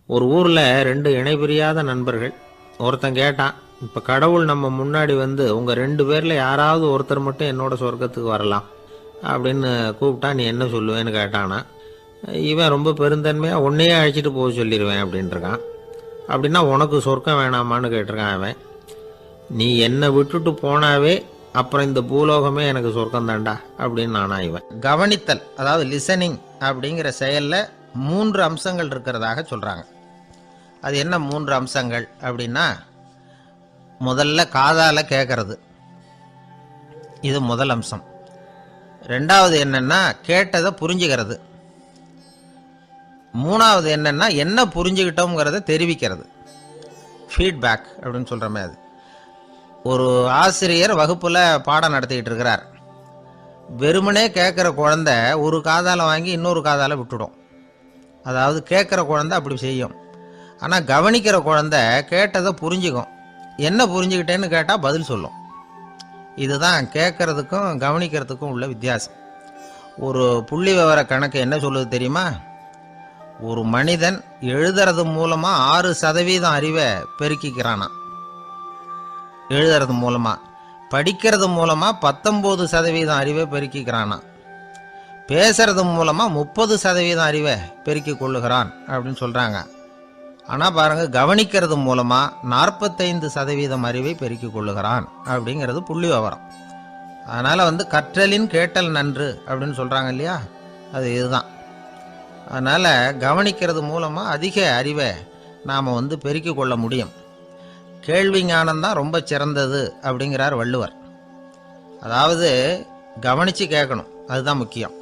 ஒரு ஊரில் ரெண்டு இணைபிரியாத நண்பர்கள். ஒருத்தன் கேட்டான், இப்போ கடவுள் நம்ம முன்னாடி வந்து உங்கள் ரெண்டு பேரில் யாராவது ஒருத்தர் மட்டும் என்னோட சொர்க்கத்துக்கு வரலாம் அப்படின்னு கூப்பிட்டா நீ என்ன சொல்லுவேன்னு கேட்டானா. இவன் ரொம்ப பெருந்தன்மையாக உன்னையே அழைச்சிட்டு போக சொல்லிடுவேன் அப்படின்ட்டுருக்கான். அப்படின்னா உனக்கு சொர்க்கம் வேணாமான்னு கேட்டிருக்கான் அவன். நீ என்னை விட்டுட்டு போனாவே அப்புறம் இந்த பூலோகமே எனக்கு சொர்க்கம் தாண்டா அப்படின்னு நானா இவன். கவனித்தல், அதாவது லிசனிங் அப்படிங்கிற செயலில் 3 அம்சங்கள் இருக்கிறதாக சொல்கிறாங்க. அது என்ன 3 அம்சங்கள் அப்படின்னா, முதல்ல காதால் கேட்கறது, இது முதல் அம்சம். ரெண்டாவது என்னன்னா கேட்டதை புரிஞ்சுக்கிறது. மூணாவது என்னன்னா என்ன புரிஞ்சுக்கிட்டோங்கிறத தெரிவிக்கிறது, ஃபீட்பேக் அப்படின்னு சொல்கிறோமே அது. ஒரு ஆசிரியர் வகுப்பில் பாடம் நடத்திக்கிட்டு இருக்கிறார். வெறுமனே கேட்குற குழந்தை ஒரு காதால் வாங்கி இன்னொரு காதால் விட்டுடும். அதாவது கேட்குற குழந்தை அப்படி செய்யும். ஆனால் கவனிக்கிற குழந்தை கேட்டதை புரிஞ்சுக்கும். என்ன புரிஞ்சுக்கிட்டேன்னு கேட்டால் பதில் சொல்லும். இதுதான் கேட்கறதுக்கும் கவனிக்கிறதுக்கும் உள்ள வித்தியாசம். ஒரு புள்ளி விவர கணக்கு என்ன சொல்லுது தெரியுமா? ஒரு மனிதன் எழுதுறது மூலமாக 6% அறிவை பெருக்கிக்கிறானா. எழுதுறது மூலமாக. படிக்கிறது மூலமாக 19% அறிவை பெருக்கிக்கிறானா. பேசுறது மூலமாக 30% அறிவை பெருக்கி கொள்ளுகிறான் அப்படின்னு சொல்கிறாங்க. ஆனால் பாருங்கள், கவனிக்கிறது மூலமாக 45% அறிவை பெருக்கி கொள்ளுகிறான் அப்படிங்கிறது புள்ளி விவரம். அதனால் கற்றலின் கேட்டல் நன்று அப்படின்னு சொல்கிறாங்க இல்லையா, அது இதுதான். அதனால் கவனிக்கிறது மூலமாக அதிக அறிவை நாம் பெருக்கி கொள்ள முடியும். கேள்வி ஞானம்தான் ரொம்ப சிறந்தது அப்படிங்கிறார் வள்ளுவர். அதாவது கவனித்து கேட்கணும், அதுதான் முக்கியம்.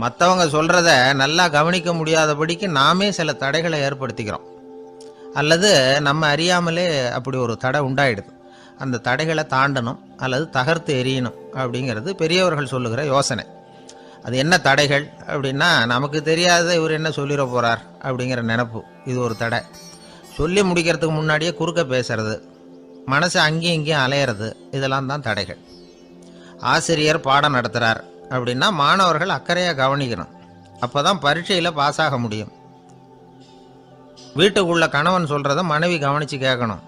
மற்றவங்க சொல்கிறத நல்லா கவனிக்க முடியாதபடிக்கு நாமே சில தடைகளை ஏற்படுத்திக்கிறோம். அல்லது நம்ம அறியாமலே அப்படி ஒரு தடை உண்டாயிடுது. அந்த தடைகளை தாண்டணும் அல்லது தகர்த்து எறியணும் அப்படிங்கிறது பெரியவர்கள் சொல்லுகிற யோசனை. அது என்ன தடைகள் அப்படின்னா, நமக்கு தெரியாத இவர் என்ன சொல்லிட போகிறார் அப்படிங்கிற நினப்பு, இது ஒரு தடை. சொல்லி முடிக்கிறதுக்கு முன்னாடியே குறுக்க பேசுறது, மனசை அங்கேயும் இங்கேயும் அலையிறது, இதெல்லாம் தான் தடைகள். ஆசிரியர் பாடம் நடத்துகிறார் அப்படின்னா மாணவர்கள் அக்கறையாக கவனிக்கணும். அப்போ தான் பரீட்சையில் பாஸ் ஆக முடியும். வீட்டுக்குள்ள கணவன் சொல்கிறத மனைவி கவனித்து கேட்கணும்.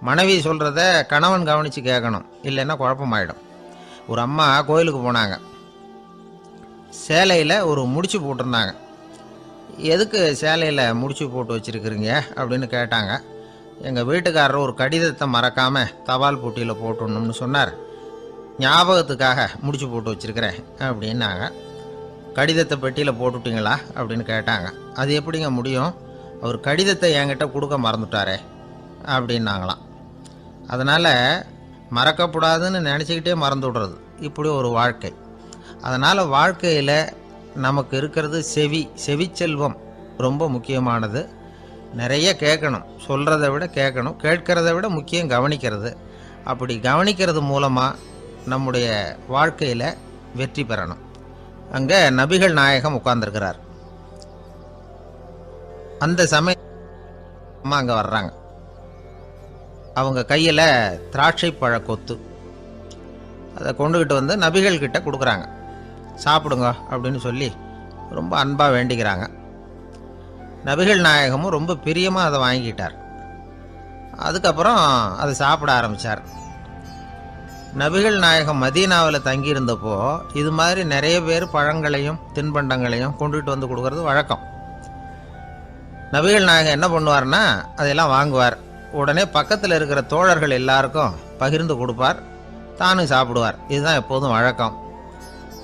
மனைவி சொல்கிறத கணவன் கவனித்து கேட்கணும், இல்லைன்னா குழப்பமாயிடும். ஒரு அம்மா கோயிலுக்கு போனாங்க. சேலையில் ஒரு முடிச்சு போட்டிருந்தாங்க. எதுக்கு சேலையில் முடிச்சு போட்டு வச்சுருக்குறீங்க அப்படின்னு கேட்டாங்க. எங்கள் வீட்டுக்காரர் ஒரு கடிதத்தை மறக்காமல் தபால் போட்டியில் போட்டுடணும்னு சொன்னார். ஞாபகத்துக்காக முடிச்சு போட்டு வச்சுருக்கிறேன் அப்படின்னாங்க. கடிதத்தை பெட்டியில் போட்டுட்டிங்களா அப்படின்னு கேட்டாங்க. அது எப்படிங்க முடியும், அவர் கடிதத்தை என்கிட்ட கொடுக்க மறந்துட்டாரே அப்படின்னாங்களாம். அதனால் மறக்கப்படாதுன்னு நினச்சிக்கிட்டே மறந்து விடுறது, இப்படி ஒரு வாழ்க்கை. அதனால் வாழ்க்கையில் நமக்கு இருக்கிறது செவிச்செல்வம் ரொம்ப முக்கியமானது. நிறைய கேட்கணும், சொல்கிறத விட கேட்கணும், கேட்கறத விட முக்கியம் கவனிக்கிறது. அப்படி கவனிக்கிறது மூலமாக நம்முடைய வாழ்க்கையில் வெற்றி பெறணும். அங்கே நபிகள் நாயகம் உட்கார்ந்துருக்கிறார். அந்த சமயம் அங்கே வர்றாங்க. அவங்க கையில் திராட்சை பழ கொத்து, அதை கொண்டுகிட்டு நபிகள் கிட்ட கொடுக்குறாங்க. சாப்பிடுங்க அப்படின்னு சொல்லி ரொம்ப அன்பாக வேண்டிக்கிறாங்க. நபிகள் நாயகமும் ரொம்ப பிரியமாக அதை வாங்கிக்கிட்டார். அதுக்கப்புறம் அதை சாப்பிட ஆரம்பித்தார். நபிகள் நாயகம் மதீனாவில் தங்கியிருந்தப்போ இது மாதிரி நிறைய பேர் பழங்களையும் தின்பண்டங்களையும் கொண்டுகிட்டு கொடுக்கறது வழக்கம். நபிகள் நாயகம் என்ன பண்ணுவார்னா, அதையெல்லாம் வாங்குவார். உடனே பக்கத்தில் இருக்கிற தோழர்கள் எல்லாருக்கும் பகிர்ந்து கொடுப்பார், தானும் சாப்பிடுவார். இதுதான் எப்போதும் வழக்கம்.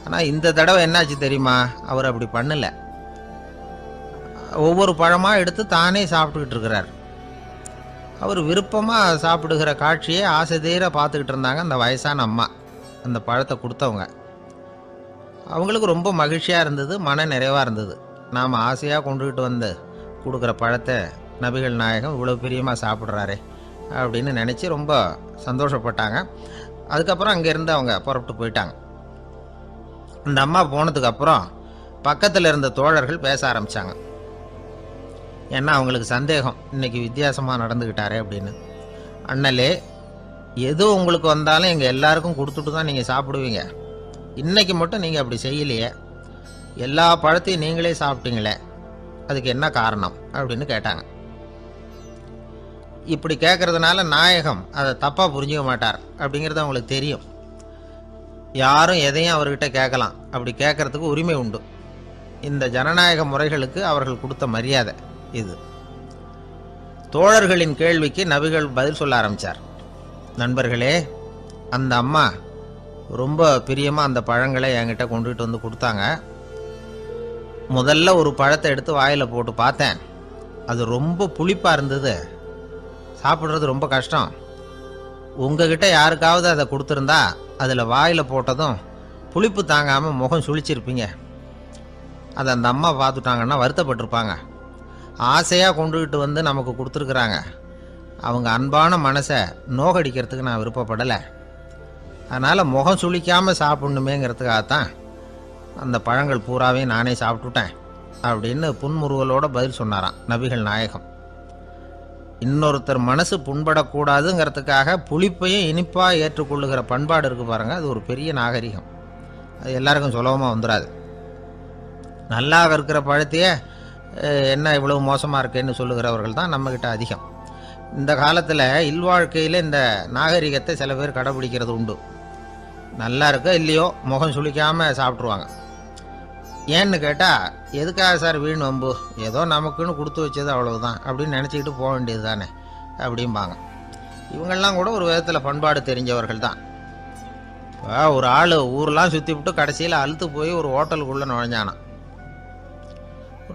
ஆனால் இந்த தடவை என்னாச்சு தெரியுமா, அவர் அப்படி பண்ணலை. ஒவ்வொரு பழமாக எடுத்து தானே சாப்பிட்டுக்கிட்டு இருக்கிறார். அவர் விருப்பமாக சாப்பிடுகிற காட்சியை ஆசை தீர பார்த்துக்கிட்டு இருந்தாங்க அந்த வயசான அம்மா, அந்த பழத்தை கொடுத்தவங்க. அவங்களுக்கு ரொம்ப மகிழ்ச்சியாக இருந்தது, மன நிறைவாக இருந்தது. நாம் ஆசையாக கொண்டுகிட்டு கொடுக்குற பழத்தை நபிகள் நாயகம் இவ்வளோ பிரியமாக சாப்பிட்றாரே அப்படின்னு நினச்சி ரொம்ப சந்தோஷப்பட்டாங்க. அதுக்கப்புறம் அங்கேருந்து அவங்க புறப்பட்டு போயிட்டாங்க. அந்த அம்மா போனதுக்கப்புறம் பக்கத்தில் இருந்த தோழர்கள் பேச ஆரம்பித்தாங்க. ஏன்னா அவங்களுக்கு சந்தேகம், இன்னைக்கு வித்தியாசமாக நடந்துக்கிட்டாரே அப்படின்னு. அண்ணலே, எது உங்களுக்கு வந்தாலும் எங்கள் எல்லாருக்கும் கொடுத்துட்டு தான் நீங்கள் சாப்பிடுவீங்க. இன்றைக்கி மட்டும் நீங்கள் அப்படி செய்யலையே, எல்லா பழத்தையும் நீங்களே சாப்பிட்டீங்களே, அதுக்கு என்ன காரணம் அப்படின்னு கேட்டாங்க. இப்படி கேட்கறதுனால நாயகம் அதை தப்பாக புரிஞ்சுக்க மாட்டார் அப்படிங்கிறது அவங்களுக்கு தெரியும். யாரும் எதையும் அவர்கிட்ட கேட்கலாம், அப்படி கேட்கறதுக்கு உரிமை உண்டு. இந்த ஜனநாயக முறைகளுக்கு அவர்கள் கொடுத்த மரியாதை இது. தோழர்களின் கேள்விக்கு நபிகள் பதில் சொல்ல ஆரம்பித்தார். நண்பர்களே, அந்த அம்மா ரொம்ப பிரியமாக அந்த பழங்களை என்கிட்ட கொண்டுகிட்டு வந்து கொடுத்தாங்க. முதல்ல ஒரு பழத்தை எடுத்து வாயில் போட்டு பார்த்தேன். அது ரொம்ப புளிப்பாக இருந்தது, சாப்பிட்றது ரொம்ப கஷ்டம். உங்ககிட்ட யாருக்காவது அதை கொடுத்துருந்தா அதில் வாயில் போட்டதும் புளிப்பு தாங்காமல் முகம் சுழிச்சிருப்பீங்க. அதை அந்த அம்மா பார்த்துட்டாங்கன்னா வருத்தப்பட்டிருப்பாங்க. ஆசையாக கொண்டுகிட்டு வந்து நமக்கு கொடுத்துருக்குறாங்க. அவங்க அன்பான மனசை நோகடிக்கிறதுக்கு நான் விருப்பப்படலை. அதனால் முகம் சுளிக்காமல் சாப்பிட்ணுமேங்கிறதுக்காகத்தான் அந்த பழங்கள் பூராவையும் நானே சாப்பிட்டுட்டேன் அப்படின்னு புன்முறுவலோடு பதில் சொன்னாராம் நபிகள் நாயகம். இன்னொருத்தர் மனசு புண்படக்கூடாதுங்கிறதுக்காக புளிப்பையும் இனிப்பாக ஏற்றுக்கொள்ளுகிற பண்பாடு இருக்குது பாருங்கள், அது ஒரு பெரிய நாகரிகம். அது எல்லாருக்கும் சுலபமாக வந்துடாது. நல்லா இருக்கிற பழத்தையே என்ன இவ்வளவு மோசமாக இருக்கேன்னு சொல்லுகிறவர்கள் தான் நம்மக்கிட்ட அதிகம். இந்த காலத்தில் இல்வாழ்க்கையில் இந்த நாகரிகத்தை சில பேர் கடைபிடிக்கிறது உண்டு. நல்லா இருக்க இல்லையோ முகம் சுளிக்காமல் சாப்பிட்ருவாங்க. ஏன்னு கேட்டால், எதுக்காக சார் வீண் வம்பு, ஏதோ நமக்குன்னு கொடுத்து வச்சது அவ்வளவுதான் அப்படின்னு நினச்சிக்கிட்டு போக வேண்டியது தானே அப்படிம்பாங்க. இவங்கெல்லாம் கூட ஒரு விதத்தில் பண்பாடு தெரிஞ்சவர்கள் தான். இப்போ ஒரு ஆள் ஊரெலாம் சுற்றி விட்டு கடைசியில் அழுத்து போய் ஒரு ஹோட்டலுக்குள்ளே நுழைஞ்சானான்.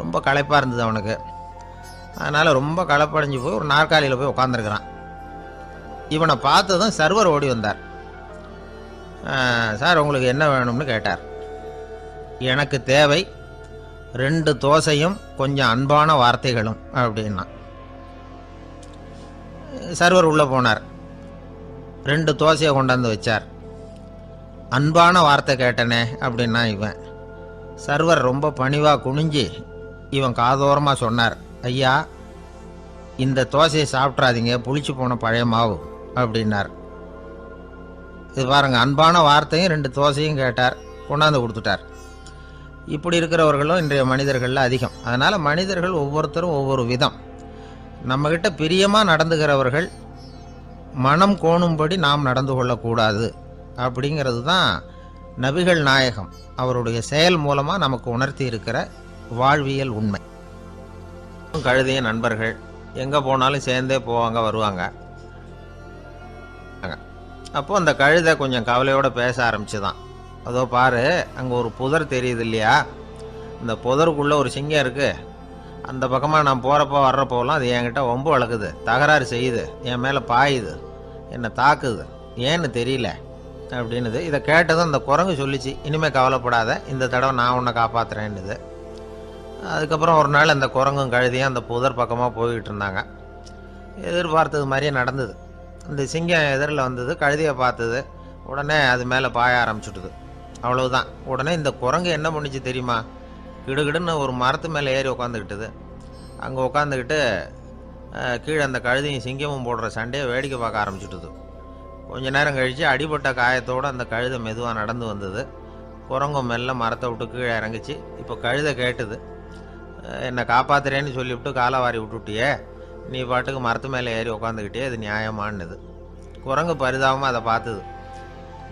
ரொம்ப களைப்பாக இருந்தது அவனுக்கு. அதனால் ரொம்ப களைப்படைஞ்சு போய் ஒரு நாற்காலியில் போய் உட்காந்துருக்கிறான். இவனை பார்த்ததும் சர்வர் ஓடி வந்தார். சார், உங்களுக்கு என்ன வேணும்னு கேட்டார். எனக்கு தேவை 2 தோசையும் கொஞ்சம் அன்பான வார்த்தைகளும் அப்படின்னா. சர்வர் உள்ளே போனார். 2 தோசையை கொண்டாந்து வச்சார். அன்பான வார்த்தை கேட்டனே அப்படின்னா இவன். சர்வர் ரொம்ப பணிவாக குனிஞ்சு இவன் காதோரமாக சொன்னார், ஐயா, இந்த தோசையை சாப்பிட்றாதீங்க, புளிச்சு போன பழைய மாவு அப்படின்னார். இது பாருங்க, அன்பான வார்த்தையும் 2 தோசையும் கேட்டார், கொண்டாந்து கொடுத்துட்டார். இப்படி இருக்கிறவர்களும் இன்றைய மனிதர்களில் அதிகம். அதனால் மனிதர்கள் ஒவ்வொருத்தரும் ஒவ்வொரு விதம். நம்மக்கிட்ட பிரியமாக நடந்துகிறவர்கள் மனம் கோணும்படி நாம் நடந்து கொள்ளக்கூடாது அப்படிங்கிறது தான் நபிகள் நாயகம் அவருடைய செயல் மூலமாக நமக்கு உணர்த்தி இருக்கிற வாழ்வியல் உண்மை. கழுதிய நண்பர்கள் எங்கே போனாலும் சேர்ந்தே போவாங்க வருவாங்க. அப்போது அந்த கழுதை கொஞ்சம் கவலையோடு பேச ஆரம்பிச்சுதான். அதோ பாரு, அங்கே ஒரு புதர் தெரியுது இல்லையா, இந்த புதருக்குள்ளே ஒரு சிங்கம் இருக்குது. அந்த பக்கமாக நான் போகிறப்போ வர்றப்போலாம் அது என்கிட்ட வம்பு வளர்க்குது, தகராறு செய்யுது, என் மேலே பாயுது, என்னை தாக்குது, ஏன்னு தெரியல அப்படின்னுது. இதை கேட்டதும் அந்த குரங்கு சொல்லிச்சு, இனிமேல் கவலைப்படாத, இந்த தடவை நான் உன்னை காப்பாற்றுறேன்னுது. அதுக்கப்புறம் ஒரு நாள் அந்த குரங்கும் கழுதியும் அந்த புதர் பக்கமாக போய்கிட்டு இருந்தாங்க. எதிர்பார்த்தது மாதிரியே நடந்தது. அந்த சிங்கம் எதிரில் வந்தது, கழுதியை பார்த்தது, உடனே அது மேலே பாய ஆரம்பிச்சுட்டுது. அவ்வளவுதான். உடனே இந்த குரங்கு என்ன பண்ணிச்சு தெரியுமா, கிடுகிடுன்னு ஒரு மரத்து மேலே ஏறி உட்காந்துக்கிட்டுது. அங்கே உட்காந்துக்கிட்டு கீழே அந்த கழுதியும் சிங்கமும் போடுற சண்டையை வேடிக்கை பார்க்க ஆரம்பிச்சுட்டுது. கொஞ்ச நேரம் கழித்து அடிபட்ட காயத்தோடு அந்த கழுதை மெதுவாக நடந்து வந்தது. குரங்கும் மெல்ல மரத்தை விட்டு கீழே இறங்குச்சு. இப்போ கழுதை கேட்டுது, என்னை காப்பாத்துறேன்னு சொல்லிவிட்டு காலவாரி விட்டுட்டியே, நீ பாட்டுக்கு மரத்து மேலே ஏறி உட்காந்துக்கிட்டே, அது நியாயமானது. குரங்கு பரிதாபமாக அதை பார்த்துது.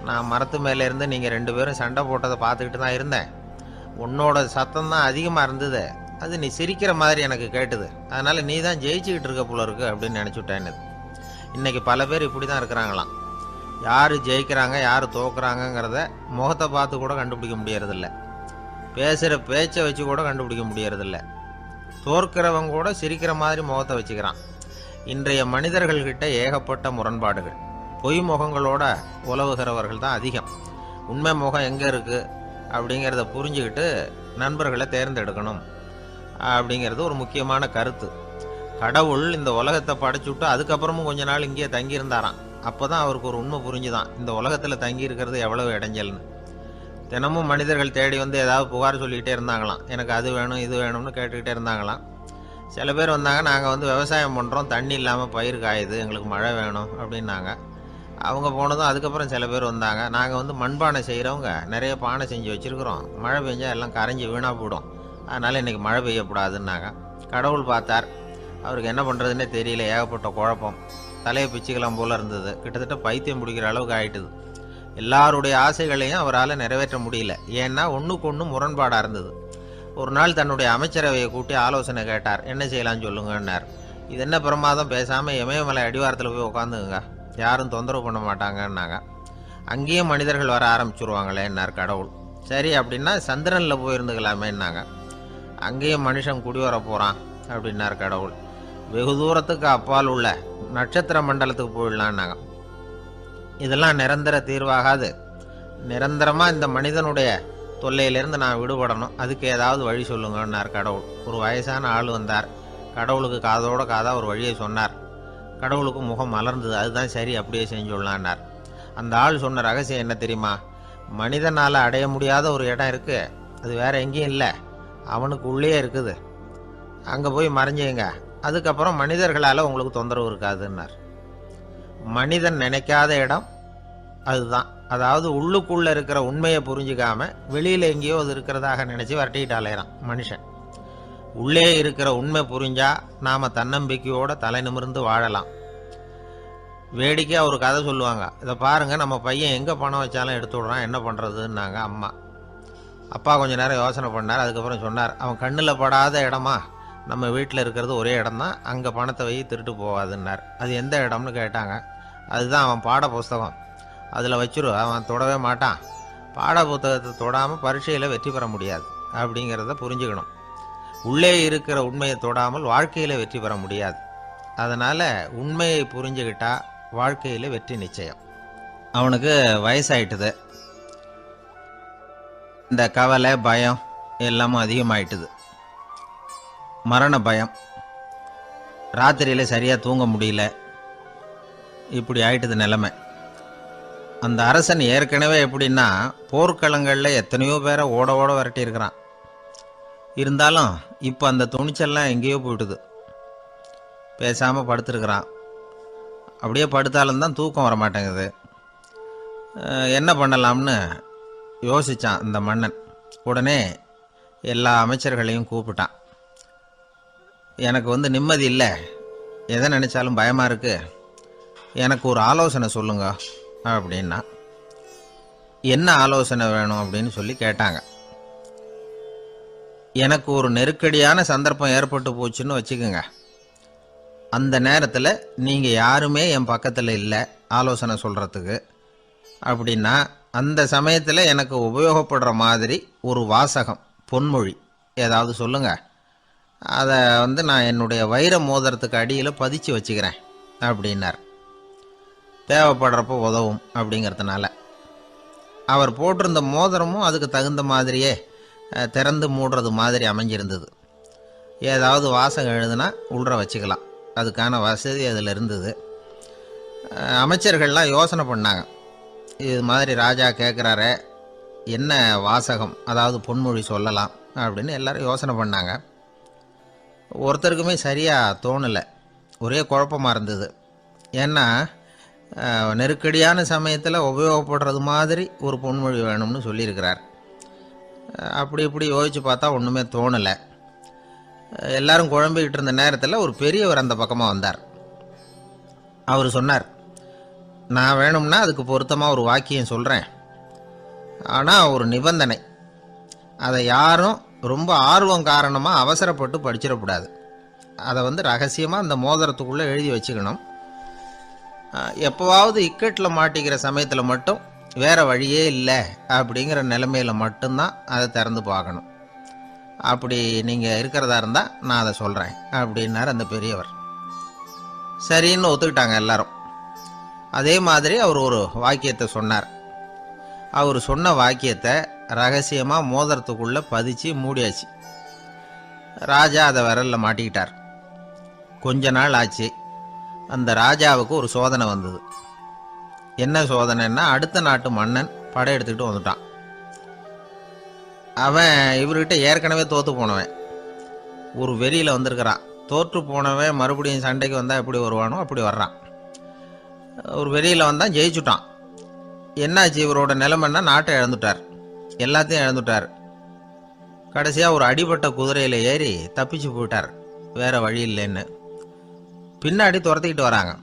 நான் மரத்து மேலே இருந்து நீங்கள் 2 பேரும் சண்டை போட்டதை பார்த்துக்கிட்டு தான் இருந்தேன். உன்னோட சத்தம் தான் அதிகமாக இருந்தது, அது நீ சிரிக்கிற மாதிரி எனக்கு கேட்டுது. அதனால் நீ தான் ஜெயிச்சுக்கிட்டு இருக்க போல இருக்கு அப்படின்னு நினச்சிவிட்டேன்னு. இன்றைக்கி பல பேர் இப்படி தான் இருக்கிறாங்களாம். யார் ஜெயிக்கிறாங்க யார் தோக்குறாங்கங்கிறத முகத்தை பார்த்து கூட கண்டுபிடிக்க முடியறதில்ல. பேசுகிற பேச்சை வச்சு கூட கண்டுபிடிக்க முடியறதில்ல. தோற்கிறவங்க கூட சிரிக்கிற மாதிரி முகத்தை வச்சுக்கிறான். இன்றைய மனிதர்கள்கிட்ட ஏகப்பட்ட முரண்பாடுகள். பொய் முகங்களோட உலவுகிறவர்கள் தான் அதிகம். உண்மை முகம் எங்கே இருக்குது அப்படிங்கிறத புரிஞ்சுக்கிட்டு நண்பர்களை தேர்ந்தெடுக்கணும் அப்படிங்கிறது ஒரு முக்கியமான கருத்து. கடவுள் இந்த உலகத்தை படைச்சுட்டு அதுக்கப்புறமும் கொஞ்ச நாள் இங்கேயே தங்கியிருந்தாராம். அப்போ தான் அவருக்கு ஒரு உண்மை புரிஞ்சுதான், இந்த உலகத்தில் தங்கி இருக்கிறது எவ்வளவு இடைஞ்சல்னு. தினமும் மனிதர்கள் தேடி வந்து ஏதாவது புகார் சொல்லிக்கிட்டே இருந்தாங்களாம். எனக்கு அது வேணும் இது வேணும்னு கேட்டுக்கிட்டே இருந்தாங்களாம். சில பேர் வந்தாங்க, நாங்கள் வந்து விவசாயம் பண்ணுறோம், தண்ணி இல்லாமல் பயிர் காயுது, எங்களுக்கு மழை வேணும் அப்படின்னாங்க. அவங்க போனதும் அதுக்கப்புறம் சில பேர் வந்தாங்க, நாங்கள் வந்து மண்பானை செய்கிறவங்க நிறைய பானை செஞ்சு வச்சுருக்குறோம், மழை பெஞ்சால் எல்லாம் கரைஞ்சி வீணாக போயிடும், அதனால் இன்றைக்கி மழை பெய்யக்கூடாதுன்னாங்க. கடவுள் பார்த்தார், அவருக்கு என்ன பண்ணுறதுன்னே தெரியல, ஏகப்பட்ட குழப்பம், தலையை பிச்சுக்கலாம் போல் இருந்தது, கிட்டத்தட்ட பைத்தியம் பிடிக்கிற அளவுக்கு ஆயிட்டுது. எல்லாருடைய ஆசைகளையும் அவரால் நிறைவேற்ற முடியல, ஏன்னா ஒன்றுக்கு ஒன்று முரண்பாடாக இருந்தது. ஒரு நாள் தன்னுடைய அமைச்சரவையை கூட்டி ஆலோசனை கேட்டார். என்ன செய்யலான்னு சொல்லுங்கன்னார். இது என்ன பிரமாதம், பேசாமல் இமயமலை அடிவாரத்தில் போய் உட்காந்துங்க, யாரும் தொந்தரவு பண்ண மாட்டாங்கன்னாங்க. அங்கேயும் மனிதர்கள் வர ஆரம்பிச்சுருவாங்களேன்னார் கடவுள். சரி அப்படின்னா சந்திரனில் போயிருந்துக்கலாமேன்னாங்க. அங்கேயும் மனுஷன் குடி வர போகிறான் அப்படின்னார் கடவுள். வெகு தூரத்துக்கு அப்பால் உள்ள நட்சத்திர மண்டலத்துக்கு போயிடலான்னாங்க. இதெல்லாம் நிரந்தர தீர்வாகாது, நிரந்தரமாக இந்த மனிதனுடைய தொல்லையிலேருந்து நான் விடுபடணும், அதுக்கு ஏதாவது வழி சொல்லுங்கன்னார் கடவுள். ஒரு வயசான ஆள் வந்தார். கடவுளுக்கு காதோட காதாக ஒரு வழியை சொன்னார். கடவுளுக்கு முகம் மலர்ந்தது. அதுதான் சரி, அப்படியே செஞ்சுடலான்னார். அந்த ஆள் சொன்ன ரகசியம் என்ன தெரியுமா? மனிதனால் அடைய முடியாத ஒரு இடம் இருக்குது, அது வேற எங்கேயும் இல்லை, அவனுக்கு உள்ளே இருக்குது, அங்கே போய் மறைஞ்சிங்க, அதுக்கப்புறம் மனிதர்களால் உங்களுக்கு தொந்தரவு இருக்காதுன்னார். மனிதன் நினைக்காத இடம் அதுதான். அதாவது உள்ளுக்குள்ளே இருக்கிற உண்மையை புரிஞ்சிக்காம வெளியில் எங்கேயோ அது இருக்கிறதாக நினச்சி வரட்டிக்கிட்டு அலையிறான் மனுஷன். உள்ளே இருக்கிற உண்மை புரிஞ்சா நாம் தன்னம்பிக்கையோட தலை நிமிர்ந்து வாழலாம். வேடிக்கையாக ஒரு கதை சொல்லுவாங்க. இதை பாருங்கள், நம்ம பையன் எங்கே பணம் வச்சாலும் எடுத்து விட்றான், என்ன பண்ணுறதுன்னாங்க அம்மா. அப்பா கொஞ்சம் நேரம் யோசனை பண்ணார். அதுக்கப்புறம் சொன்னார், அவன் கண்ணில் படாத இடமா நம்ம வீட்டில் இருக்கிறது ஒரே இடம் தான், அங்கே பணத்தை வை திருட்டு போகாதுன்னார். அது எந்த இடம்னு கேட்டாங்க. அதுதான் அவன் பாட புஸ்தகம், அதில் வச்சிரு, அவன் தொடவே மாட்டான், பாட புத்தகத்தை தொடாமல் பரீட்சையில் வெற்றி பெற முடியாது அப்படிங்கிறத புரிஞ்சுக்கணும். உள்ளே இருக்கிற உண்மையை தொடாமல் வாழ்க்கையில் வெற்றி பெற முடியாது. அதனால் உண்மையை புரிஞ்சுக்கிட்டா வாழ்க்கையில் வெற்றி நிச்சயம். அவனுக்கு வயசாயிட்டுது, இந்த கவலை பயம் எல்லாமும் அதிகமாயிட்டுது. மரண பயம், ராத்திரியில் சரியாக தூங்க முடியல, இப்படி ஆயிட்டுது நிலைமை. அந்த அரசன் ஏற்கனவே எப்படின்னா போர்க்களங்களில் எத்தனையோ பேரை ஓட ஓட விரட்டியிருக்கிறான். இருந்தாலும் இப்போ அந்த துணிச்சல்லாம் எங்கேயோ போயிட்டுது. பேசாமல் படுத்துருக்கிறான். அப்படியே படுத்தாலும் தான் தூக்கம் வர மாட்டேங்குது. என்ன பண்ணலாம்னு யோசித்தான் இந்த மன்னன். உடனே எல்லா அமைச்சர்களையும் கூப்பிட்டான். எனக்கு நிம்மதி இல்லை, எதை நினச்சாலும் பயமாக இருக்குது, எனக்கு ஒரு ஆலோசனை சொல்லுங்க அப்படின்னா. என்ன ஆலோசனை வேணும் அப்படின்னு சொல்லி கேட்டாங்க. எனக்கு ஒரு நெருக்கடியான சந்தர்ப்பம் ஏற்பட்டு போச்சுன்னு வச்சுக்கோங்க, அந்த நேரத்தில் நீங்கள் யாருமே என் பக்கத்தில் இல்லை ஆலோசனை சொல்கிறதுக்கு அப்படின்னா, அந்த சமயத்தில் எனக்கு உபயோகப்படுற மாதிரி ஒரு வாசகம், பொன்மொழி ஏதாவது சொல்லுங்கள், அதை நான் என்னுடைய வைர மோதிரத்துக்கு அடியில் பதிச்சு வச்சுக்கிறேன் அப்படின்னார். தேவைப்படுறப்போ உதவும் அப்படிங்கிறதுனால. அவர் போட்டிருந்த மோதிரமும் அதுக்கு தகுந்த மாதிரியே திறந்து மூடுறது மாதிரி அமைஞ்சிருந்தது. ஏதாவது வாசகம் எழுதுனா உள்ற வச்சுக்கலாம், அதுக்கான வசதி அதில் இருந்தது. அமைச்சர்கள்லாம் யோசனை பண்ணாங்க, இது மாதிரி ராஜா கேட்குறாரு, என்ன வாசகம் அதாவது பொன்மொழி சொல்லலாம் அப்படின்னு எல்லாரும் யோசனை பண்ணாங்க. ஒருத்தருக்குமே சரியாக தோணலை, ஒரே குழப்பமாக இருந்தது. ஏன்னா நெருக்கடியான சமயத்தில் உபயோகப்படுறது மாதிரி ஒரு பொன்மொழி வேணும்னு சொல்லியிருக்கிறார். அப்படி இப்படி யோசித்து பார்த்தா ஒன்றுமே தோணலை. எல்லாரும் குழம்பிக்கிட்டு இருந்த நேரத்தில் ஒரு பெரியவர் அந்த பக்கமாக வந்தார். அவர் சொன்னார், நான் வேணும்னா அதுக்கு பொருத்தமாக ஒரு வாக்கியம் சொல்கிறேன், ஆனால் ஒரு நிபந்தனை, அதை யாரும் ரொம்ப ஆர்வம் காரணமாக அவசரப்பட்டு படிச்சிடக்கூடாது, அதை ரகசியமாக அந்த மோதிரத்துக்குள்ளே எழுதி வச்சுக்கணும், எப்போவாவது இக்கட்டில் மாட்டிக்கிற சமயத்தில் மட்டும் வேறு வழியே இல்லை அப்படிங்கிற நிலைமையில் மட்டும்தான் அதை திறந்து பார்க்கணும், அப்படி நீங்கள் இருக்கிறதா இருந்தால் நான் அதை சொல்கிறேன் அப்படின்னார் அந்த பெரியவர். சரின்னு ஒத்துக்கிட்டாங்க எல்லாரும். அதே மாதிரி அவர் ஒரு வாக்கியத்தை சொன்னார். அவர் சொன்ன வாக்கியத்தை ரகசியமாக மோதிரத்துக்குள்ளே பதிச்சு மூடியாச்சு. ராஜா அதை விரலில் மாட்டிக்கிட்டார். கொஞ்ச நாள் ஆச்சு. அந்த ராஜாவுக்கு ஒரு சோதனை வந்தது. என்ன சோதனைன்னா, அடுத்த நாட்டு மன்னன் படையெடுத்துக்கிட்டு வந்துட்டான். அவன் இவர்கிட்ட ஏற்கனவே தோற்று போனவன், ஒரு வெறியில் வந்திருக்கிறான். தோற்று போனவன் மறுபடியும் சண்டைக்கு வந்தால் எப்படி வருவானோ அப்படி வர்றான். ஒரு வெறியில் வந்தான், ஜெயிச்சுட்டான். என்னாச்சு இவரோட நிலைமைன்னா, நாட்டை இழந்துட்டார், எல்லாத்தையும் இழந்துட்டார். கடைசியாக ஒரு அடிபட்ட குதிரையில் ஏறி தப்பிச்சு போயிட்டார், வேற வழி இல்லைன்னு. பின்னாடி துரத்திக்கிட்டு வராங்க.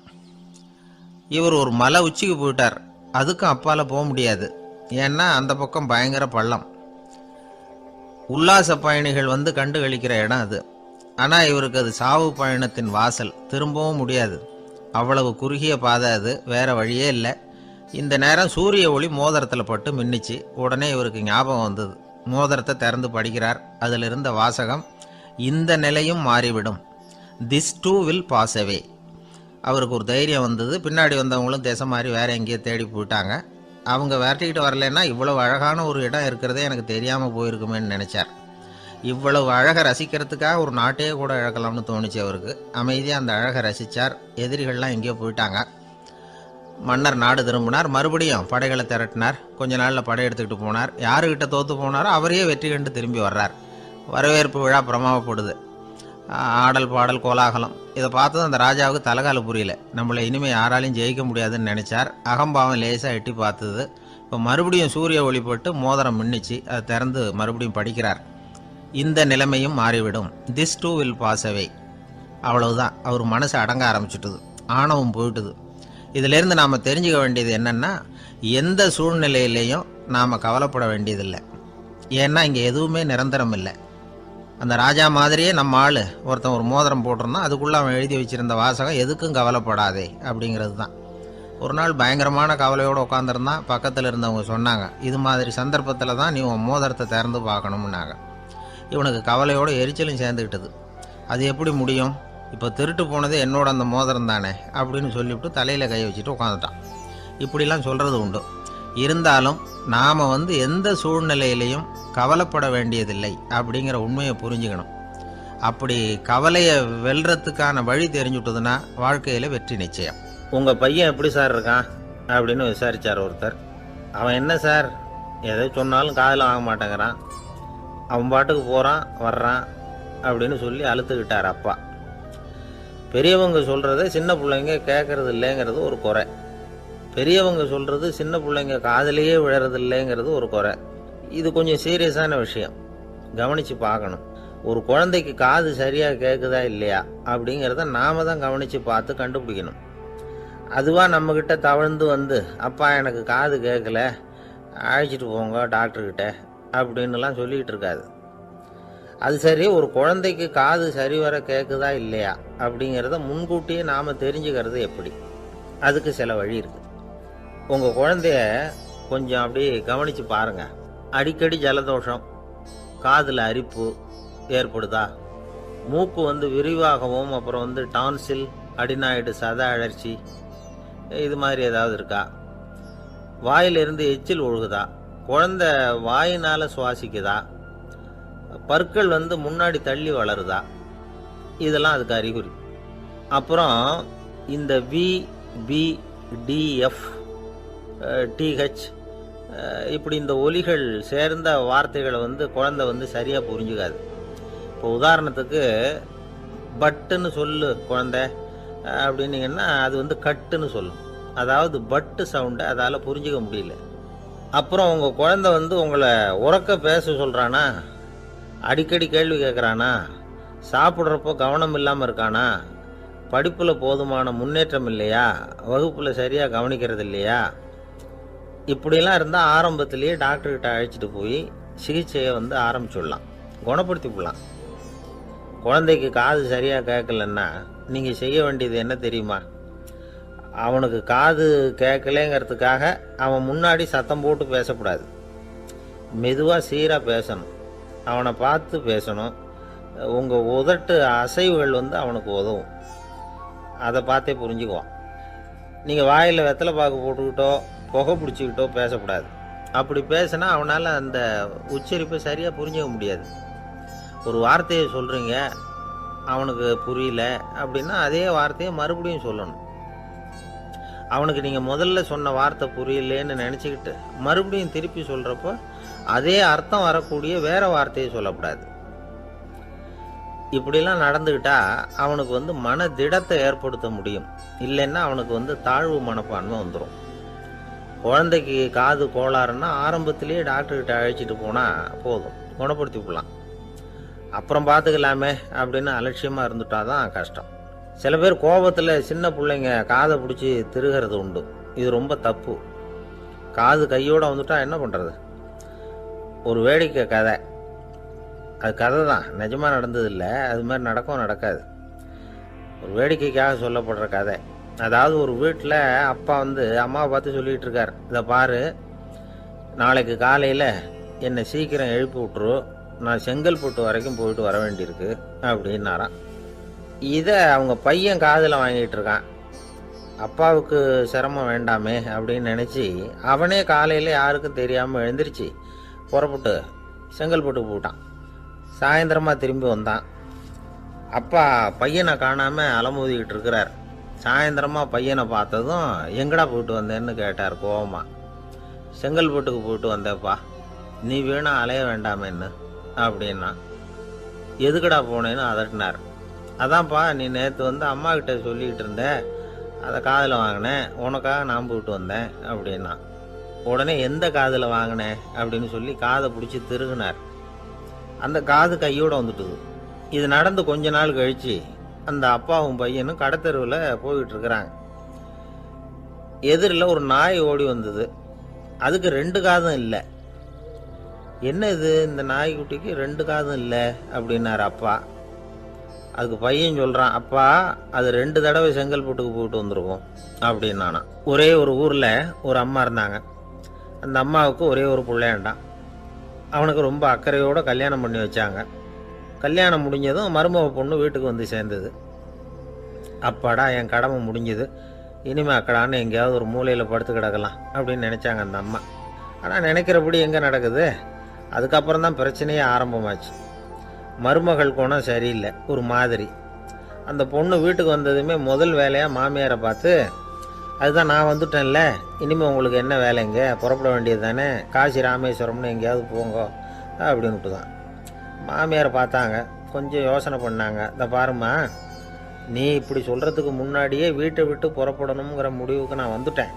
இவர் ஒரு மலை உச்சிக்கு போயிட்டார். அதுக்கும் அப்பால் போக முடியாது, ஏன்னா அந்த பக்கம் பயங்கர பள்ளம். உல்லாச பயணிகள் வந்து கண்டு கழிக்கிற இடம் அது. ஆனால் இவருக்கு அது சாவு பயணத்தின் வாசல், திரும்பவும் முடியாது. அவ்வளவு குறுகிய பாதை அது, வேற வழியே இல்லை. இந்த நேரம் சூரிய ஒளி மோதிரத்தில் பட்டு மின்னிச்சு. உடனே இவருக்கு ஞாபகம் வந்தது. மோதிரத்தை திறந்து படிக்கிறார். அதில் இருந்த வாசகம், இந்த நிலையும் மாறிவிடும், this too will pass away. அவருக்கு ஒரு தைரியம் வந்தது. பின்னாடி வந்தவங்களும் திசை மாதிரி வேற எங்கேயோ தேடி போயிட்டாங்க. அவங்க விரட்டிக்கிட்டு வரலன்னா இவ்வளவு அழகான ஒரு இடம் இருக்கிறதே எனக்கு தெரியாமல் போயிருக்குமேன்னு நினைச்சார். இவ்வளவு அழகை ரசிக்கிறதுக்காக ஒரு நாட்டையே கூட இழக்கலாம்னு தோணுச்சு அவருக்கு. அமைதியாக அந்த அழகை ரசித்தார். எதிரிகள்லாம் எங்கேயோ போயிட்டாங்க. மன்னர் நாடு திரும்பினார். மறுபடியும் படைகளை திரட்டினார். கொஞ்ச நாளில் படை எடுத்துக்கிட்டு போனார். யாருக்கிட்ட தோற்று போனாரோ அவரையே வெற்றி கண்டு திரும்பி வர்றார். வரவேற்பு விழா பிரமாவப்படுது. ஆடல் பாடல் கோலாகலம். இதை பார்த்ததும் அந்த ராஜாவுக்கு தலைகால புரியல. நம்மளை இனிமேல் யாராலையும் ஜெயிக்க முடியாதுன்னு நினைச்சார். அகம்பாவம் லேசாக எட்டி பார்த்தது. இப்போ மறுபடியும் சூரிய ஒளிப்பட்டு மோதிரம் மின்னிச்சு. அதை திறந்து மறுபடியும் படிக்கிறார். இந்த நிலைமையும் மாறிவிடும், this too will pass away. அவ்வளவுதான். அவர் மனசு அடங்க ஆரம்பிச்சுட்டுது. ஆணவம் போயிட்டுது. இதிலேருந்து நாம் தெரிஞ்சுக்க வேண்டியது என்னென்னா, எந்த சூழ்நிலையிலையும் நாம் கவலைப்பட வேண்டியதில்லை. ஏன்னா இங்கே எதுவுமே நிரந்தரம் இல்லை. அந்த ராஜா மாதிரியே நம்ம ஆள் ஒருத்தன் ஒரு மோதிரம் போட்டிருந்தான். அதுக்குள்ளே அவன் எழுதி வச்சிருந்த வாசகம், எதுக்கும் கவலைப்படாதே அப்படிங்கிறது தான். ஒரு நாள் பயங்கரமான கவலையோடு உட்காந்துருந்தான். பக்கத்தில் இருந்தவங்க சொன்னாங்க, இது மாதிரி சந்தர்ப்பத்தில் தான் நீ உன் மோதிரத்தை திறந்து பார்க்கணும்னாங்க. இவனுக்கு கவலையோடு எரிச்சலும் சேர்ந்துக்கிட்டது. அது எப்படி முடியும், இப்போ திருட்டு போனது என்னோட அந்த மோதிரம் தானே அப்படின்னு சொல்லிவிட்டு தலையில் கை வச்சுட்டு உட்காந்துட்டான். இப்படிலாம் சொல்கிறது உண்டு. இருந்தாலும் நாம் எந்த சூழ்நிலையிலையும் கவலைப்பட வேண்டியதில்லை அப்படிங்கிற உண்மையை புரிஞ்சுக்கணும். அப்படி கவலையை வெல்றதுக்கான வழி தெரிஞ்சுட்டதுன்னா வாழ்க்கையில் வெற்றி நிச்சயம். உங்கள் பையன் எப்படி சார் இருக்கான் அப்படின்னு விசாரித்தார் ஒருத்தர். அவன் என்ன சார், எதை சொன்னாலும் காதில் வாங்க மாட்டேங்கிறான், அவன் பாட்டுக்கு போகிறான் வர்றான் அப்படின்னு சொல்லி அழுத்துக்கிட்டார் அப்பா. பெரியவங்க சொல்கிறத சின்ன பிள்ளைங்க கேட்கறது இல்லைங்கிறது ஒரு குறை. பெரியவங்க சொல்கிறது சின்ன பிள்ளைங்க காதலையே விழறது இல்லைங்கிறது ஒரு குறை. இது கொஞ்சம் சீரியஸான விஷயம், கவனித்து பார்க்கணும். ஒரு குழந்தைக்கு காது சரியாக கேட்குதா இல்லையா அப்படிங்கிறத நாம தான் கவனித்து பார்த்து கண்டுபிடிக்கணும். அதுவாக நம்மக்கிட்ட தவழ்ந்து அப்பா எனக்கு காது கேட்கல, அழைச்சிட்டு போங்க டாக்டர்கிட்ட அப்படின்னுலாம் சொல்லிக்கிட்டு இருக்காது. அது சரி, ஒரு குழந்தைக்கு காது சரிவர கேட்குதா இல்லையா அப்படிங்கிறத முன்கூட்டியே நாம் தெரிஞ்சுக்கிறது எப்படி? அதுக்கு சில வழி இருக்குது. உங்கள் குழந்தைய கொஞ்சம் அப்படியே கவனித்து பாருங்கள். அடிக்கடி ஜலதோஷம், காதில் அரிப்பு ஏற்படுதா, மூக்கு விரிவாகவும், அப்புறம் டான்சில், அடினாய்டு, சத அழற்சி, இது மாதிரி ஏதாவது இருக்கா, வாயிலிருந்து எச்சில் ஒழுகுதா, குழந்தை வாயினால் சுவாசிக்குதா, பற்கள் முன்னாடி தள்ளி வளருதா, இதெல்லாம் அதுக்கு அறிகுறி. அப்புறம் இந்த VBDF TH இப்படி இந்த ஒலிகள் சேர்ந்த வார்த்தைகளை குழந்தை சரியாக புரிஞ்சுக்காது. இப்போ உதாரணத்துக்கு பட்டுன்னு சொல்லு குழந்தை அப்படின்னீங்கன்னா அது கட்டுன்னு சொல்லும். அதாவது பட்டு சவுண்டை அதால் புரிஞ்சிக்க முடியல. அப்புறம் உங்கள் குழந்தை உங்களை உறக்க பேச சொல்கிறானா, அடிக்கடி கேள்வி கேட்குறானா, சாப்பிட்றப்போ கவனம் இல்லாமல் இருக்கானா, படிப்பில் போதுமான முன்னேற்றம் இல்லையா, வகுப்பில் சரியாக கவனிக்கிறது இல்லையா, இப்படிலாம் இருந்தால் ஆரம்பத்திலேயே டாக்டர்கிட்ட அழைச்சிட்டு போய் சிகிச்சையை ஆரம்பிச்சுடலாம், குணப்படுத்தி விடலாம். குழந்தைக்கு காது சரியாக கேட்கலன்னா நீங்கள் செய்ய வேண்டியது என்ன தெரியுமா? அவனுக்கு காது கேட்கலேங்கிறதுக்காக அவன் முன்னாடி சத்தம் போட்டு பேசக்கூடாது. மெதுவாக சீராக பேசணும், அவனை பார்த்து பேசணும். உங்கள் உதட்டு அசைவுகள் அவனுக்கு உதவும். அதை பார்த்தே புரிஞ்சுக்குவான். நீங்கள் வாயில் வெத்தலை பாக்கு போட்டுக்கிட்டோ புகை பிடிச்சிக்கிட்டோ பேசக்கூடாது. அப்படி பேசினா அவனால் அந்த உச்சரிப்பை சரியாக புரிஞ்சிக்க முடியாது. ஒரு வார்த்தையை சொல்கிறீங்க, அவனுக்கு புரியல அப்படின்னா அதே வார்த்தையை மறுபடியும் சொல்லணும். அவனுக்கு நீங்கள் முதல்ல சொன்ன வார்த்தை புரியலேன்னு நினச்சிக்கிட்டு மறுபடியும் திருப்பி சொல்கிறப்போ அதே அர்த்தம் வரக்கூடிய வேற வார்த்தையை சொல்லக்கூடாது. இப்படிலாம் நடந்துக்கிட்டா அவனுக்கு மன திடத்தை ஏற்படுத்த முடியும். இல்லைன்னா அவனுக்கு தாழ்வு மனப்பான்மை வந்துடும். குழந்தைக்கு காது கோளாறுன்னா ஆரம்பத்திலேயே டாக்டர்கிட்ட அழைச்சிட்டு போனால் போதும், குணப்படுத்தி விடலாம். அப்புறம் பார்த்துக்கலாமே அப்படின்னு அலட்சியமாக இருந்துட்டாதான் கஷ்டம். சில பேர் கோபத்தில் சின்ன பிள்ளைங்க காதை பிடிச்சி திருகிறது உண்டு. இது ரொம்ப தப்பு. காது கையோடு வந்துட்டா என்ன பண்ணுறது? ஒரு வேடிக்கை கதை, அது கதை தான், நிஜமாக நடந்தது இல்லை. அது மாதிரி நடக்கும் நடக்காது, ஒரு வேடிக்கைக்காக சொல்லப்படுற கதை. அதாவது ஒரு வீட்டில் அப்பா அம்மாவை பார்த்து சொல்லிகிட்டு இருக்கார், இதை பாரு, நாளைக்கு காலையில் என்னை சீக்கிரம் எழுப்பி விட்டுரு, நான் செங்கல்பட்டு வரைக்கும் போயிட்டு வர வேண்டியிருக்கு அப்படின்னாராம். இதை அவங்க பையன் காதில் வாங்கிட்டு இருக்கான். அப்பாவுக்கு சிரமம் வேண்டாமே அப்படின்னு நினச்சி அவனே காலையில் யாருக்கும் தெரியாமல் எழுந்திரிச்சு புறப்பட்டு செங்கல்பட்டுக்கு போட்டான். சாயந்தரமாக திரும்பி வந்தான். அப்பா பையனை காணாமல் அலமோதிக்கிட்டு இருக்கிறார். சாயந்தரமாக பையனை பார்த்ததும் எங்கடா போயிட்டு வந்தேன்னு கேட்டார் கோவமா. செங்கல்பட்டுக்கு போயிட்டு வந்தேப்பா, நீ வேணா அலைய வேண்டாமேன்னு அப்படின்னா. எதுக்கடா போனேன்னு அதட்டினார். அதான்ப்பா, நீ நேற்று அம்மா கிட்ட சொல்லிக்கிட்டு இருந்த, அதை காதில் வாங்கினேன், உனக்காக நான் போயிட்டு வந்தேன் அப்படின்னா. உடனே எந்த காதில் வாங்கினேன் அப்படின்னு சொல்லி காதை பிடிச்சி திருகினார். அந்த காது கையோடு வந்துட்டுது. இது நடந்து கொஞ்ச நாள் கழித்து அந்த அப்பாவும் பையனும் கடத்தெருவில் போய்கிட்டு இருக்கிறாங்க. எதிரில் ஒரு நாய் ஓடி வந்தது. அதுக்கு 2 காதும் இல்லை. என்ன இது, இந்த நாய்க்குட்டிக்கு 2 காதும் இல்லை அப்படின்னாரு அப்பா. அதுக்கு பையன் சொல்கிறான், அப்பா அது 2 தடவை செங்கல்பட்டுக்கு போயிட்டு வந்துருக்கும் அப்படின்னானா. ஒரே ஒரு ஊரில் ஒரு அம்மா இருந்தாங்க. அந்த அம்மாவுக்கு ஒரே ஒரு பிள்ளையாண்டான். அவனுக்கு ரொம்ப அக்கறையோடு கல்யாணம் பண்ணி வச்சாங்க. கல்யாணம் முடிஞ்சதும் மருமக பொண்ணு வீட்டுக்கு வந்து சேர்ந்தது. அப்பாடா, என் கடமை முடிஞ்சது, இனிமேல் அக்கடான்னு எங்கேயாவது ஒரு மூலையில் படுத்து கிடக்கலாம் அப்படின்னு நினச்சாங்க அந்த அம்மா. ஆனால் நினைக்கிறபடி எங்கே நடக்குது? அதுக்கப்புறம் தான் பிரச்சனையே ஆரம்பமாச்சு. மருமகள் குணம் சரியில்லை, ஒரு மாதிரி. அந்த பொண்ணு வீட்டுக்கு வந்ததுமே முதல் வேலையாக மாமியாரை பார்த்து, அதுதான் நான் வந்துட்டேன்ல, இனிமேல் உங்களுக்கு என்ன வேலைங்க, புறப்பட வேண்டியது தானே, காசி ராமேஸ்வரம்னு எங்கேயாவது போங்க அப்படின்ட்டு தான். மாமியாரை பார்த்தாங்க, கொஞ்சம் யோசனை பண்ணாங்க. இந்த பாருமா, நீ இப்படி சொல்கிறதுக்கு முன்னாடியே வீட்டை விட்டு புறப்படணுங்கிற முடிவுக்கு நான் வந்துட்டேன்.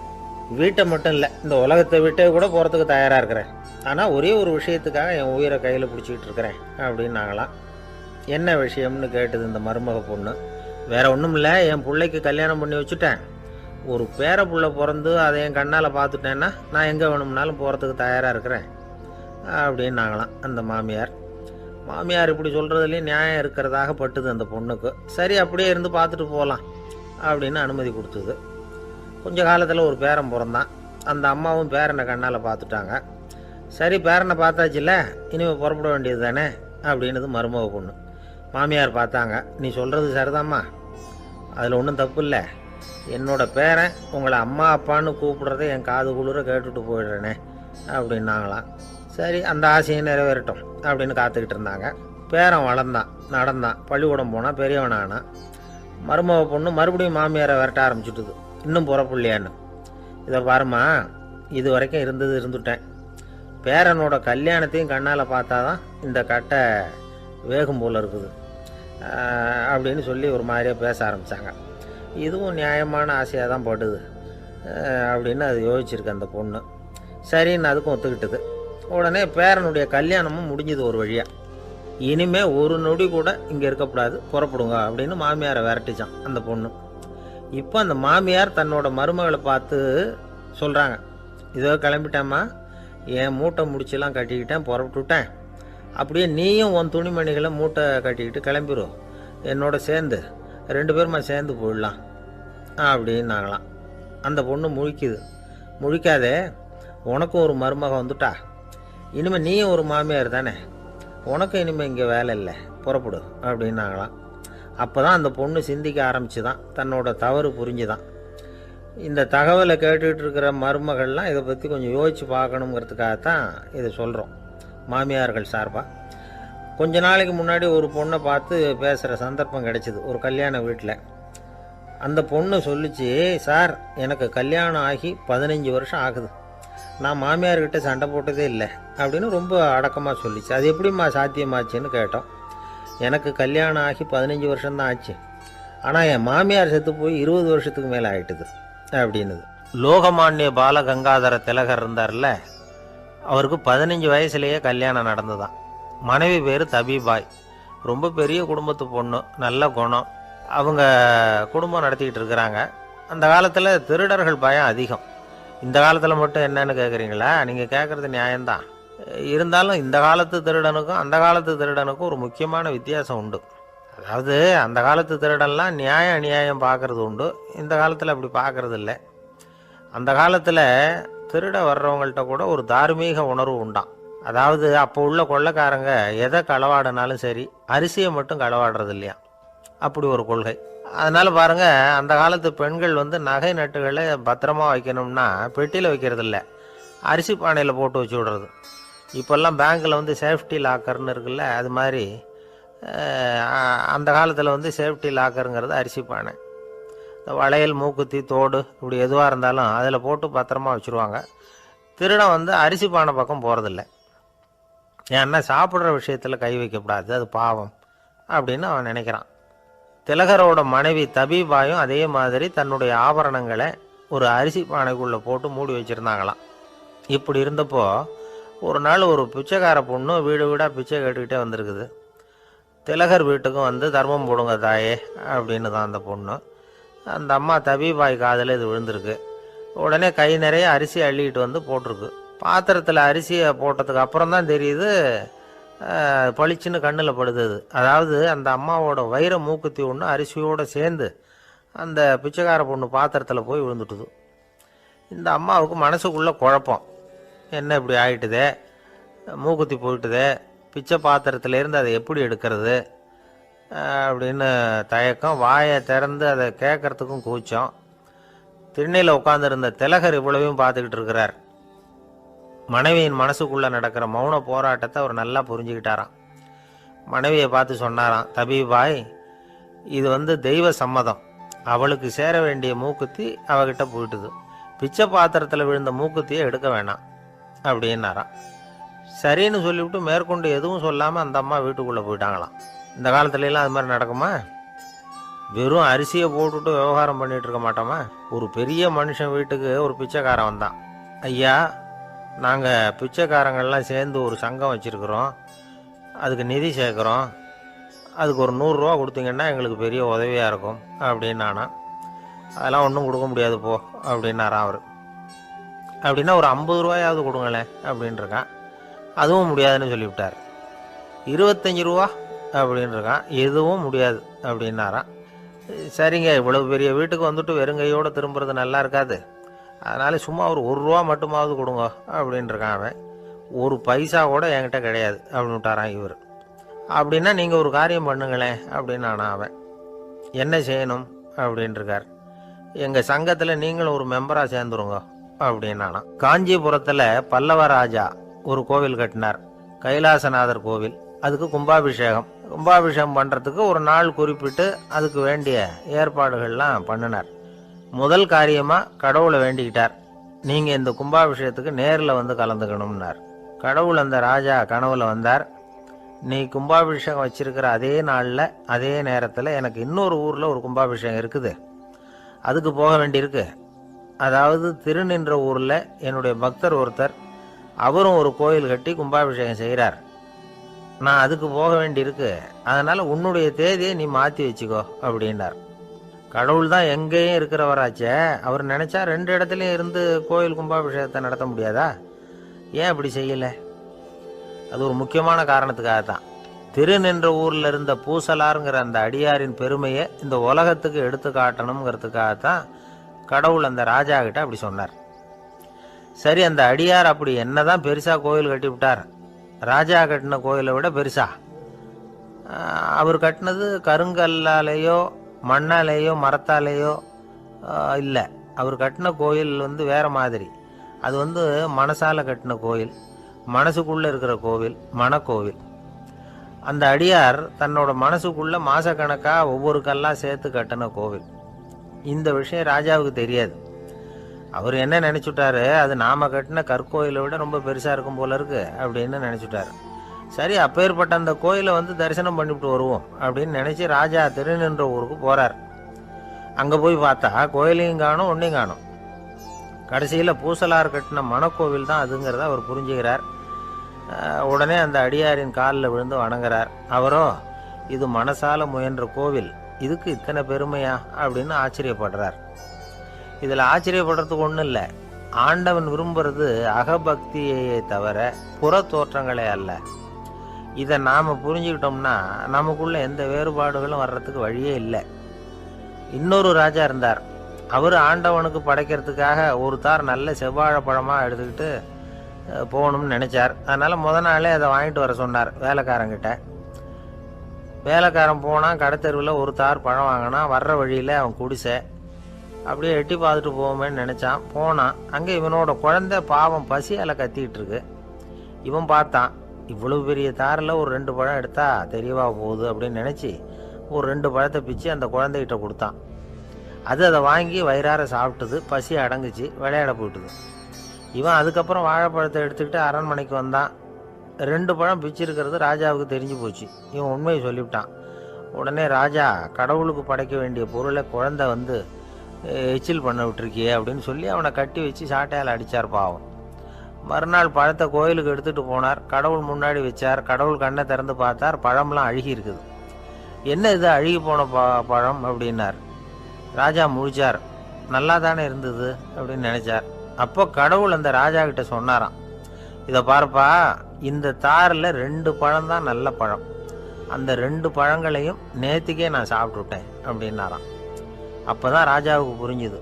வீட்டை மட்டும் இல்லை, இந்த உலகத்தை விட்டே கூட போகிறதுக்கு தயாராக இருக்கிறேன். ஆனால் ஒரே ஒரு விஷயத்துக்காக என் உயிரை கையில் பிடிச்சிக்கிட்டு இருக்கிறேன் அப்படின்னாங்களாம். என்ன விஷயம்னு கேட்டது இந்த மருமக பொண்ணு. வேற ஒன்றும் இல்லை, என் பிள்ளைக்கு கல்யாணம் பண்ணி வச்சுட்டேன். ஒரு பேர புள்ள பிறந்து அதை என் கண்ணால் பார்த்துட்டேன்னா நான் எங்கே வேணும்னாலும் போகிறதுக்கு தயாராக இருக்கிறேன் அப்படின்னாங்களாம் அந்த மாமியார். மாமியார் இப்படி சொல்கிறதுலேயும் நியாயம் இருக்கிறதாக பட்டுது அந்த பொண்ணுக்கு. சரி, அப்படியே இருந்து பார்த்துட்டு போகலாம் அப்படின்னு அனுமதி கொடுத்தது. கொஞ்ச காலத்தில் ஒரு பேரன் பிறந்தான். அந்த அம்மாவும் பேரனை கண்ணால் பார்த்துட்டாங்க. சரி, பேரனை பார்த்தாச்சுல்ல, இனிமேல் புறப்பட வேண்டியது தானே அப்படின்னது மருமக பொண்ணு. மாமியார் பார்த்தாங்க, நீ சொல்கிறது சரிதாம்மா, அதில் ஒன்றும் தப்பு இல்லை. என்னோட பேரன் உங்களை அம்மா அப்பான்னு கூப்பிடுறத என் காது குளிர கேட்டுட்டு போயிடுறேனே அப்படின்னாங்களாம். சரி, அந்த ஆசையை நிறைவேறட்டும் அப்படின்னு காத்துக்கிட்டு இருந்தாங்க. பேரன் வளர்ந்தான், நடந்தான், பள்ளிக்கூடம் போனால், பெரியவனானான். மருமக பொண்ணு மறுபடியும் மாமியாரை விரட்ட ஆரம்பிச்சுட்டுது, இன்னும் புறப்பிள்ளையான்னு. இதை பாருமா, இது வரைக்கும் இருந்துட்டேன். பேரனோட கல்யாணத்தையும் கண்ணால் பார்த்தா தான் இந்த கட்டை வேகும் போல் இருக்குது அப்படின்னு சொல்லி ஒரு மாதிரியாக பேச ஆரம்பித்தாங்க. இதுவும் நியாயமான ஆசையாக தான் படுது அப்படின்னு அது யோசிச்சிருக்கு அந்த பொண்ணு. சரின்னு அதுக்கும் ஒத்துக்கிட்டது. உடனே பேரனுடைய கல்யாணமும் முடிஞ்சது ஒரு வழியாக. இனிமே ஒரு நொடி கூட இங்கே இருக்கக்கூடாது, புறப்படுங்க அப்படின்னு மாமியாரை விரட்டிச்சான் அந்த பொண்ணு. இப்போ அந்த மாமியார் தன்னோட மருமகளை பார்த்து சொல்கிறாங்க, இதோ கிளம்பிட்டேம்மா, என் மூட்டை முடிச்செல்லாம் கட்டிக்கிட்டேன், புறப்பட்டுவிட்டேன். அப்படியே நீயும் உன் துணிமணிகளை மூட்டை கட்டிக்கிட்டு கிளம்பிடும், என்னோட சேர்ந்து 2 பேருமா சேர்ந்து போயிடலாம் அப்படின்னாங்களாம். அந்த பொண்ணு முழிக்குது. முழிக்காதே, உனக்கும் ஒரு மருமக வந்துட்டா, இனிமேல் நீயும் ஒரு மாமியார் தானே, உனக்கும் இனிமேல் இங்கே வேலை இல்லை, புறப்படு அப்படின்னாங்களாம். அப்போ தான் அந்த பொண்ணு சிந்திக்க ஆரம்பிச்சுதான், தன்னோட தவறு புரிஞ்சுதான். இந்த தகவலை கேட்டுக்கிட்டு இருக்கிற மருமகள்லாம் இதை பற்றி கொஞ்சம் யோசித்து பார்க்கணுங்கிறதுக்காகத்தான் இதை சொல்கிறோம் மாமியார்கள் சார்பாக. கொஞ்ச நாளைக்கு முன்னாடி ஒரு பொண்ணை பார்த்து பேசுகிற சந்தர்ப்பம் கிடைச்சிது ஒரு கல்யாண வீட்டில். அந்த பொண்ணு சொல்லிச்சு, சார் எனக்கு கல்யாணம் ஆகி 15 வருஷம் ஆகுது, நான் மாமியார்கிட்ட சண்டை போட்டதே இல்லை அப்படின்னு ரொம்ப அடக்கமாக சொல்லிச்சு. அது எப்படிம்மா சாத்தியமாச்சுன்னு கேட்டோம். எனக்கு கல்யாணம் ஆகி 15 வருஷம்தான் ஆச்சு, ஆனால் என் மாமியார் செத்து போய் 20 வருஷத்துக்கு மேலே ஆயிட்டுது அப்படின்னுது. லோகமானிய பாலகங்காதர திலகர் இருந்தார்ல, அவருக்கு 15 வயசுலேயே கல்யாணம் நடந்துதான். மனைவி பேர் தபிபாய். ரொம்ப பெரிய குடும்பத்து பொண்ணு, நல்ல குணம். அவங்க குடும்பம் நடத்திக்கிட்டு இருக்கிறாங்க. அந்த காலத்தில் திருடர்கள் பயம் அதிகம். இந்த காலத்தில் மட்டும் என்னன்னு கேட்குறீங்களா? நீங்கள் கேட்குறது நியாயம்தான். இருந்தாலும் இந்த காலத்து திருடனுக்கும் அந்த காலத்து திருடனுக்கும் ஒரு முக்கியமான வித்தியாசம் உண்டு. அதாவது அந்த காலத்து திருடன்லாம் நியாயம் அநியாயம் பார்க்கறது உண்டு, இந்த காலத்தில் அப்படி பார்க்கறது இல்லை. அந்த காலத்தில் திருட வர்றவங்கள்ட்ட கூட ஒரு தார்மீக உணர்வு உண்டாம். அதாவது அப்போ உள்ள கொள்ளைக்காரங்க எதை களவாடினாலும் சரி, அரிசியை மட்டும் களவாடுறது இல்லையா, அப்படி ஒரு கொள்கை. அதனால் பாருங்கள், அந்த காலத்து பெண்கள் நகை நட்டுகளை பத்திரமா வைக்கணும்னா பெட்டியில் வைக்கிறது இல்லை, அரிசி பானையில் போட்டு வச்சு விடுறது. இப்போல்லாம் பேங்க்கில் சேஃப்டி லாக்கர்னு இருக்குல்ல, அது மாதிரி அந்த காலத்தில் சேஃப்டி லாக்கருங்கிறது அரிசி பானை. இந்த வளையல், மூக்குத்தி, தோடு இப்படி எதுவாக இருந்தாலும் அதில் போட்டு பத்திரமா வச்சுருவாங்க. திருடன் அரிசி பானை பக்கம் போகிறதில்ல. ஏன்னா சாப்பிட்ற விஷயத்தில் கை வைக்கக்கூடாது, அது பாவம் அப்படின்னு அவன் நினைக்கிறான். திலகரோட மனைவி தபீபாயும் அதே மாதிரி தன்னுடைய ஆபரணங்களை ஒரு அரிசி பானைக்குள்ளே போட்டு மூடி வச்சுருந்தாங்களாம். இப்படி இருந்தப்போ ஒரு நாள் ஒரு பிச்சைக்கார பொண்ணு வீடு வீடாக பிச்சை கேட்டுக்கிட்டே வந்திருக்குது. திலகர் வீட்டுக்கும் தர்மம் போடுங்க தாயே அப்படின்னு தான் அந்த பொண்ணு. அந்த அம்மா தபீபாய் காதில் இது விழுந்திருக்கு. உடனே கை நிறைய அரிசி அள்ளிக்கிட்டு போட்டிருக்கு. பாத்திரத்தில் அரிசியை போட்டதுக்கு அப்புறம் தான் தெரியுது, பளிச்சுன்னு கண்ணில் படுது. அதாவது அந்த அம்மாவோட வைர மூக்குத்தி ஒன்று அரிசியோடு சேர்ந்து அந்த பிச்சைக்கார பொண்ணு பாத்திரத்தில் போய் விழுந்துட்டுது. இந்த அம்மாவுக்கு மனசுக்குள்ளே குழப்பம், என்ன இப்படி ஆகிட்டுதே, மூக்குத்தி போயிட்டுதே, பிச்சை பாத்திரத்துலேருந்து அதை எப்படி எடுக்கிறது அப்படின்னு தயக்கம். வாயை திறந்து அதை கேட்கறதுக்கும் கூச்சம். திண்ணையில் உட்காந்துருந்த திலகர் இவ்வளவையும் பார்த்துக்கிட்டு இருக்கிறார். மனைவியின் மனசுக்குள்ளே நடக்கிற மௌன போராட்டத்தை அவர் நல்லா புரிஞ்சுக்கிட்டாராம். மனைவியை பார்த்து சொன்னாராம், தபீபாய், இது தெய்வ சம்மதம், அவளுக்கு சேர வேண்டிய மூக்குத்தி அவகிட்ட போயிட்டுது, பிச்சை பாத்திரத்தில் விழுந்த மூக்குத்தியை எடுக்க வேணாம் அப்படின்னாராம். சரின்னு சொல்லிவிட்டு மேற்கொண்டு எதுவும் சொல்லாமல் அந்த அம்மா வீட்டுக்குள்ளே போயிட்டாங்களாம். இந்த காலத்துலலாம் அது மாதிரி நடக்குமா? வெறும் அரிசியை போட்டுட்டு விவகாரம் பண்ணிகிட்டு இருக்க மாட்டோமா? ஒரு பெரிய மனுஷன் வீட்டுக்கு ஒரு பிச்சைக்காரன் வந்தான். ஐயா, நாங்கள் பிச்சைக்காரங்கள்லாம் சேர்ந்து ஒரு சங்கம் வச்சுருக்குறோம், அதுக்கு நிதி சேர்க்குறோம், அதுக்கு ஒரு 100 ரூபா கொடுத்தீங்கன்னா எங்களுக்கு பெரிய உதவியாக இருக்கும் அப்படின்னானா. அதெல்லாம் ஒன்றும் கொடுக்க முடியாது போ அப்படின்னாரான் அவர். அப்படின்னா ஒரு 50 ரூபாயாவது கொடுங்களேன் அப்படின்ட்டுருக்கான். அதுவும் முடியாதுன்னு சொல்லிவிட்டார். 25 ரூபா அப்படின்ட்டுருக்கான். எதுவும் முடியாது அப்படின்னாரான். சரிங்க, இவ்வளவு பெரிய வீட்டுக்கு வெறுங்கையோடு திரும்புறது நல்லா இருக்காது, அதனால சும்மா ஒரு 1 ரூபா மட்டுமாவது கொடுங்க அப்படின்ட்டுருக்கான் அவன். ஒரு பைசா கூட என்கிட்ட கிடையாது அப்படின்னு விட்டாரான் இவர். அப்படின்னா நீங்கள் ஒரு காரியம் பண்ணுங்களேன் அப்படின்னானா அவன். என்ன செய்யணும் அப்படின்ட்டுருக்கார். எங்கள் சங்கத்தில் நீங்களும் ஒரு மெம்பராக சேர்ந்துருங்க அப்படின்னானா. காஞ்சிபுரத்தில் பல்லவ ராஜா ஒரு கோவில் கட்டினார், கைலாசநாதர் கோவில். அதுக்கு கும்பாபிஷேகம் பண்ணுறதுக்கு ஒரு நாள் குறிப்பிட்டு அதுக்கு வேண்டிய ஏற்பாடுகள்லாம் பண்ணினார். முதல் காரியமாக கடவுளை வேண்டிக்கிட்டார், நீங்கள் இந்த கும்பாபிஷேகத்துக்கு நேரில் கலந்துக்கணும்னார். கடவுள் அந்த ராஜா கனவுல வந்தார். நீ கும்பாபிஷேகம் வச்சிருக்கிற அதே நாளில் அதே நேரத்தில் எனக்கு இன்னொரு ஊரில் ஒரு கும்பாபிஷேகம் இருக்குது, அதுக்கு போக வேண்டியிருக்கு. அதாவது திருநின்ற ஊரில் என்னுடைய பக்தர் ஒருத்தர், அவரும் ஒரு கோயில் கட்டி கும்பாபிஷேகம் செய்கிறார், நான் அதுக்கு போக வேண்டியிருக்கு, அதனால் உன்னுடைய தேதியை நீ மாற்றி வச்சுக்கோ அப்படின்னார். கடவுள் தான் எங்கேயும் இருக்கிறவராச்சே, அவர் நினச்சா 2 இடத்துலையும் இருந்து கோயில் கும்பாபிஷேகத்தை நடத்த முடியாதா? ஏன் அப்படி செய்யலை? அது ஒரு முக்கியமான காரணத்துக்காக தான். திருநின்ற ஊரில் இருந்த பூசலாருங்கிற அந்த அடியாரின் பெருமையை இந்த உலகத்துக்கு எடுத்து காட்டணுங்கிறதுக்காகத்தான் கடவுள் அந்த ராஜா கிட்ட அப்படி சொன்னார். சரி, அந்த அடியார் அப்படி என்னதான் பெருசாக கோயில் கட்டி விட்டார்? ராஜா கட்டின கோயிலை விட பெருசா? அவர் கட்டினது கருங்கல்லாலேயோ மண்ணாலேயோ மரத்தாலேயோ இல்லை. அவர் கட்டின கோயில் வேற மாதிரி. அது மனசால கட்டின கோயில், மனசுக்குள்ளே இருக்கிற கோவில், மனக்கோவில். அந்த அடியார் தன்னோட மனசுக்குள்ளே மாசக்கணக்காக ஒவ்வொரு கல்லாக சேர்த்து கட்டின கோவில். இந்த விஷயம் ராஜாவுக்கு தெரியாது. அவர் என்ன நினச்சுட்டாரு, அது நாம் கட்டின கற்கோயிலை விட ரொம்ப பெருசாக இருக்கும் போல இருக்கு அப்படின்னு நினச்சிட்டாரு. சரி, அப்பேற்பட்ட அந்த கோயிலை தரிசனம் பண்ணிவிட்டு வருவோம் அப்படின்னு நினச்சி ராஜா திருநின்ற ஊருக்கு போகிறார். அங்கே போய் பார்த்தா கோயிலையும் காணும், ஒன்றையும் காணும். கடைசியில் பூசலார் கட்டின மனக்கோவில் தான் அதுங்கிறத அவர் புரிஞ்சுக்கிறார். உடனே அந்த அடியாரின் காலில் விழுந்து வணங்குறார். அவரோ, இது மனசால முயன்ற கோவில், இதுக்கு இத்தனை பெருமையா அப்படின்னு ஆச்சரியப்படுறார். இதில் ஆச்சரியப்படுறதுக்கு ஒன்றும் இல்லை. ஆண்டவன் விரும்புறது அகபக்தியை தவிர புற தோற்றங்களே அல்ல. இதை நாம் புரிஞ்சுக்கிட்டோம்னா நமக்குள்ள எந்த வேறுபாடுகளும் வர்றதுக்கு வழியே இல்லை. இன்னொரு ராஜா இருந்தார். அவர் ஆண்டவனுக்கு படைக்கிறதுக்காக ஒரு தார் நல்ல செவ்வாழைப்பழமாக எடுத்துக்கிட்டு போகணும்னு நினச்சார். அதனால் முத நாளே அதை வாங்கிட்டு வர சொன்னார் வேலைக்காரங்கிட்ட. வேலைக்காரன் போனால் கடைத்தெருவில் ஒரு தார் பழம் வாங்கினான். வர்ற வழியில் அவன் குடிசை. அப்படியே எட்டி பார்த்துட்டு போவோமேன்னு நினச்சான். போனான். அங்கே இவனோட குழந்தை பாவம் பசியால் கத்திக்கிட்டு இருக்கு. இவன் பார்த்தான், இவ்வளவு பெரிய தாரில் ஒரு 2 பழம் எடுத்தா தெரியவா போகுது அப்படின்னு நினச்சி ஒரு 2 பழத்தை பிச்சு அந்த குழந்தைகிட்ட கொடுத்தான். அது அதை வாங்கி வயிறார சாப்பிட்டுது. பசி அடங்குச்சு. விளையாட போயிட்டுது. இவன் அதுக்கப்புறம் வாழைப்பழத்தை எடுத்துக்கிட்டு அரண்மனைக்கு வந்தான். 2 பழம் பிச்சிருக்கிறது ராஜாவுக்கு தெரிஞ்சு போச்சு. இவன் உண்மையை சொல்லிவிட்டான். உடனே ராஜா, கடவுளுக்கு படைக்க வேண்டிய பொருளை குழந்தை வந்து எச்சில் பண்ண விட்டுருக்கியே அப்படின்னு சொல்லி அவனை கட்டி வச்சு சாட்டையால் அடித்தார் பாவம். மறுநாள் பழத்தை கோயிலுக்கு எடுத்துகிட்டு போனார். கடவுள் முன்னாடி வச்சார். கடவுள் கண்ணை திறந்து பார்த்தார். பழம்லாம் அழுகி இருக்குது. என்ன இது அழுகி போன பழம் அப்படின்னார். ராஜா முழிச்சார். நல்லா தானே இருந்தது அப்படின்னு நினச்சார். அப்போ கடவுள் அந்த ராஜா கிட்ட சொன்னாராம், இதை பாருப்பா, இந்த தாரில் 2 பழம் தான் நல்ல பழம். அந்த 2 பழங்களையும் நேற்றுக்கே நான் சாப்பிட்டுட்டேன் அப்படின்னாராம். அப்போ தான் ராஜாவுக்கு புரிஞ்சுது,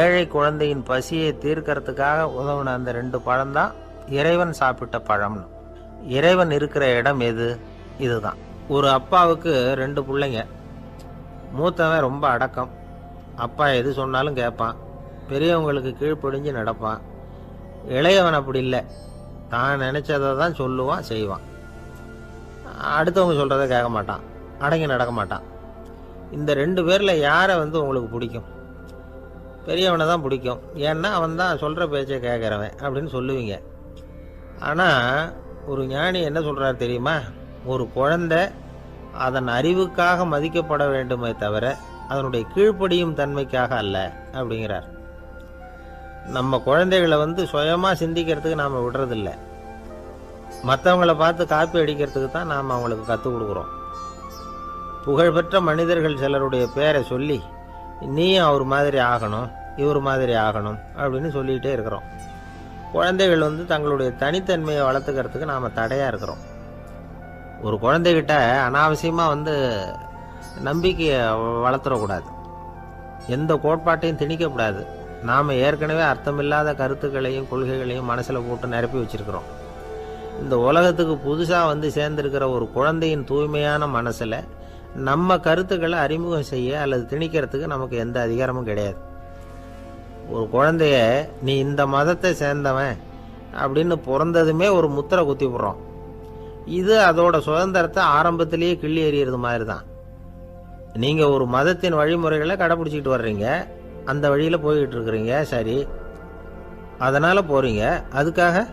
ஏழை குழந்தையின் பசியை தீர்க்கறதுக்காக உதவுன அந்த 2 பழம்தான் இறைவன் சாப்பிட்ட பழம்னு. இறைவன் இருக்கிற இடம் எது? இதுதான். ஒரு அப்பாவுக்கு 2 பிள்ளைங்க. மூத்தவன் ரொம்ப அடக்கம். அப்பா எது சொன்னாலும் கேட்பான். பெரியவங்களுக்கு கீழ்ப்படிஞ்சு நடப்பான். இளையவன் அப்படி இல்லை. தான் நினச்சதை தான் சொல்லுவான், செய்வான். அடுத்தவங்க சொல்கிறத கேட்க மாட்டான். அடங்கி நடக்க மாட்டான். இந்த 2 பேரில் யாரை வந்து உங்களுக்கு பிடிக்கும்? பெரியவனை தான் பிடிக்கும். ஏன்னா அவன் தான் சொல்கிற பேச்சை கேட்குறவன் அப்படின்னு சொல்லுவீங்க. ஆனால் ஒரு ஞானி என்ன சொல்கிறார் தெரியுமா? ஒரு குழந்தை அதன் அறிவுக்காக மதிக்கப்பட வேண்டுமே தவிர அதனுடைய கீழ்ப்படியும் தன்மைக்காக அல்ல அப்படிங்கிறார். நம்ம குழந்தைகளை வந்து சுயமாக சிந்திக்கிறதுக்கு நாம் விடுறதில்லை. மற்றவங்கள பார்த்து காப்பி அடிக்கிறதுக்கு தான் நாம் அவங்களுக்கு கற்றுக் கொடுக்குறோம். புகழ்பெற்ற மனிதர்கள் சிலருடைய பேரை சொல்லி நீயும் அவர் மாதிரி ஆகணும், இவர் மாதிரி ஆகணும் அப்படின்னு சொல்லிக்கிட்டே இருக்கிறோம். குழந்தைகள் வந்து தங்களுடைய தனித்தன்மையை வளர்த்துக்கிறதுக்கு நாம் தடையாக இருக்கிறோம். ஒரு குழந்தைகிட்ட அனாவசியமாக வந்து நம்பிக்கையை வளர்த்துடக்கூடாது. எந்த கோட்பாட்டையும் திணிக்கக்கூடாது. நாம் ஏற்கனவே அர்த்தமில்லாத கருத்துக்களையும் கொள்கைகளையும் மனசில் போட்டு நிரப்பி வச்சுருக்கிறோம். இந்த உலகத்துக்கு புதுசாக வந்து சேர்ந்திருக்கிற ஒரு குழந்தையின் தூய்மையான மனசில் நம்ம கருத்துக்களை அறிமுகம் செய்ய அல்லது திணிக்கிறதுக்கு நமக்கு எந்த அதிகாரமும் கிடையாது. ஒரு குழந்தைய நீ இந்த மதத்தை சேர்ந்தவன் அப்படின்னு பிறந்ததுமே ஒரு முத்திரை குத்தி விடுறோம். இது அதோட சுதந்திரத்தை ஆரம்பத்திலேயே கிள்ளி எறிகிறது மாதிரி தான். நீங்கள் ஒரு மதத்தின் வழிமுறைகளை கடைப்பிடிச்சிக்கிட்டு வர்றீங்க, அந்த வழியில் போய்கிட்டு இருக்கிறீங்க, சரி, அதனால் போகிறீங்க. அதுக்காக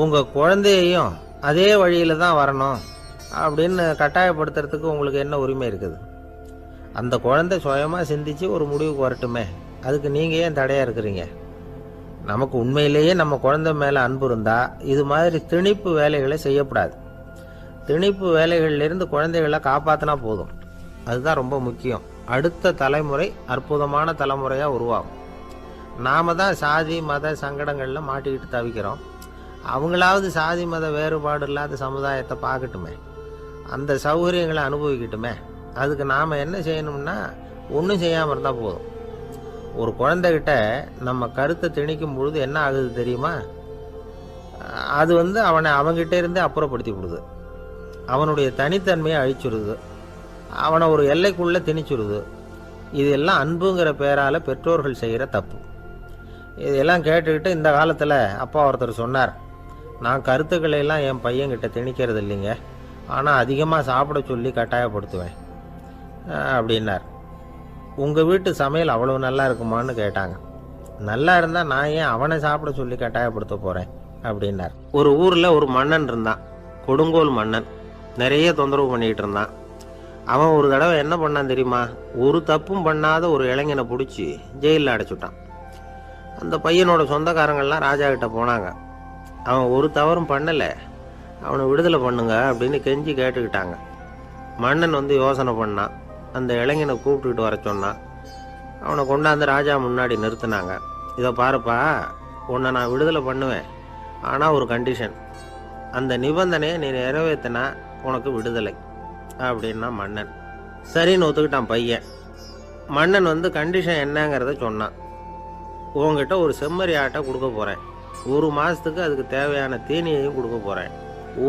உங்கள் குழந்தையையும் அதே வழியில் தான் வரணும் அப்படின்னு கட்டாயப்படுத்துறதுக்கு உங்களுக்கு என்ன உரிமை இருக்குது? அந்த குழந்தை சுயமாக சிந்திச்சு ஒரு முடிவுக்கு வரட்டுமே, அதுக்கு நீங்கள் ஏன் தடையாக இருக்கிறீங்க? நமக்கு உண்மையிலேயே நம்ம குழந்தை மேலே அன்பு இருந்தால் இது மாதிரி திணிப்பு வேலைகளை செய்யக்கூடாது. திணிப்பு வேலைகளிலிருந்து குழந்தைகளை காப்பாற்றினா போதும். அதுதான் ரொம்ப முக்கியம். அடுத்த தலைமுறை அற்புதமான தலைமுறையாக உருவாகும். நாம் தான் சாதி மத சங்கடங்களில் மாட்டிக்கிட்டு தவிக்கிறோம். அவங்களாவது சாதி மத வேறுபாடு இல்லாத சமுதாயத்தை பார்க்கட்டுமே, அந்த சௌகரியங்களை அனுபவிக்கட்டுமே. அதுக்கு நாம் என்ன செய்யணும்னா ஒன்றும் செய்யாமல் இருந்தால் போதும். ஒரு குழந்தைகிட்ட நம்ம கருத்தை திணிக்கும் பொழுது என்ன ஆகுது தெரியுமா? அது வந்து அவனை அவங்ககிட்ட இருந்தே அப்புறப்படுத்தி விடுது. அவனுடைய தனித்தன்மையை அழிச்சுடுது. அவனை ஒரு எல்லைக்குள்ளே திணிச்சுடுது. இதெல்லாம் அன்புங்கிற பேரால் பெற்றோர்கள் செய்கிற தப்பு. இதெல்லாம் கேட்டுக்கிட்டு இந்த காலத்தில் அப்பா ஒருத்தர் சொன்னார், நான் கருத்துக்களை எல்லாம் என் பையன்கிட்ட திணிக்கிறது இல்லைங்க, ஆனால் அதிகமாக சாப்பிட சொல்லி கட்டாயப்படுத்துவேன் அப்படின்னார். உங்கள் வீட்டு சமையல் அவ்வளோ நல்லா இருக்குமான்னு கேட்டாங்க. நல்லா இருந்தால் நான் ஏன் அவனை சாப்பிட சொல்லி கட்டாயப்படுத்த போகிறேன் அப்படின்னார். ஒரு ஊரில் ஒரு மன்னன் இருந்தான், கொடுங்கோல் மன்னன். நிறைய தொந்தரவு பண்ணிக்கிட்டு இருந்தான். அவன் ஒரு தடவை என்ன பண்ணான் தெரியுமா? ஒரு தப்பும் பண்ணாத ஒரு இளைஞனை பிடிச்சி ஜெயிலில் அடைச்சுட்டான். அந்த பையனோட சொந்தக்காரங்கள்லாம் ராஜா கிட்ட போனாங்க. அவன் ஒரு தவறும் பண்ணலை, அவனை விடுதலை பண்ணுங்க அப்படின்னு கெஞ்சி கேட்டுக்கிட்டாங்க. மன்னன் வந்து யோசனை பண்ணான். அந்த இளைஞனை கூப்பிட்டுக்கிட்டு வர சொன்னான். அவனை கொண்டாந்து ராஜா முன்னாடி நிறுத்தினாங்க. இதை பாருப்பா, உன்னை நான் விடுதலை பண்ணுவேன், ஆனால் ஒரு கண்டிஷன். அந்த நிபந்தனையை நீ நிறைவேற்றினா உனக்கு விடுதலை அப்படின்னா மன்னன். சரின்னு ஒத்துக்கிட்டான் பையன். மன்னன் வந்து கண்டிஷன் என்னங்கிறத சொன்னான். உங்ககிட்ட ஒரு செம்மறி ஆட்டை கொடுக்க போகிறேன். 1 மாதத்துக்கு அதுக்கு தேவையான தீனியையும் கொடுக்க போகிறேன்.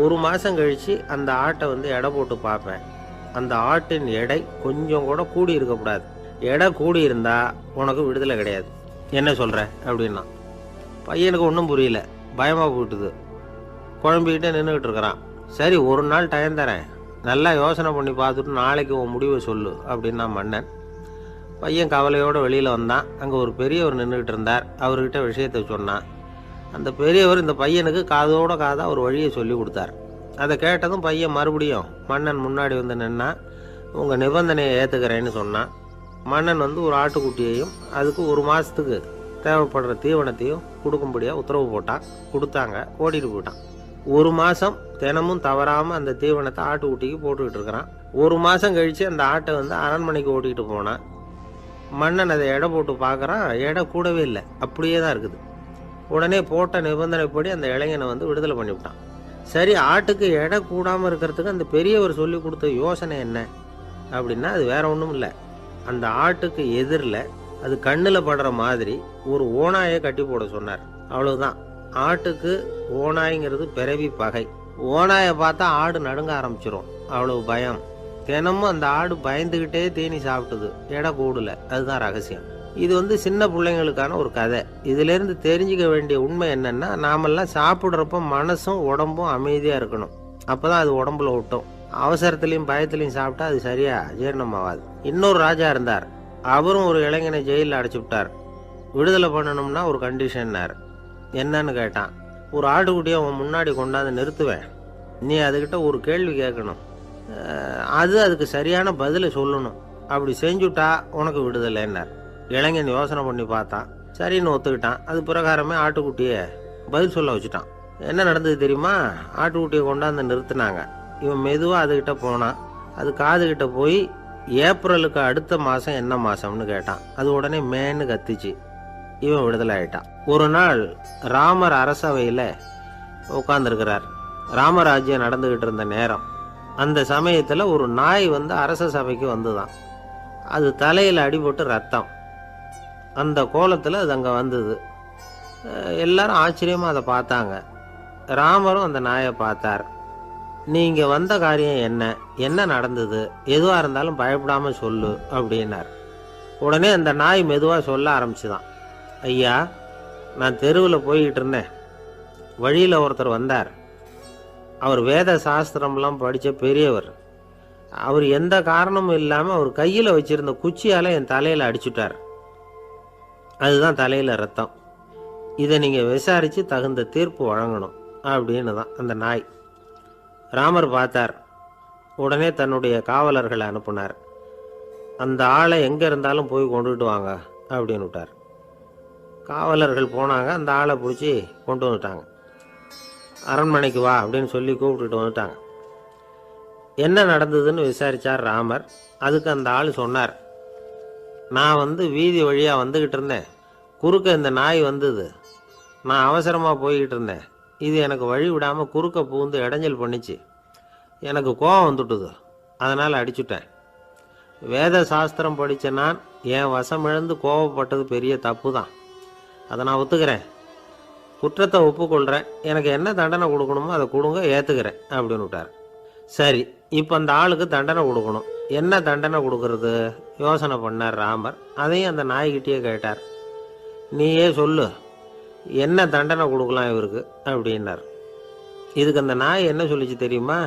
1 மாதம் கழித்து அந்த ஆட்டை வந்து எடை போட்டு பார்ப்பேன். அந்த ஆட்டின் எடை கொஞ்சம் கூட கூடி இருக்கக்கூடாது. எடை கூடி இருந்தால் உனக்கு விடுதலை கிடையாது. என்ன சொல்கிற அப்படின்னா. பையனுக்கு ஒன்றும் புரியல, பயமாக போயிட்டுது. குழம்பிக்கிட்டே நின்றுக்கிட்டு இருக்கிறான். சரி, ஒரு நாள் டைம் தரேன், நல்லா யோசனை பண்ணி பார்த்துட்டு நாளைக்கு உன் முடிவை சொல்லு அப்படின்னா மன்னன். பையன் கவலையோடு வெளியில் வந்தான். அங்கே ஒரு பெரியவர் நின்றுக்கிட்டு இருந்தார். அவர்கிட்ட விஷயத்தை சொன்னான். அந்த பெரியவர் இந்த பையனுக்கு காதோட காதாக ஒரு வழியை சொல்லி கொடுத்தார். அதை கேட்டதும் பையன் மறுபடியும் மன்னன் முன்னாடி வந்து நின்னா, உங்கள் நிபந்தனையை ஏற்றுக்கிறேன்னு சொன்னான். மன்னன் வந்து ஒரு ஆட்டுக்குட்டியையும் அதுக்கு 1 மாதத்துக்கு தேவைப்படுற தீவனத்தையும் கொடுக்கும்படியாக உத்தரவு போட்டான். கொடுத்தாங்க. ஓடிட்டு போயிட்டான். 1 மாதம் தினமும் தவறாமல் அந்த தீவனத்தை ஆட்டுக்குட்டிக்கு போட்டுக்கிட்டு இருக்கிறான். 1 மாதம் கழித்து அந்த ஆட்டை வந்து அரண்மனைக்கு ஓட்டிகிட்டு போனான். மன்னன் அதை எடை போட்டு பார்க்குறான். எடை கூடவே இல்லை, அப்படியே தான் இருக்குது. உடனே போட்ட நிபந்தனைப்படி அந்த இளைஞனை வந்து விடுதலை பண்ணிவிட்டான். சரி, ஆட்டுக்கு எடை கூடாமல் இருக்கிறதுக்கு அந்த பெரியவர் சொல்லி கொடுத்த யோசனை என்ன அப்படின்னா, அது வேற ஒன்றும் இல்லை. அந்த ஆட்டுக்கு எதிரில் அது கண்ணில் படுற மாதிரி ஒரு ஓநாயை கட்டி போட சொன்னார். அவ்வளவுதான். ஆட்டுக்கு ஓநாய்ங்கிறது பிறவி பகை. ஓநாயை பார்த்தா ஆடு நடுங்க ஆரம்பிச்சிடும், அவ்வளவு பயம். தினமும் அந்த ஆடு பயந்துக்கிட்டே தீனி சாப்பிட்டுது, எடை கூடல. அதுதான் ரகசியம். இது வந்து சின்ன பிள்ளைங்களுக்கான ஒரு கதை. இதிலேருந்து தெரிஞ்சுக்க வேண்டிய உண்மை என்னன்னா, நாமெல்லாம் சாப்பிட்றப்ப மனசும் உடம்பும் அமைதியாக இருக்கணும். அப்போ தான் அது உடம்புல விட்டும். அவசரத்துலையும் பயத்துலையும் சாப்பிட்டா அது சரியா ஜீரணமாகாது. இன்னொரு ராஜா இருந்தார். அவரும் ஒரு இளைஞனை ஜெயிலில் அடைச்சி விட்டார். விடுதலை பண்ணணும்னா ஒரு கண்டிஷன்னார். என்னன்னு கேட்டான். ஒரு ஆட்டுக்குட்டியை அவன் முன்னாடி கொண்டாந்து நிறுத்துவேன், நீ அதுக்கிட்ட ஒரு கேள்வி கேட்கணும், அதுக்கு சரியான பதிலை சொல்லணும். அப்படி செஞ்சுட்டா உனக்கு விடுதலைன்னார். இளைஞன் யோசனை பண்ணி பார்த்தான். சரின்னு ஒத்துக்கிட்டான். அது பிரகாரமே ஆட்டுக்குட்டியை பதில் சொல்ல வச்சுட்டான். என்ன நடந்தது தெரியுமா? ஆட்டுக்குட்டியை கொண்டாந்து நிறுத்தினாங்க. இவன் மெதுவாக அதுக்கிட்ட போனான். அது காதுகிட்ட போய் ஏப்ரலுக்கு அடுத்த மாதம் என்ன மாதம்னு கேட்டான். அது உடனே மேன்னு கத்திச்சு. இவன் விடுதலை ஆயிட்டான். ஒரு நாள் ராமர் அரசவையில் உட்காந்துருக்கிறார். ராமராஜ்யம் நடந்துக்கிட்டு இருந்த நேரம். அந்த சமயத்தில் ஒரு நாய் வந்து அரச சபைக்கு வந்துதான். அது தலையில் அடிபட்டு ரத்தம். அந்த கோலத்தில் அது அங்கே வந்தது. எல்லாரும் ஆச்சரியமாக அதை பார்த்தாங்க. ராமரும் அந்த நாயை பார்த்தார். நீங்கள் வந்த காரியம் என்ன, என்ன நடந்தது, எதுவாக இருந்தாலும் பயப்படாமல் சொல்லு அப்படின்னார். உடனே அந்த நாய் மெதுவாக சொல்ல ஆரம்பிச்சுதான். ஐயா, நான் தெருவில் போய்கிட்டு இருந்தேன். வழியில் ஒருத்தர் வந்தார். அவர் வேத சாஸ்திரம்லாம் படித்த பெரியவர். அவர் எந்த காரணமும் இல்லாமல் அவர் கையில் வச்சிருந்த குச்சியால் என் தலையில் அடிச்சுட்டார். அதுதான் தலையில் ரத்தம். இதை நீங்கள் விசாரித்து தகுந்த தீர்ப்பு வழங்கணும் அப்படின்னு தான் அந்த நாய். ராமர் பார்த்தார். உடனே தன்னுடைய காவலர்களை அனுப்புனார். அந்த ஆளை எங்கே இருந்தாலும் போய் கொண்டுகிட்டு வாங்க அப்படின்னு விட்டார். காவலர்கள் போனாங்க. அந்த ஆளை பிடிச்சி கொண்டு வந்துட்டாங்க. அரண்மனைக்கு வா அப்படின்னு சொல்லி கூப்பிட்டுட்டு வந்துட்டாங்க. என்ன நடந்ததுன்னு விசாரித்தார் ராமர். அதுக்கு அந்த ஆள் சொன்னார், நான் வந்து வீதி வழியாக வந்துக்கிட்டு இருந்தேன். குறுக்க இந்த நாய் வந்தது. நான் அவசரமாக போய்கிட்டு இருந்தேன். இது எனக்கு வழி விடாமல் குறுக்க பூந்து இடைஞ்சல் பண்ணிச்சு. எனக்கு கோபம் வந்துட்டுது, அதனால் அடிச்சுட்டேன். வேத சாஸ்திரம் படித்த நான் என் வசம் இழந்து கோபப்பட்டது பெரிய தப்பு தான். அதை நான் ஒத்துக்கிறேன், குற்றத்தை ஒப்புக்கொள்கிறேன். எனக்கு என்ன தண்டனை கொடுக்கணுமோ அதை கொடுங்க, ஏற்றுக்கிறேன் அப்படின்னு விட்டார். சரி, இப்போ அந்த ஆளுக்கு தண்டனை கொடுக்கணும். என்ன தண்டனை கொடுக்கறது யோசனை பண்ணார் ராமர். அதையும் அந்த நாய்கிட்டே கேட்டார். நீயே சொல்லு, என்ன தண்டனை கொடுக்கலாம் இவருக்கு அப்படின்னார். இதுக்கு அந்த நாய் என்ன சொல்லிச்சு தெரியுமா?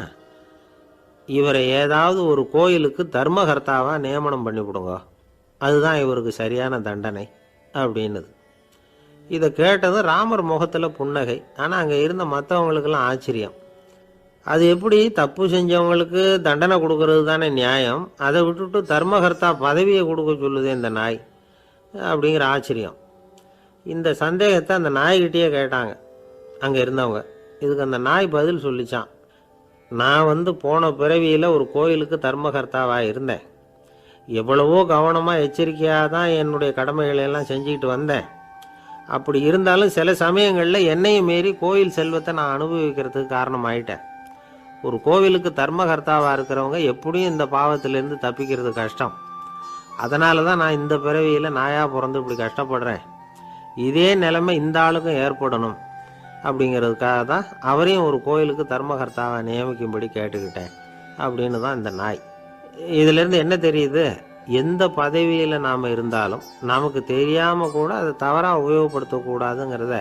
இவரை ஏதாவது ஒரு கோயிலுக்கு தர்மகர்த்தாவாக நியமனம் பண்ணி கொடுங்க, அதுதான் இவருக்கு சரியான தண்டனை அப்படின்னுது. இதை கேட்டதும் ராமர் முகத்தில் புன்னகை. ஆனால் அங்கே இருந்த மற்றவங்களுக்கெல்லாம் ஆச்சரியம். அது எப்படி, தப்பு செஞ்சவங்களுக்கு தண்டனை கொடுக்கறது தானே நியாயம், அதை விட்டுட்டு தர்மகர்த்தா பதவியை கொடுக்க சொல்லுதே இந்த நாய் அப்படிங்கிற ஆச்சரியம். இந்த சந்தேகத்தை அந்த நாய்கிட்டேயே கேட்டாங்க அங்கே இருந்தவங்க. இதுக்கு அந்த நாய் பதில் சொல்லிச்சான். நான் போன பிறவியில் ஒரு கோயிலுக்கு தர்மகர்த்தாவாக இருந்தேன். எவ்வளவோ கவனமாக எச்சரிக்கையாக தான் என்னுடைய கடமைகளை எல்லாம் செஞ்சுக்கிட்டு வந்தேன். அப்படி இருந்தாலும் சில சமயங்களில் என்னையும் மீறி கோயில் செல்வத்தை நான் அனுபவிக்கிறதுக்கு காரணமாயிட்டேன். ஒரு கோவிலுக்கு தர்மகர்த்தாவாக இருக்கிறவங்க எப்படியும் இந்த பாவத்திலேருந்து தப்பிக்கிறது கஷ்டம். அதனால தான் நான் இந்த பிறவியில் நாயாக பிறந்து இப்படி கஷ்டப்படுறேன். இதே நிலைமை இந்த ஆளுக்கும் ஏற்படணும் அப்படிங்கிறதுக்காக தான் அவரையும் ஒரு கோயிலுக்கு தர்மகர்த்தாவை நியமிக்கும்படி கேட்டுக்கிட்டேன் அப்படின்னு தான் இந்த நாய். இதிலேருந்து என்ன தெரியுது? எந்த பதவியில் நாம் இருந்தாலும் நமக்கு தெரியாமல் கூட அதை தவறாக உபயோகப்படுத்தக்கூடாதுங்கிறத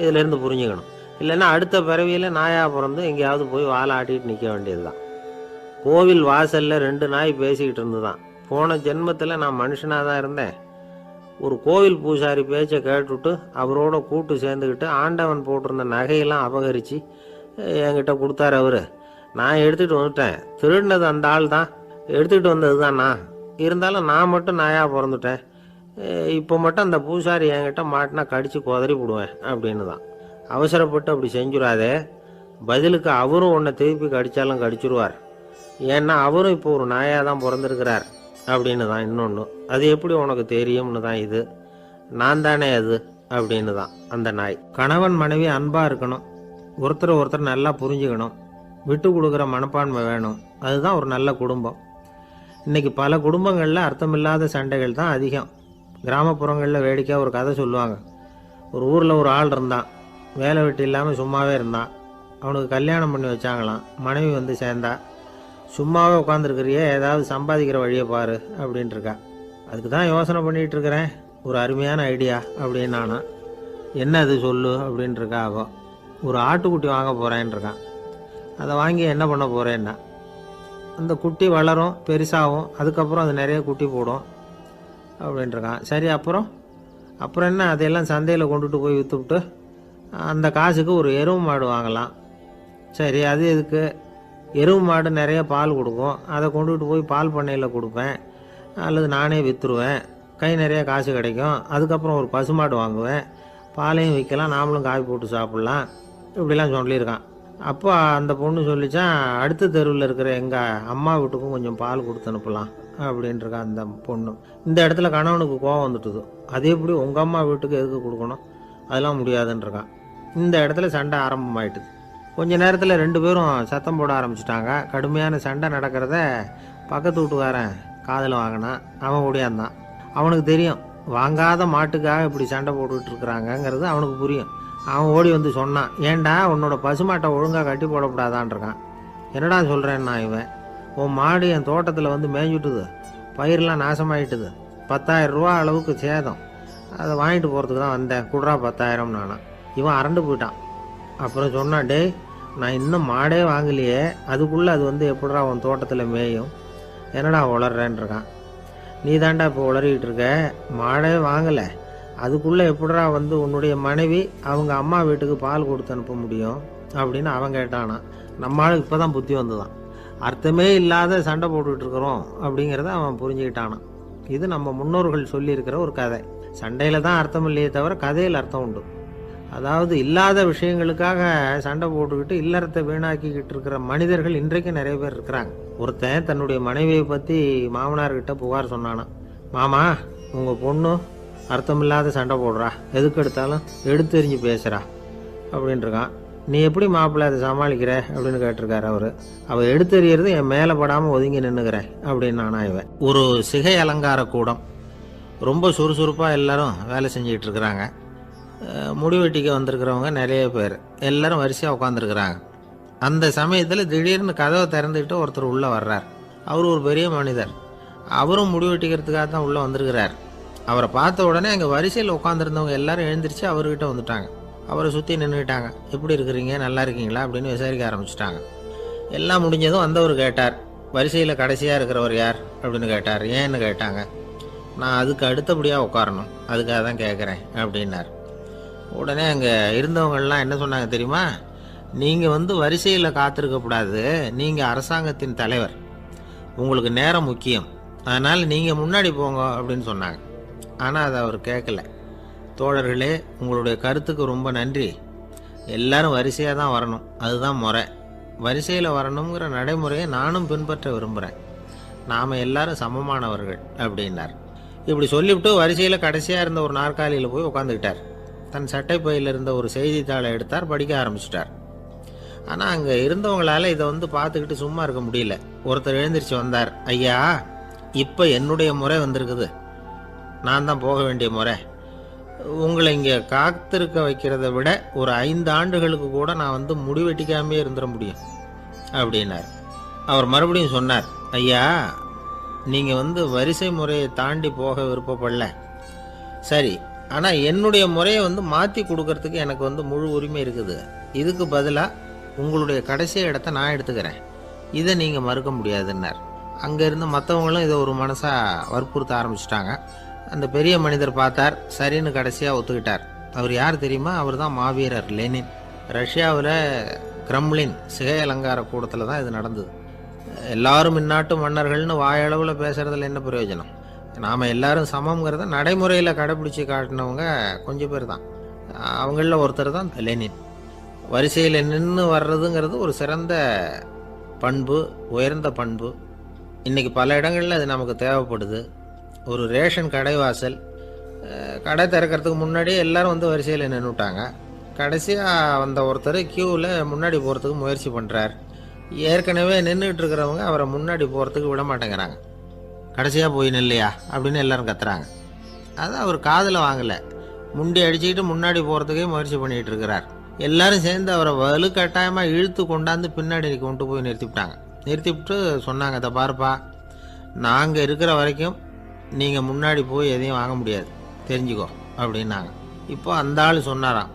இதிலேருந்து புரிஞ்சுக்கணும். இல்லைன்னா அடுத்த பிறவியில் நாயாக பிறந்து எங்கேயாவது போய் வாழை ஆட்டிகிட்டு நிற்க வேண்டியது தான். கோவில் வாசலில் 2 நாய் பேசிக்கிட்டு இருந்து தான், போன ஜென்மத்தில் நான் மனுஷனாக தான் இருந்தேன். ஒரு கோவில் பூசாரி பேச்சை கேட்டுவிட்டு அவரோட கூட்டு சேர்ந்துக்கிட்டு ஆண்டவன் போட்டிருந்த நகையெல்லாம் அபகரித்து என்கிட்ட கொடுத்தாரு அவர். நான் எடுத்துகிட்டு வந்துட்டேன். திருடினது அந்த ஆள் தான், எடுத்துக்கிட்டு வந்தது தான் நான். இருந்தாலும் நான் மட்டும் நாயாக பிறந்துட்டேன். இப்போ மட்டும் அந்த பூசாரி என்கிட்ட மாட்டினா கடித்து குதறி விடுவேன் அப்படின்னு தான். அவசரப்பட்டு அப்படி செஞ்சுடாதே. பதிலுக்கு அவரும் உன்னை திருப்பி கடித்தாலும் கடிச்சிருவார். ஏன்னா அவரும் இப்போ ஒரு நாயாக தான் பிறந்திருக்கிறார் அப்படின்னு தான் இன்னொன்று. அது எப்படி உனக்கு தெரியும்னு தான் இது. நான் தானே அது அப்படின்னு தான் அந்த நாய். கணவன் மனைவி அன்பாக இருக்கணும், ஒருத்தர் நல்லா புரிஞ்சுக்கணும், விட்டு கொடுக்குற மனப்பான்மை வேணும். அதுதான் ஒரு நல்ல குடும்பம். இன்றைக்கி பல குடும்பங்களில் அர்த்தமில்லாத சண்டைகள் தான் அதிகம். கிராமப்புறங்களில் வேடிக்கையாக ஒரு கதை சொல்லுவாங்க. ஒரு ஊரில் ஒரு ஆள் இருந்தான். வேலை வெட்டி இல்லாமல் சும்மாவே இருந்தான். அவனுக்கு கல்யாணம் பண்ணி வச்சாங்களாம். மனைவி சேர்ந்தா. சும்மாவே உட்காந்துருக்கிறியே, ஏதாவது சம்பாதிக்கிற வழியை பாரு அப்படின்ட்டு இருக்கா. அதுக்கு தான் யோசனை பண்ணிகிட்டு இருக்கிறேன், ஒரு அருமையான ஐடியா அப்படின்னு நானா. என்ன அது சொல்லு அப்படின்ட்டுருக்கா. அவள் ஒரு ஆட்டுக்குட்டி வாங்க போகிறேன்னு இருக்கான். அதை வாங்கி என்ன பண்ண போகிறேன்னா, அந்த குட்டி வளரும், பெருசாகும், அதுக்கப்புறம் அது நிறைய குட்டி போடும் அப்படின்ட்டுருக்கான். சரி, அப்புறம் என்ன, அதையெல்லாம் சந்தையில் கொண்டுட்டு போய் விற்றுவிட்டு அந்த காசுக்கு ஒரு எருவு மாடு வாங்கலாம். சரி, அது எதுக்கு? எருவு மாடு நிறைய பால் கொடுக்கும், அதை கொண்டுகிட்டு போய் பால் பண்ணையில் கொடுப்பேன், அல்லது நானே விற்றுருவேன், கை நிறைய காசு கிடைக்கும். அதுக்கப்புறம் ஒரு பசுமாடு வாங்குவேன், பாலையும் விற்கலாம், நாமளும் காய் போட்டு சாப்பிட்லாம், இப்படிலாம் சொல்லியிருக்கான். அப்போ அந்த பொண்ணு சொல்லிச்சான், அடுத்த தெருவில் இருக்கிற எங்கள் அம்மா வீட்டுக்கும் கொஞ்சம் பால் கொடுத்து அனுப்பலாம் அப்படின்ட்டுருக்கா அந்த பொண்ணு. இந்த இடத்துல கணவனுக்கு கோவம் வந்துட்டுது. அது எப்படி உங்கள் அம்மா வீட்டுக்கு எதுக்கு கொடுக்கணும், அதெல்லாம் முடியாதுன்றிருக்கான். இந்த இடத்துல சண்டை ஆரம்பமாயிட்டுது. கொஞ்ச நேரத்தில் 2 பேரும் சத்தம் போட ஆரம்பிச்சிட்டாங்க. கடுமையான சண்டை நடக்கிறத பக்கத்து வீட்டுக்காரன் காதில் வாங்கினான். அவன் ஓடியாந்தான். அவனுக்கு தெரியும், வாங்காத மாட்டுக்காக இப்படி சண்டை போட்டுக்கிட்டு இருக்கிறாங்கங்கிறது அவனுக்கு புரியும். அவன் ஓடி சொன்னான், ஏண்டா உன்னோட பசுமாட்டை ஒழுங்காக கட்டி போடக்கூடாதான்ருக்கான். என்னடா சொல்கிறேன்னா, இவன் உன் மாடு என் தோட்டத்தில் மேய்ஞ்சுட்டுது, பயிரெலாம் நாசமாயிட்டுது, 10,000 ரூபா அளவுக்கு சேதம், அதை வாங்கிட்டு போகிறதுக்கு தான் வந்தேன், குடுறா 10,000 நானா. இவன் அரண்டு போயிட்டான். அப்புறம் சொன்னான், டே நான் இன்னும் மாடே வாங்கலையே, அதுக்குள்ளே அது எப்படிடா உன் தோட்டத்தில் மேயும், என்னடா உளர்றேன்ருக்கான். நீ தாண்டா இப்போ உளறிக்கிட்டு இருக்க, மாடே வாங்கலை, அதுக்குள்ளே எப்படிடா உன்னுடைய மனைவி அவங்க அம்மா வீட்டுக்கு பால் கொடுத்து அனுப்ப முடியும் அப்படின்னு அவன் கேட்டானா. நம்மளுக்கு இப்போ தான் புத்தி வந்துதான். அர்த்தமே இல்லாத சண்டை போட்டுக்கிட்டு இருக்கிறோம் அப்படிங்கிறத அவன் புரிஞ்சுக்கிட்டானான். இது நம்ம முன்னோர்கள் சொல்லியிருக்கிற ஒரு கதை. சண்டையில் தான் அர்த்தம் இல்லையே தவிர கதையில் அர்த்தம் உண்டு. அதாவது இல்லாத விஷயங்களுக்காக சண்டை போட்டுக்கிட்டு இல்லறத்தை வீணாக்கிக்கிட்டு இருக்கிற மனிதர்கள் இன்றைக்கு நிறைய பேர் இருக்கிறாங்க. ஒருத்தன் தன்னுடைய மனைவியை பற்றி மாமனார்கிட்ட புகார் சொன்னானா, மாமா உங்கள் பொண்ணு அர்த்தமில்லாத சண்டை போடுறா, எதுக்கு எடுத்தாலும் எடுத்தெறிஞ்சு பேசுகிறா அப்படின்ட்டுருக்கான். நீ எப்படி மாப்பிள்ளை அதை சமாளிக்கிற அப்படின்னு கேட்டிருக்காரு அவர். அவள் எடுத்தெறியறது என் மேலே படாமல் ஒதுங்கி நின்றுக்கிறேன் அப்படின்னு நானா. இவன் ஒரு சிகை அலங்கார கூடம், ரொம்ப சுறுசுறுப்பாக எல்லாரும் வேலை செஞ்சிகிட்டு இருக்கிறாங்க. முடிவெட்டிக்க வந்திருக்கிறவங்க நிறைய பேர், எல்லாரும் வரிசையாக உட்காந்துருக்குறாங்க. அந்த சமயத்தில் திடீர்னு கதவை திறந்துக்கிட்டு ஒருத்தர் உள்ளே வர்றார். அவர் ஒரு பெரிய மனிதர். அவரும் முடிவெட்டிக்கிறதுக்காக தான் உள்ளே வந்திருக்கிறார். அவரை பார்த்த உடனே அங்கே வரிசையில் உட்காந்துருந்தவங்க எல்லாரும் எழுந்திரிச்சு அவர்கிட்ட வந்துட்டாங்க. அவரை சுற்றி நின்றுக்கிட்டாங்க. எப்படி இருக்கிறீங்க, நல்லா இருக்கீங்களா அப்படின்னு விசாரிக்க ஆரம்பிச்சிட்டாங்க. எல்லாம் முடிஞ்சதும் வந்தவர் கேட்டார், வரிசையில் கடைசியாக இருக்கிறவர் யார் அப்படின்னு கேட்டார். ஏன்னு கேட்டாங்க. நான் அதுக்கு அடுத்தபடியாக உட்காரணும், அதுக்காக தான் கேட்குறேன் அப்படின்னார். உடனே அங்கே இருந்தவங்கள்லாம் என்ன சொன்னாங்க தெரியுமா, நீங்கள் வரிசையில் காத்திருக்கக்கூடாது, நீங்கள் அரசாங்கத்தின் தலைவர், உங்களுக்கு நேரம் முக்கியம், அதனால் நீங்கள் முன்னாடி போங்க அப்படின்னு சொன்னாங்க. ஆனால் அதை அவர் கேட்கல. தோழர்களே, உங்களுடைய கருத்துக்கு ரொம்ப நன்றி, எல்லாரும் வரிசையாக தான் வரணும், அதுதான் முறை, வரிசையில் வரணுங்கிற நடைமுறையை நானும் பின்பற்ற விரும்புகிறேன். நாம் எல்லாரும் சமமானவர்கள் அப்படின்னார். இப்படி சொல்லிவிட்டு வரிசையில் கடைசியாக இருந்த ஒரு நாற்காலியில் போய் உட்காந்துக்கிட்டார். தன் சட்டை பையில் இருந்த ஒரு செய்தித்தாளை எடுத்தார், படிக்க ஆரம்பிச்சிட்டார். ஆனால் அங்கே இருந்தவங்களால இதை பார்த்துக்கிட்டு சும்மா இருக்க முடியல. ஒருத்தர் எழுந்திரிச்சு வந்தார். ஐயா, இப்போ என்னுடைய முறை வந்திருக்குது, நான் தான் போக வேண்டிய முறை. உங்களை இங்கே காத்திருக்க வைக்கிறத விட ஒரு 5 ஆண்டுகளுக்கு கூட நான் முடிவெட்டிக்காமே இருந்துட முடியும் அப்படின்னார். அவர் மறுபடியும் சொன்னார், ஐயா, நீங்கள் வரிசை முறையை தாண்டி போக விருப்பப்படல, சரி, ஆனால் என்னுடைய முறையை மாற்றி கொடுக்கறதுக்கு எனக்கு முழு உரிமை இருக்குது. இதுக்கு பதிலாக உங்களுடைய கடைசி இடத்த நான் எடுத்துக்கிறேன், இதை நீங்கள் மறுக்க முடியாதுன்னார். அங்கே இருந்த மற்றவங்களும் இதை ஒரு மனசாக வற்புறுத்த ஆரம்பிச்சிட்டாங்க. அந்த பெரிய மனிதர் பார்த்தார், சரின்னு கடைசியாக ஒத்துக்கிட்டார். அவர் யார் தெரியுமா? அவர் தான் மாவீரர் லெனின். ரஷ்யாவில் கிரெம்ளின் சிகை அலங்கார கூடத்தில் தான் இது நடந்தது. எல்லாரும் இந்நாட்டு மன்னர்கள்னு வாயளவில் பேசுகிறதுல என்ன பிரயோஜனம்? நாம் எல்லாரும் சமங்கிறத நடைமுறையில் கடைப்பிடிச்சி காட்டினவங்க கொஞ்சம் பேர் தான். அவங்களில் ஒருத்தர் தான் லெனின். வரிசையில் நின்று வர்றதுங்கிறது ஒரு சிறந்த பண்பு, உயர்ந்த பண்பு. இன்றைக்கி பல இடங்களில் அது நமக்கு தேவைப்படுது. ஒரு ரேஷன் கடைவாசல், கடை திறக்கிறதுக்கு முன்னாடியே எல்லோரும் வரிசையில் நின்றுட்டாங்க. கடைசியாக வந்த ஒருத்தர் க்யூவில் முன்னாடி போகிறதுக்கு முயற்சி பண்ணுறார். ஏற்கனவே நின்றுட்டு இருக்கிறவங்க அவரை முன்னாடி போகிறதுக்கு விட மாட்டேங்கிறாங்க. கடைசியாக போய் நில்லையா அப்படின்னு எல்லோரும் கத்துறாங்க. அது அவர் காதில் வாங்கலை. முண்டி அடிச்சுக்கிட்டு முன்னாடி போகிறதுக்கே முயற்சி பண்ணிகிட்டு இருக்கிறார். எல்லாரும் சேர்ந்து அவரை வலுக்கட்டாயமாக இழுத்து கொண்டாந்து பின்னாடி கொண்டு போய் நிறுத்திவிட்டாங்க. நிறுத்திவிட்டு சொன்னாங்க, இதை பாருப்பா, நாங்கள் இருக்கிற வரைக்கும் நீங்கள் முன்னாடி போய் எதையும் வாங்க முடியாது, தெரிஞ்சுக்கோ அப்படின்னாங்க. இப்போ அந்த ஆள் சொன்னாராம்,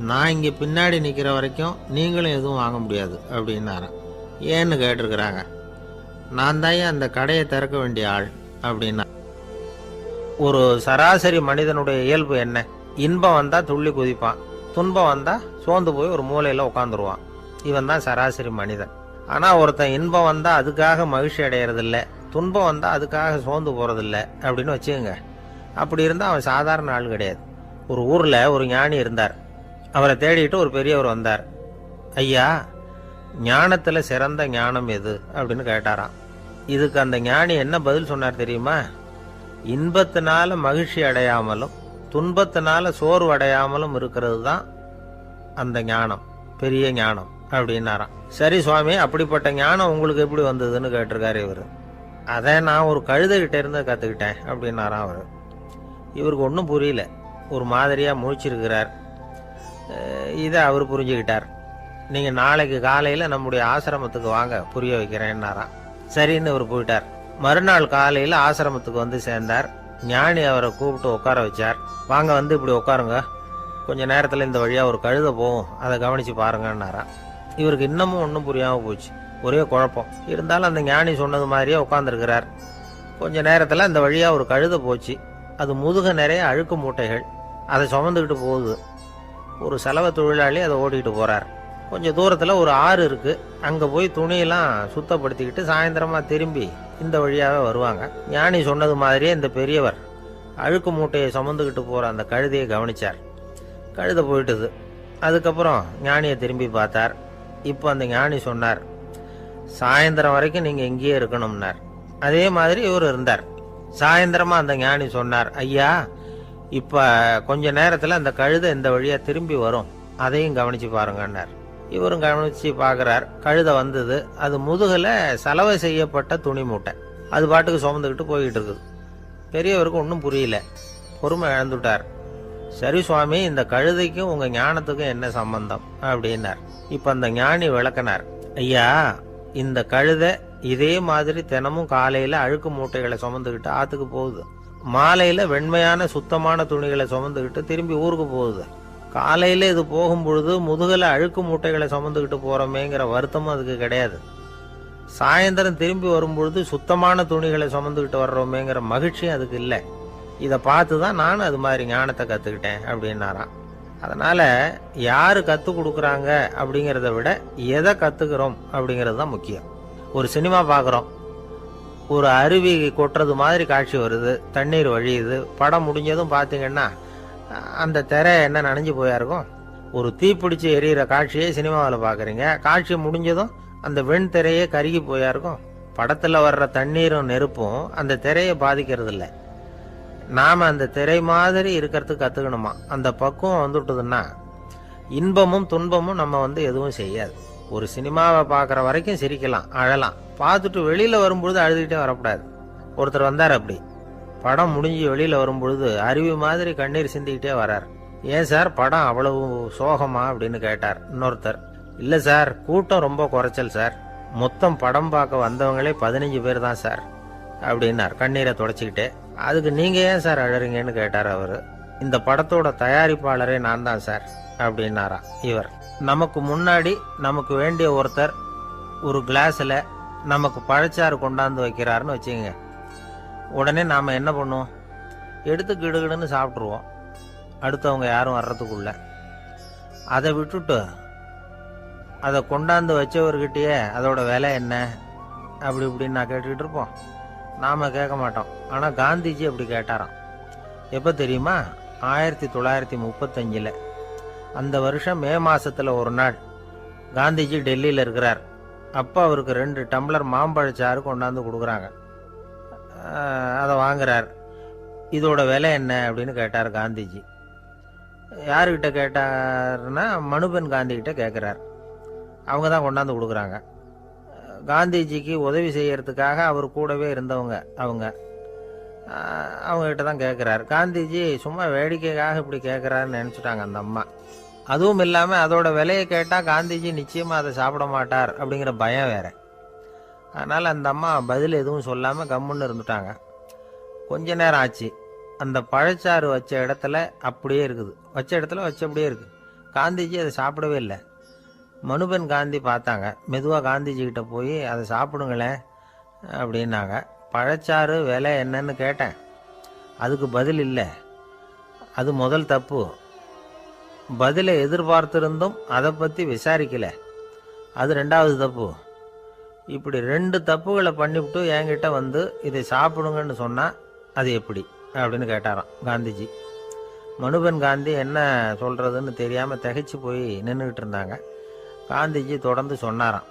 நான் இங்கே பின்னாடி நிற்கிற வரைக்கும் நீங்களும் எதுவும் வாங்க முடியாது அப்படின்னாராம். ஏன்னு கேட்டிருக்கிறாங்க. நான் தான் அந்த கடையை திறக்க வேண்டிய ஆள் அப்படின்னா. ஒரு சராசரி மனிதனுடைய இயல்பு என்ன? இன்பம் வந்தால் துள்ளி குதிப்பான், துன்பம் வந்தால் சோர்ந்து போய் ஒரு மூலையில் உட்காந்துருவான். இவன் தான் சராசரி மனிதன். ஆனால் ஒருத்தன் இன்பம் வந்தால் அதுக்காக மகிழ்ச்சி அடையிறதில்ல, துன்பம் வந்தால் அதுக்காக சோர்ந்து போகிறதில்ல அப்படின்னு வச்சுக்கோங்க. அப்படி இருந்தால் அவன் சாதாரண ஆள் கிடையாது. ஒரு ஊரில் ஒரு ஞானி இருந்தார். அவரை தேடிட்டு ஒரு பெரியவர் வந்தார். ஐயா, ஞானத்தில் சிறந்த ஞானம் எது அப்படின்னு கேட்டாராம். இதுக்கு அந்த ஞானி என்ன பதில் சொன்னார் தெரியுமா? இன்பத்தினால மகிழ்ச்சி அடையாமலும் துன்பத்தினால சோர்வு அடையாமலும் இருக்கிறது தான் அந்த ஞானம், பெரிய ஞானம் அப்படின்னாராம். சரி சுவாமி, அப்படிப்பட்ட ஞானம் உங்களுக்கு எப்படி வந்ததுன்னு கேட்டிருக்காரு இவர். அதை நான் ஒரு கழுதைகிட்ட இருந்து கற்றுக்கிட்டேன் அப்படின்னாராம் அவர். இவருக்கு ஒன்றும் புரியல, ஒரு மாதிரியாக முழிச்சிருக்கிறார். இதை அவர் புரிஞ்சுக்கிட்டார். நீங்கள் நாளைக்கு காலையில் நம்முடைய ஆசிரமத்துக்கு வாங்க, புரிய வைக்கிறேன்னாராம். சரின்னு அவர் போயிட்டார். மறுநாள் காலையில் ஆசிரமத்துக்கு சேர்ந்தார். ஞானி அவரை கூப்பிட்டு உட்கார வச்சார். வாங்க, இப்படி உட்காருங்க, கொஞ்ச நேரத்தில் இந்த வழியாக ஒரு கழுதை போகும், அதை கவனித்து பாருங்கன்னாராம். இவருக்கு இன்னமும் ஒன்றும் புரியாமல் போச்சு, ஒரே குழப்பம். இருந்தாலும் அந்த ஞானி சொன்னது மாதிரியே உட்காந்துருக்கிறார். கொஞ்ச நேரத்தில் அந்த வழியாக ஒரு கழுதை போச்சு. அது முதுக நிறைய அழுக்கு மூட்டைகள், அதை சுமந்துக்கிட்டு போகுது. ஒரு சலவை தொழிலாளி அதை ஓட்டிகிட்டு போகிறார். கொஞ்சம் தூரத்தில் ஒரு ஆறு இருக்குது. அங்கே போய் துணியெல்லாம் சுத்தப்படுத்திக்கிட்டு சாயந்தரமாக திரும்பி இந்த வழியாகவே வருவாங்க. ஞானி சொன்னது மாதிரியே இந்த பெரியவர் அழுக்கு மூட்டையை சுமந்துக்கிட்டு போகிற அந்த கழுதையை கவனித்தார். கழுதை போயிட்டுது. அதுக்கப்புறம் ஞானியை திரும்பி பார்த்தார். இப்போ அந்த ஞானி சொன்னார், சாயந்தரம் வரைக்கும் நீங்கள் இங்கேயே இருக்கணும்னார். அதே மாதிரி இவர் இருந்தார். சாயந்தரமாக அந்த ஞானி சொன்னார், ஐயா, இப்போ கொஞ்ச நேரத்தில் அந்த கழுதை இந்த வழியாக திரும்பி வரும், அதையும் கவனித்து பாருங்கன்னார். இவரும் கவனித்து பார்க்குறார். கழுதை வந்தது. அது முதுகில் சலவை செய்யப்பட்ட துணி மூட்டை, அது பாட்டுக்கு சுமந்துக்கிட்டு போய்கிட்டு இருக்குது. பெரியவருக்கு ஒன்றும் புரியல, பொறுமை இழந்துட்டார். சரி சுவாமி, இந்த கழுதைக்கும் உங்கள் ஞானத்துக்கும் என்ன சம்பந்தம் அப்படின்னார். இப்போ அந்த ஞானி விளக்கினார். ஐயா, இந்த கழுதை இதே மாதிரி தினமும் காலையில் அழுக்கு மூட்டைகளை சுமந்துக்கிட்டு ஆற்றுக்கு போகுது, மாலையில் வெண்மையான சுத்தமான துணிகளை சுமந்துக்கிட்டு திரும்பி ஊருக்கு போகுது. காலையில் இது போகும்பொழுது முதுகில் அழுக்கு மூட்டைகளை சுமந்துக்கிட்டு போகிறோமேங்கிற வருத்தமும் அதுக்கு கிடையாது. சாயந்தரம் திரும்பி வரும்பொழுது சுத்தமான துணிகளை சுமந்துக்கிட்டு வர்றோமேங்கிற மகிழ்ச்சியும் அதுக்கு இல்லை. இதை பார்த்து தான் நான் அது மாதிரி ஞானத்தை கற்றுக்கிட்டேன் அப்படின்னாராம். அதனால் யார் கற்றுக் கொடுக்குறாங்க அப்படிங்கிறத விட எதை கற்றுக்கிறோம் அப்படிங்கிறது தான் முக்கியம். ஒரு சினிமா பார்க்குறோம், ஒரு அருவி கொட்டுறது மாதிரி காட்சி வருது, தண்ணீர் வழியுது. படம் முடிஞ்சதும் பார்த்தீங்கன்னா அந்த திரை என்ன நனைஞ்சு போயா இருக்கும். ஒரு தீப்பிடிச்சு எரியிற காட்சியை சினிமாவில் பார்க்குறீங்க, காட்சி முடிஞ்சதும் அந்த வெண் திரையே கருகி போயா இருக்கும். படத்தில் வர்ற தண்ணீரும் நெருப்பும் அந்த திரையை பாதிக்கிறது இல்லை. நாம் அந்த திரை மாதிரி இருக்கிறதுக்கு கற்றுக்கணுமா. அந்த பக்குவம் வந்துவிட்டதுன்னா இன்பமும் துன்பமும் நம்ம எதுவும் செய்யாது. ஒரு சினிமாவை பார்க்குற வரைக்கும் சிரிக்கலாம், அழலாம். பார்த்துட்டு வெளியில் வரும்பொழுது அழுதுகிட்டே வரக்கூடாது. ஒருத்தர் வந்தார், அப்படி படம் முடிஞ்சு வெளியில் வரும்பொழுது அருவி மாதிரி கண்ணீர் சிந்திக்கிட்டே வரார். ஏன் சார் படம் அவ்வளவு சோகமா அப்படின்னு கேட்டார். இன்னொருத்தர், இல்லை சார் கூட்டம் ரொம்ப குறைச்சல் சார், மொத்தம் படம் பார்க்க வந்தவங்களே 15 பேர் தான் சார் அப்படின்னார் கண்ணீரை தொடச்சிக்கிட்டே. அதுக்கு நீங்கள் ஏன் சார் அழறீங்கன்னு கேட்டார் அவர். இந்த படத்தோட தயாரிப்பாளரே நான் தான் சார் அப்படின்னாரா இவர். நமக்கு முன்னாடி நமக்கு வேண்டிய ஒருத்தர் ஒரு கிளாஸில் நமக்கு பழச்சாறு கொண்டாந்து வைக்கிறாருன்னு வச்சுக்கோங்க. உடனே நாம் என்ன பண்ணுவோம்? எடுத்து கிடுகிடுன்னு சாப்பிட்ருவோம், அடுத்தவங்க யாரும் வர்றதுக்குள்ள. அதை விட்டுட்டு அதை கொண்டாந்து வச்சவர்கிட்டயே அதோட விலை என்ன அப்படி இப்படின்னு நான் கேட்டுக்கிட்டு இருப்போம். நாம் கேட்க மாட்டோம். ஆனால் காந்திஜி அப்படி கேட்டாராம். எப்போ தெரியுமா? 1935. அந்த வருஷம் மே மாதத்தில் ஒரு நாள் காந்திஜி டெல்லியில் இருக்கிறார். அப்போ அவருக்கு 2 டம்ளர் மாம்பழச்சாறு கொண்டாந்து கொடுக்குறாங்க. அதை வாங்குறார். இதோட விலை என்ன அப்படின்னு கேட்டார் காந்திஜி. யாருக்கிட்ட கேட்டார்னா மனுபென் காந்திகிட்ட கேட்குறார். அவங்க தான் கொண்டாந்து கொடுக்குறாங்க. காந்திஜிக்கு உதவி செய்யறதுக்காக அவர் கூடவே இருந்தவங்க அவங்ககிட்ட தான் கேட்குறாரு. காந்திஜி சும்மா வேடிக்கைக்காக இப்படி கேட்குறாருன்னு நினச்சிட்டாங்க அந்த அம்மா. அதுவும் இல்லாமல் அதோட விலையை கேட்டால் காந்திஜி நிச்சயமாக அதை சாப்பிட மாட்டார் அப்படிங்கிற பயம் வேற. அதனால் அந்த அம்மா பதில் எதுவும் சொல்லாமல் கம்முன்னு இருந்துட்டாங்க. கொஞ்ச நேரம் ஆச்சு. அந்த பழச்சாறு வச்ச இடத்துல அப்படியே இருக்குது. வச்ச இடத்துல வச்சபடியே இருக்குது. காந்திஜி அதை சாப்பிடவே இல்லை. மனுபென் காந்தி பார்த்தாங்க. மெதுவாக காந்திஜி கிட்ட போய் அதை சாப்பிடுங்களேன் அப்படின்னாங்க. பழச்சாறு விலை என்னன்னு கேட்டேன். அதுக்கு பதில் இல்லை. அது முதல் தப்பு. பதிலை எதிர்பார்த்திருந்தும் அதை பற்றி விசாரிக்கலை. அது 2வது தப்பு. இப்படி 2 தப்புகளை பண்ணிவிட்டு என்கிட்ட இதை சாப்பிடுங்கன்னு சொன்னால் அது எப்படி அப்படின்னு கேட்டாராம் காந்திஜி. மனுபென் காந்தி என்ன சொல்கிறதுன்னு தெரியாமல் திகைச்சு போய் நின்றுக்கிட்டு இருந்தாங்க. காந்திஜி தொடர்ந்து சொன்னாராம்,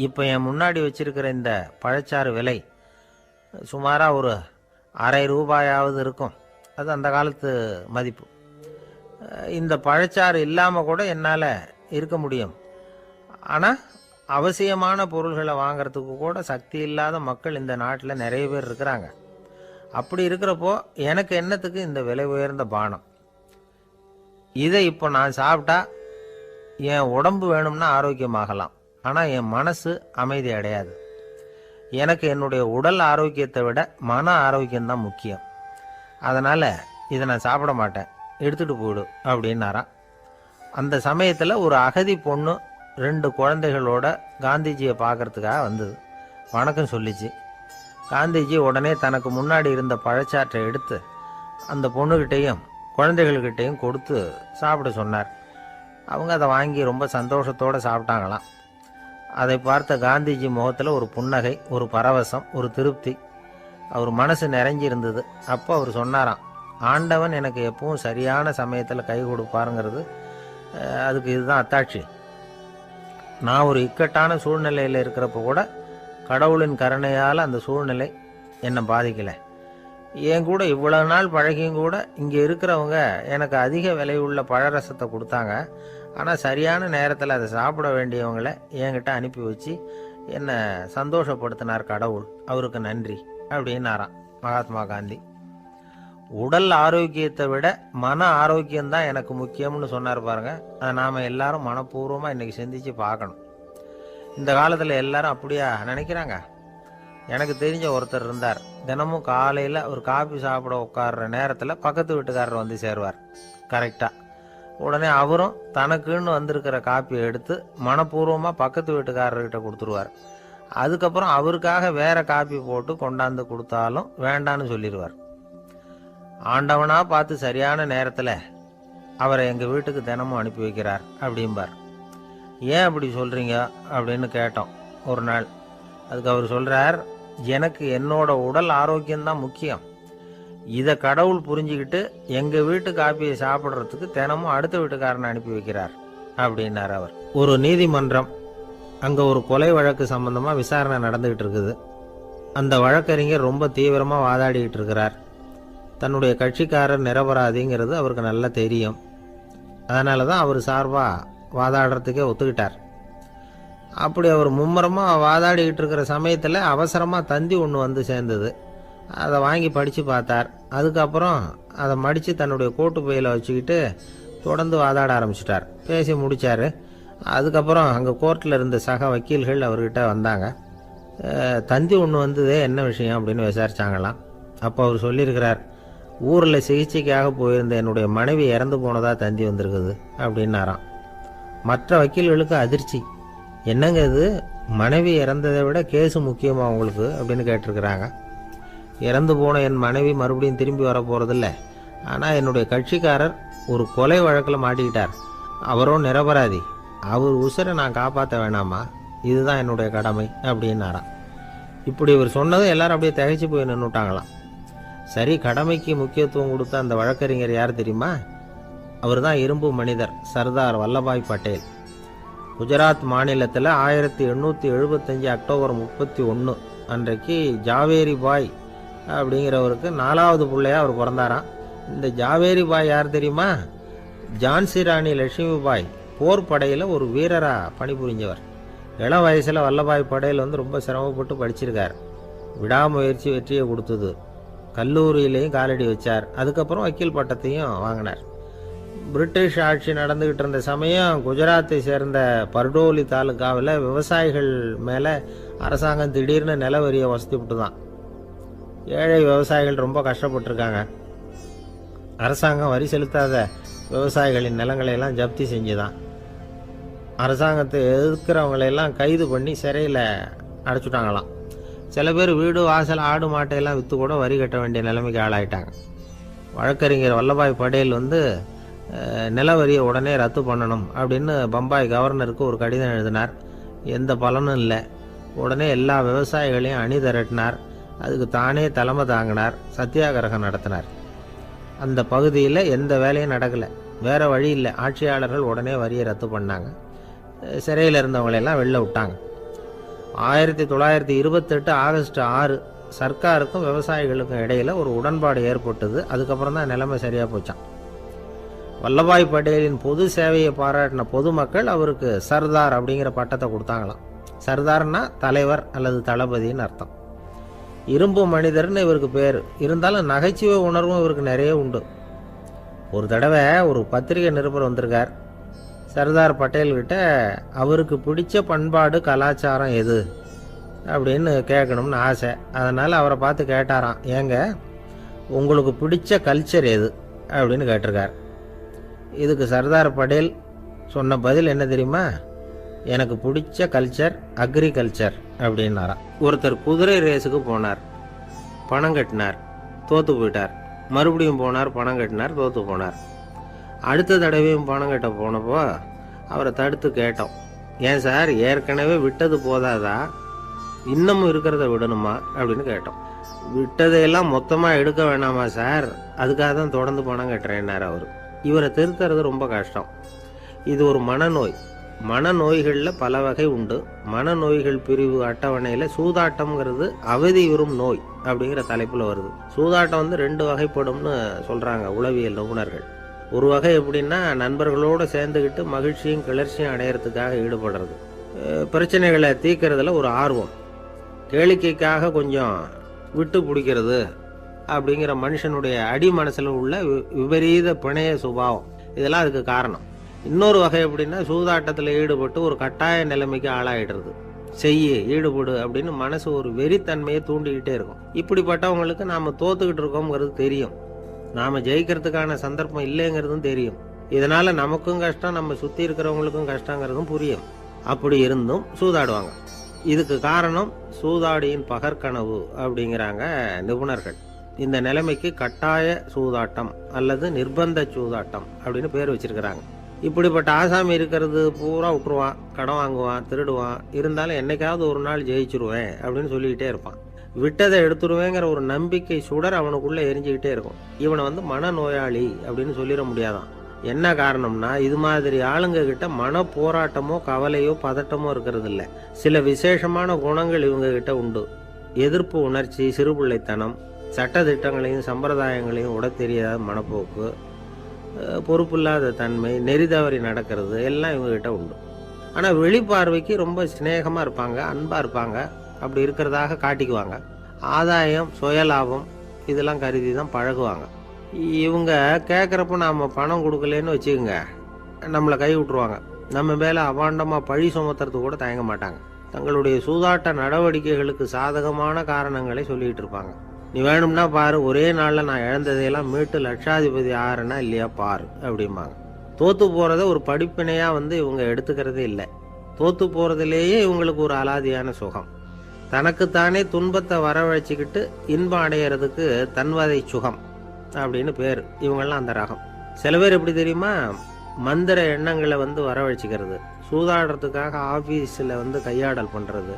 இப்போ என் முன்னாடி வச்சிருக்கிற இந்த பழச்சாறு விலை சுமாராக ஒரு அரை ரூபாயாவது இருக்கும். அது அந்த காலத்து மதிப்பு. இந்த பழச்சாறு இல்லாமல் கூட என்னால் இருக்க முடியும். ஆனால் அவசியமான பொருள்களை வாங்கிறதுக்கு கூட சக்தி இல்லாத மக்கள் இந்த நாட்டில் நிறைய பேர் இருக்கிறாங்க. அப்படி இருக்கிறப்போ எனக்கு என்னத்துக்கு இந்த விலை உயர்ந்த பானம்? இதை இப்போ நான் சாப்பிட்டா என் உடம்பு வேணும்னா ஆரோக்கியமாகலாம், ஆனால் என் மனசு அமைதி அடையாது. எனக்கு என்னுடைய உடல் ஆரோக்கியத்தை விட மன ஆரோக்கியம்தான் முக்கியம். அதனால் இதை நான் சாப்பிட மாட்டேன், எடுத்துகிட்டு போயிடு அப்படின்னாராம். அந்த சமயத்தில் ஒரு அகதி பொண்ணு 2 குழந்தைகளோட காந்திஜியை பார்க்கறதுக்காக வந்தது. வணக்கம் சொல்லிச்சு. காந்திஜி உடனே தனக்கு முன்னாடி இருந்த பழச்சாற்றை எடுத்து அந்த பொண்ணுகிட்டையும் குழந்தைகள்கிட்டையும் கொடுத்து சாப்பிட சொன்னார். அவங்க அதை வாங்கி ரொம்ப சந்தோஷத்தோடு சாப்பிட்டாங்களாம். அதை பார்த்த காந்திஜி முகத்தில் ஒரு புன்னகை, ஒரு பரவசம், ஒரு திருப்தி. அவர் மனசு நிறைஞ்சி இருந்தது. அப்போ அவர் சொன்னாராம், ஆண்டவன் எனக்கு எப்பவும் சரியான சமயத்தில் கை கொடுப்பாருங்கிறது அதுக்கு இதுதான் அத்தாட்சி. நான் ஒரு இக்கட்டான சூழ்நிலையில் இருக்கிறப்ப கூட கடவுளின் கருணையால் அந்த சூழ்நிலை என்னை பாதிக்கலை. என் கூட இவ்வளவு நாள் பழகியும் கூட இங்கே இருக்கிறவங்க எனக்கு அதிக விலையுள்ள பழரசத்தை கொடுத்தாங்க. ஆனால் சரியான நேரத்தில் அதை சாப்பிட வேண்டியவங்களை என்கிட்ட அனுப்பி வச்சு என்னை சந்தோஷப்படுத்தினார் கடவுள், அவருக்கு நன்றி அப்படின்னாராம் மகாத்மா காந்தி. உடல் ஆரோக்கியத்தை விட மன ஆரோக்கியம்தான் எனக்கு முக்கியம்னு சொன்னார் பாருங்க. அதை நாம் எல்லாரும் மனப்பூர்வமாக இன்றைக்கி சிந்திச்சு பார்க்கணும். இந்த காலத்தில் எல்லாரும் அப்படியா நினைக்கிறாங்க? எனக்கு தெரிஞ்ச ஒருத்தர் இருந்தார். தினமும் காலையில் ஒரு காபி சாப்பிட உட்கார்ற நேரத்தில் பக்கத்து வீட்டுக்காரர் வந்து சேருவார் கரெக்டாக. உடனே அவரும் தனக்குன்னு வந்திருக்கிற காப்பியை எடுத்து மனப்பூர்வமாக பக்கத்து வீட்டுக்காரர்கிட்ட கொடுத்துருவார். அதுக்கப்புறம் அவருக்காக வேற காப்பி போட்டு கொண்டாந்து கொடுத்தாலும் வேண்டான்னு சொல்லிடுவார். ஆண்டவனாக பார்த்து சரியான நேரத்தில் அவரை எங்கள் வீட்டுக்கு தினமும் அனுப்பி வைக்கிறார் அப்படிம்பார். ஏன் அப்படி சொல்கிறீங்க அப்படின்னு கேட்டோம் ஒரு நாள். அதுக்கு அவர் சொல்கிறார், எனக்கு என்னோட உடல் ஆரோக்கியம்தான் முக்கியம். இதை கடவுள் புரிஞ்சுக்கிட்டு எங்கள் வீட்டு காப்பியை சாப்பிட்றதுக்கு தினமும் அடுத்த வீட்டுக்காரனை அனுப்பி வைக்கிறார் அப்படின்னார் அவர். ஒரு நீதிமன்றம் அங்கே ஒரு கொலை வழக்கு சம்பந்தமாக விசாரணை நடந்துகிட்டு இருக்குது. அந்த வழக்கறிஞர் ரொம்ப தீவிரமாக வாதாடிக்கிட்டு இருக்கிறார். தன்னுடைய கட்சிக்காரர் நிரபராதிங்கிறது அவருக்கு நல்லா தெரியும். அதனால தான் அவர் சார்பாக வாதாடுறதுக்கே ஒத்துக்கிட்டார். அப்படி அவர் மும்முரமாக வாதாடிக்கிட்டு இருக்கிற சமயத்தில் அவசரமாக தந்தி ஒன்று வந்து சேர்ந்தது. அதை வாங்கி படித்து பார்த்தார். அதுக்கப்புறம் அதை மடித்து தன்னுடைய கோட்டு பையில் வச்சுக்கிட்டு தொடர்ந்து வாதாட ஆரம்பிச்சிட்டார். பேசி முடித்தார். அதுக்கப்புறம் அங்கே கோர்ட்டில் இருந்த சக வக்கீல்கள் அவர்கிட்ட வந்தாங்க. தந்தி ஒன்று வந்ததே, என்ன விஷயம் அப்படின்னு விசாரிச்சாங்களாம். அப்போ அவர் சொல்லியிருக்கிறார், ஊரில் சிகிச்சைக்காக போயிருந்த என்னுடைய மனைவி இறந்து போனதாக தந்தி வந்திருக்குது அப்படின்னாராம். மற்ற வக்கீல்களுக்கு அதிர்ச்சி. என்னங்க இது, மனைவி இறந்ததை விட கேஸு முக்கியமாக உங்களுக்கு அப்படின்னு கேட்டிருக்கிறாங்க. இறந்து போன என் மனைவி மறுபடியும் திரும்பி வர போகிறதில்ல. ஆனால் என்னுடைய கட்சிக்காரர் ஒரு கொலை வழக்கில் மாட்டிக்கிட்டார். அவரோ நிரபராதி. அவர் உசுரை நான் காப்பாற்ற வேணாமா? இதுதான் என்னுடைய கடமை அப்படின்னாராம். இப்படி இவர் சொன்னதும் எல்லாரும் அப்படியே திகைச்சு போய் நின்றுட்டாங்களாம். சரி, கடமைக்கு முக்கியத்துவம் கொடுத்த அந்த வழக்கறிஞர் யார் தெரியுமா? அவர் தான் இரும்பு மனிதர் சர்தார் வல்லபாய் பட்டேல். குஜராத் மாநிலத்தில் 1875 அக்டோபர் 31 அன்றைக்கு ஜாவேரி பாய் அப்படிங்கிறவருக்கு 4வது பிள்ளையா அவர் பிறந்தாராம். இந்த ஜாவேரி பாய் யார் தெரியுமா? ஜான்சி ராணி லட்சுமி பாய் போர் படையில் ஒரு வீரராக பணிபுரிஞ்சவர். இளம் வயசில் வல்லபாய் படேல் ரொம்ப சிரமப்பட்டு படிச்சிருக்கார். விடாமுயற்சி வெற்றியை கொடுத்தது. கல்லூரியிலையும் காலடி வச்சார். அதுக்கப்புறம் வக்கீல் பட்டத்தையும் வாங்கினார். பிரிட்டிஷ் ஆட்சி நடந்துக்கிட்டு இருந்த சமயம் குஜராத்தை சேர்ந்த பர்டோலி தாலுக்காவில் விவசாயிகள் மேலே அரசாங்கம் திடீர்னு நில வரியை வசதிப்பட்டு தான். ஏழை விவசாயிகள் ரொம்ப கஷ்டப்பட்டுருக்காங்க. அரசாங்கம் வரி செலுத்தாத விவசாயிகளின் நிலங்களையெல்லாம் ஜப்தி செஞ்சுதான். அரசாங்கத்தை எதிர்க்கிறவங்களையெல்லாம் கைது பண்ணி சிறையில் அடைச்சுட்டாங்களாம். சில பேர் வீடு வாசல் ஆடு மாட்டையெல்லாம் விற்று கூட வரி கட்ட வேண்டிய நிலைமைக்கு ஆளாயிட்டாங்க. வழக்கறிஞர் வல்லபாய் படேல் நில வரியை உடனே ரத்து பண்ணணும் அப்படின்னு பம்பாய் கவர்னருக்கு ஒரு கடிதம் எழுதினார். எந்த பலனும் இல்லை. உடனே எல்லா விவசாயிகளையும் அணி திரட்டினார். அதுக்கு தானே தலைமை தாங்கினார். சத்தியாகிரகம் நடத்தினார். அந்த பகுதியில் எந்த வேலையும் நடக்கலை. வேறு வழி இல்லை. ஆட்சியாளர்கள் உடனே வரியை ரத்து பண்ணாங்க. சிறையில் இருந்தவங்களையெல்லாம் வெளில விட்டாங்க. 1928 ஆகஸ்ட் 6 சர்க்காருக்கும் விவசாயிகளுக்கும் இடையில் ஒரு உடன்பாடு ஏற்பட்டது. அதுக்கப்புறம் தான் நிலைமை சரியாக போச்சான். வல்லபாய் படேலின் பொது சேவையை பாராட்டின பொதுமக்கள் அவருக்கு சர்தார் அப்படிங்கிற பட்டத்தை கொடுத்தாங்களாம். சர்தார்னா தலைவர் அல்லது தளபதின்னு அர்த்தம். இரும்பு மனிதர்னு இவருக்கு பேர். இருந்தாலும் நகைச்சுவை உணர்வும் இவருக்கு நிறைய உண்டு. ஒரு தடவை ஒரு பத்திரிகை நிருபர் வந்திருக்கார். சர்தார் பட்டேல்கிட்ட அவருக்கு பிடிச்ச பண்பாடு கலாச்சாரம் எது அப்படின்னு கேட்கணும்னு ஆசை. அதனால் அவரை பார்த்து கேட்டாராம், ஏங்க உங்களுக்கு பிடிச்ச கல்ச்சர் எது அப்படின்னு கேட்டிருக்கார். இதுக்கு சர்தார் பட்டேல் சொன்ன பதில் என்ன தெரியுமா? எனக்கு பிடிச்ச கல்ச்சர் அக்ரிகல்ச்சர் அப்படின்னாராம். ஒருத்தர் குதிரை ரேஸுக்கு போனார். பணம் கட்டினார், தோற்று போயிட்டார். மறுபடியும் போனார், பணம் கட்டினார், தோற்று போனார். அடுத்த தடவையும் பணம் கட்ட போனப்போ அவரை தடுத்து கேட்டோம், ஏன் சார் ஏற்கனவே விட்டது போதாதா, இன்னமும் இருக்கிறத விடணுமா அப்படின்னு கேட்டோம். விட்டதையெல்லாம் மொத்தமாக எடுக்க வேணாமா சார், அதுக்காக தான் தொடர்ந்து பணம் கட்டுறேன்னார் அவர். இவரை திருத்துறது ரொம்ப கஷ்டம். இது ஒரு மனநோய். மனநோய்களில் பல வகை உண்டு. மனநோய்கள் பிரிவு அட்டவணையில் சூதாட்டம்ங்கிறது அவதி வரும் நோய் அப்படிங்கிற தலைப்பில் வருது. சூதாட்டம் 2 வகைப்படும்னு சொல்கிறாங்க உளவியல் நிபுணர்கள். ஒரு வகை எப்படின்னா, நண்பர்களோடு சேர்ந்துக்கிட்டு மகிழ்ச்சியும் கிளர்ச்சியும் அடையிறதுக்காக ஈடுபடுறது. பிரச்சனைகளை தீர்க்கறதுல ஒரு ஆர்வம். கேளிக்கைக்காக கொஞ்சம் விட்டு பிடிக்கிறது அப்படிங்கிற மனுஷனுடைய அடி மனசில் உள்ள விபரீத பிணைய சுபாவம், இதெல்லாம் அதுக்கு காரணம். இன்னொரு வகை எப்படின்னா, சூதாட்டத்தில் ஈடுபட்டு ஒரு கட்டாய நிலைமைக்கு ஆளாயிடுறது. ஈடுபடு அப்படின்னு மனசு ஒரு வெறித்தன்மையை தூண்டிக்கிட்டே இருக்கும். இப்படிப்பட்டவங்களுக்கு நாம் தோத்துக்கிட்டு இருக்கோங்கிறது தெரியும். நாம் ஜெயிக்கிறதுக்கான சந்தர்ப்பம் இல்லைங்கிறதும் தெரியும். இதனால் நமக்கும் கஷ்டம், நம்ம சுற்றி இருக்கிறவங்களுக்கும் கஷ்டங்கிறதும் புரியும். அப்படி இருந்தும் சூதாடுவாங்க. இதுக்கு காரணம் சூதாடியின் பகற்கனவு அப்படிங்கிறாங்க நிபுணர்கள். இந்த நிலைமைக்கு கட்டாய சூதாட்டம் அல்லது நிர்பந்த சூதாட்டம் அப்படின்னு பேர் வச்சிருக்கிறாங்க. இப்படிப்பட்ட ஆசாமி இருக்கிறது பூரா விட்டுருவான், கடன் வாங்குவான், திருடுவான். இருந்தாலும் என்னைக்காவது ஒரு நாள் ஜெயிச்சிருவேன் அப்படின்னு சொல்லிக்கிட்டே இருப்பான். விட்டதை எடுத்துருவேங்கிற ஒரு நம்பிக்கை சுடர் அவனுக்குள்ளே எரிஞ்சுக்கிட்டே இருக்கும். இவனை மனநோயாளி அப்படின்னு சொல்லிட முடியாதான். என்ன காரணம்னா, இது மாதிரி ஆளுங்க கிட்ட மன போராட்டமோ கவலையோ பதட்டமோ இருக்கிறது இல்ல. சில விசேஷமான குணங்கள் இவங்க கிட்ட உண்டு. எதிர்ப்பு உணர்ச்சி, சிறுபிள்ளைத்தனம், சட்ட திட்டங்களையும் சம்பிரதாயங்களையும் உட தெரியாத மனப்போக்கு, பொறுப்பில்லாத தன்மை, நெறி தவறி நடக்கிறது எல்லாம் இவங்க கிட்ட உண்டு. ஆனால் வெளிப்பார்வைக்கு ரொம்ப சிநேகமாக இருப்பாங்க, அன்பாக இருப்பாங்க. அப்படி இருக்கிறதாக காட்டிக்குவாங்க. ஆதாயம், சுயலாபம் இதெல்லாம் கருதி தான் பழகுவாங்க. இவங்க கேட்குறப்ப நாம் பணம் கொடுக்கலன்னு வச்சுக்கோங்க, நம்மளை கை விட்டுருவாங்க. நம்ம மேலே அபாண்டமாக பழி சுமத்துறது கூட தயங்க மாட்டாங்க. தங்களுடைய சூதாட்ட நடவடிக்கைகளுக்கு சாதகமான காரணங்களை சொல்லிகிட்டு இருப்பாங்க. நீ வேணும்னா பாரு, ஒரே நாளில் நான் இழந்ததையெல்லாம் மீட்டு லட்சாதிபதி ஆறேன்னா இல்லையா பாரு அப்படிம்பாங்க. தோற்று போகிறத ஒரு படிப்பினையாக இவங்க எடுத்துக்கிறதே இல்லை. தோற்று போகிறதுலேயே இவங்களுக்கு ஒரு அலாதியான சுகம். தனக்குத்தானே துன்பத்தை வரவழைச்சிக்கிட்டு இன்பம் அடையிறதுக்கு தன்வதை சுகம் அப்படின்னு பேர். இவங்கெல்லாம் அந்த ரகம். சில பேர் எப்படி தெரியுமா, மந்திர எண்ணங்களை வரவழைச்சிக்கிறது, சூதாடுறதுக்காக ஆஃபீஸில் கையாடல் பண்ணுறது,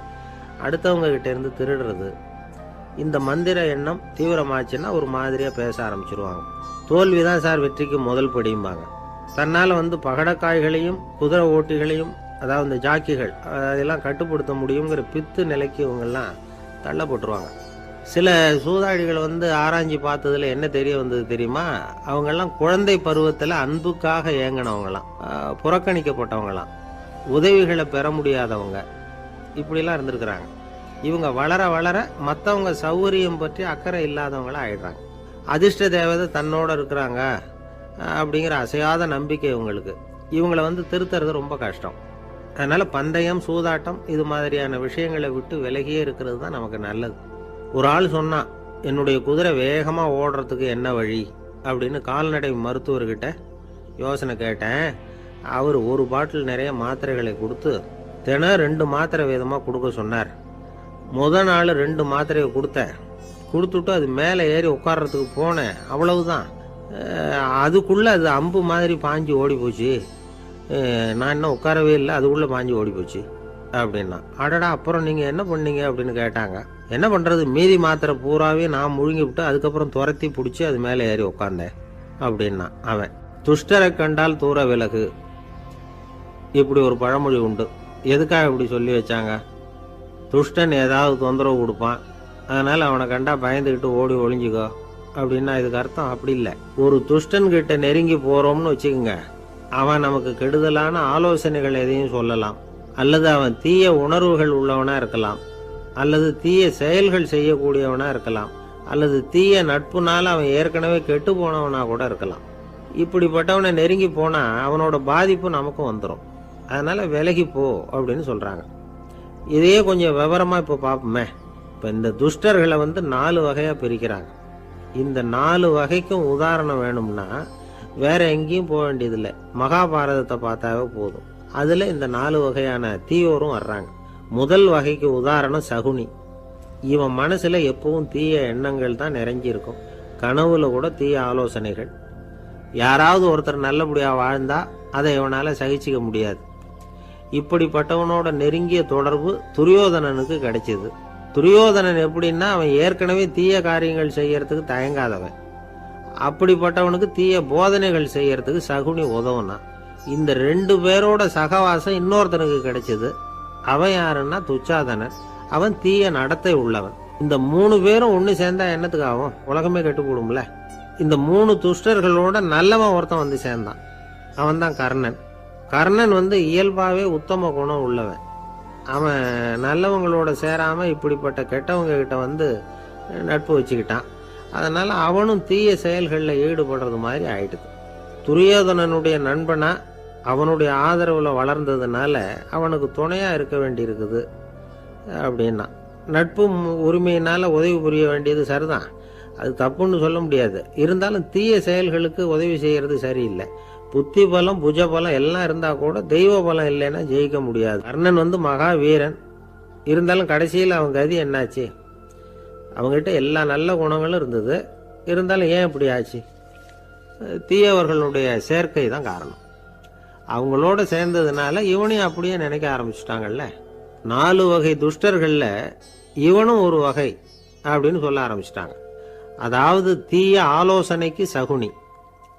அடுத்தவங்க கிட்ட இருந்து திருடுறது. இந்த மந்திர எண்ணம் தீவிரமாச்சுன்னா ஒரு மாதிரியாக பேச ஆரம்பிச்சிருவாங்க. தோல்விதான் சார் வெற்றிக்கு முதல் படியும்பாங்க. தன்னால் பகடக்காய்களையும் குதிரை ஓட்டிகளையும், அதாவது இந்த ஜாக்கிகள், அதெல்லாம் கட்டுப்படுத்த முடியுங்கிற பித்து நிலைக்கு இவங்கெல்லாம் தள்ளப்பட்டுருவாங்க. சில சூதாடிகள் ஆராய்ச்சி பார்த்ததுல என்ன தெரிய வந்தது தெரியுமா, அவங்கெல்லாம் குழந்தை பருவத்தில் அன்புக்காக ஏங்கினவங்களாம், புறக்கணிக்கப்பட்டவங்களாம், உதவிகளை பெற முடியாதவங்க, இப்படிலாம் இருந்திருக்கிறாங்க. இவங்க வளர வளர மற்றவங்க சௌகரியம் பற்றி அக்கறை இல்லாதவங்களாம் ஆயிடுறாங்க. அதிர்ஷ்ட தேவதை தன்னோட இருக்கிறாங்க அப்படிங்கிற அசையாத நம்பிக்கை இவங்களுக்கு. இவங்களை திருத்துறது ரொம்ப கஷ்டம். அதனால பந்தயம், சூதாட்டம் இது மாதிரியான விஷயங்களை விட்டு விலகியே இருக்கிறது தான் நமக்கு நல்லது. ஒரு ஆள் சொன்னான், என்னுடைய குதிரை வேகமாக ஓடுறதுக்கு என்ன வழி அப்படின்னு கால்நடை மருத்துவர்கிட்ட யோசனை கேட்டேன். அவர் ஒரு பாட்டில் நிறைய மாத்திரைகளை கொடுத்து தினம் 2 மாத்திரை வேதமாக கொடுக்க சொன்னார். முதல் நாள் 2 மாத்திரையை கொடுத்துட்டு அது மேலே ஏறி உட்கார்றதுக்கு போனேன். அவ்வளவுதான். அதுக்குள்ளே அது அம்பு மாதிரி பாஞ்சு ஓடி போச்சு. நான் இன்னும் உட்காரவே இல்லை, அதுக்குள்ளே பாஞ்சு ஓடி போச்சு அப்படின்னா. அடடா, அப்புறம் நீங்கள் என்ன பண்ணீங்க அப்படின்னு கேட்டாங்க. என்ன பண்ணுறது, மீதி மாத்திரை பூராவே நான் முழுங்கி விட்டு அதுக்கப்புறம் துரத்தி பிடிச்சி அது மேலே ஏறி உட்காந்தேன் அப்படின்னா அவன். துஷ்டரை கண்டால் தூர விலகு, இப்படி ஒரு பழமொழி உண்டு. எதுக்காக இப்படி சொல்லி வச்சாங்க? துஷ்டன் ஏதாவது தொந்தரவு கொடுப்பான், அதனால் அவனை கண்டா பயந்துக்கிட்டு ஓடி ஒளிஞ்சிக்கோ அப்படின்னா இதுக்கு அர்த்தம் அப்படி இல்லை. ஒரு துஷ்டன்கிட்ட நெருங்கி போகிறோம்னு வச்சுக்கோங்க, அவன் நமக்கு கெடுதலான ஆலோசனைகள் எதையும் சொல்லலாம், அல்லது அவன் தீய உணர்வுகள் உள்ளவனா இருக்கலாம், அல்லது தீய செயல்கள் செய்யக்கூடியவனா இருக்கலாம், அல்லது தீய நட்புனால அவன் ஏற்கனவே கெட்டு போனவனா கூட இருக்கலாம். இப்படிப்பட்டவனை நெருங்கி போனா அவனோட பாதிப்பு நமக்கும் வந்துடும். அதனால விலகி போ அப்படின்னு சொல்றாங்க. இதையே கொஞ்சம் விவரமா இப்ப பார்ப்போமே. இப்ப இந்த துஷ்டர்களை 4 வகையா பிரிக்கிறாங்க. இந்த 4 வகைக்கும் உதாரணம் வேணும்னா வேற எங்கேயும் போக வேண்டியதில்லை, மகாபாரதத்தை பார்த்தாவே போதும். அதுல இந்த 4 வகையான தீயோரும் வர்றாங்க. முதல் வகைக்கு உதாரணம் சகுனி. இவன் மனசுல எப்பவும் தீய எண்ணங்கள் தான் நிறைஞ்சி இருக்கும். கனவுல கூட தீய ஆலோசனைகள். யாராவது ஒருத்தர் நல்லபடியா வாழ்ந்தா அதை இவனால சகிச்சிக்க முடியாது. இப்படிப்பட்டவனோட நெருங்கிய தொடர்பு துரியோதனனுக்கு கிடைச்சது. துரியோதனன் எப்படின்னா, அவன் ஏற்கனவே தீய காரியங்கள் செய்யறதுக்கு தயங்காதவன். அப்படிப்பட்டவனுக்கு தீய போதனைகள் செய்யறதுக்கு சகுனி உதவுனா. இந்த 2 பேரோட சகவாசம் இன்னொருத்தனுக்கு கிடைச்சது. அவன் யாருன்னா துச்சாதனன். அவன் தீய நடத்தை உள்ளவன். இந்த 3 பேரும் ஒண்ணு சேர்ந்தா என்னத்துக்கு ஆகும்? உலகமே கெட்டு போடும்ல. இந்த 3 துஷ்டர்களோட நல்லவன் ஒருத்தன் சேர்ந்தான். அவன் தான் கர்ணன். கர்ணன் இயல்பாவே உத்தம குணம் உள்ளவன். அவன் நல்லவங்களோட சேராம இப்படிப்பட்ட கெட்டவங்க கிட்ட நட்பு வச்சுக்கிட்டான். அதனால அவனும் தீய செயல்களில் ஈடுபடுறது மாதிரி ஆயிடுது. துரியோதனனுடைய நண்பனா அவனுடைய ஆதரவுல வளர்ந்ததுனால அவனுக்கு துணையா இருக்க வேண்டி இருக்குது அப்படின்னா. நட்பு உரிமையினால உதவி புரிய வேண்டியது சரிதான், அது தப்புன்னு சொல்ல முடியாது. இருந்தாலும் தீய செயல்களுக்கு உதவி செய்யறது சரியில்லை. புத்தி பலம், புஜ பலம் எல்லாம் இருந்தா கூட தெய்வ பலம் இல்லைன்னா ஜெயிக்க முடியாது. கர்ணன் மகா வீரன். இருந்தாலும் கடைசியில் அவன் கதி என்னாச்சு? அவங்ககிட்ட எல்லா நல்ல குணங்களும் இருந்தது. இருந்தாலும் ஏன் இப்படி ஆச்சு? தீயவர்களுடைய சேர்க்கை தான் காரணம். அவங்களோட சேர்ந்ததுனால இவனையும் அப்படியே நினைக்க ஆரம்பிச்சுட்டாங்கல்ல. 4 வகை துஷ்டர்கள்ல இவனும் ஒரு வகை அப்படின்னு சொல்ல ஆரம்பிச்சிட்டாங்க. அதாவது தீய ஆலோசனைக்கு சகுனி,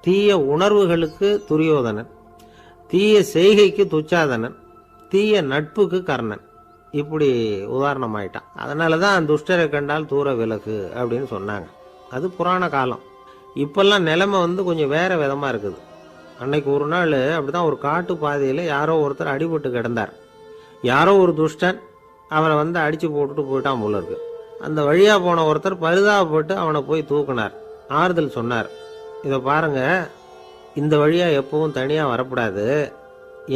தீய உணர்வுகளுக்கு துரியோதனன், தீய செய்கைக்கு துச்சாதனன், தீய நட்புக்கு கர்ணன். இப்படி உதாரணமாயிட்டான். அதனால தான் துஷ்டரை கண்டால் தூர விலகு அப்படின்னு சொன்னாங்க. அது புராண காலம். இப்பெல்லாம் நிலைமை கொஞ்சம் வேற விதமாக இருக்குது. அன்னைக்கு ஒரு நாள் அப்படிதான் ஒரு காட்டு பாதையில் யாரோ ஒருத்தர் அடிபட்டு கிடந்தார். யாரோ ஒரு துஷ்டன் அவரை அடித்து போட்டுட்டு போயிட்டான் போல இருக்கு. அந்த வழியாக போன ஒருத்தர் பரிதாபப்பட்டு அவனை போய் தூக்குனார், ஆறுதல் சொன்னார். இதை பாருங்க, இந்த வழியாக எப்பவும் தனியாக வரக்கூடாது.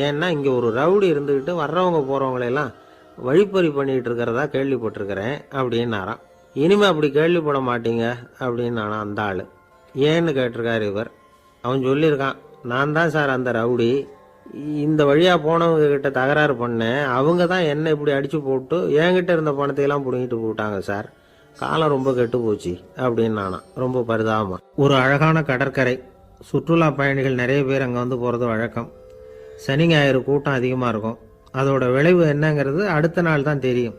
ஏன்னா இங்கே ஒரு ரவுடி இருந்துக்கிட்டு வர்றவங்க போகிறவங்களெல்லாம் வழிப்பறி பண்ணிகிட்டு இருக்கிறதா கேள்விப்பட்டிருக்கிறேன் அப்படின்னாராம். இனிமே அப்படி கேள்விப்பட மாட்டீங்க அப்படின்னு நானா அந்த ஆள். ஏன்னு கேட்டிருக்காரு இவர். அவன் சொல்லியிருக்கான், நான் தான் சார் அந்த ரவுடி. இந்த வழியாக போனவங்க கிட்ட தகராறு பண்ணேன். அவங்க தான் என்னை இப்படி அடித்து போட்டு என்கிட்ட இருந்த பணத்தையெல்லாம் பிடுங்கிட்டு போட்டாங்க சார். காலம் ரொம்ப கெட்டு போச்சு அப்படின்னு நானா ரொம்ப பரிதாபமாக. ஒரு அழகான கடற்கரை. சுற்றுலா பயணிகள் நிறைய பேர் அங்கே போகிறது வழக்கம். சனி ஞாயிறு கூட்டம் அதிகமாக இருக்கும். அதோட விளைவு என்னங்கிறது அடுத்த நாள் தான் தெரியும்.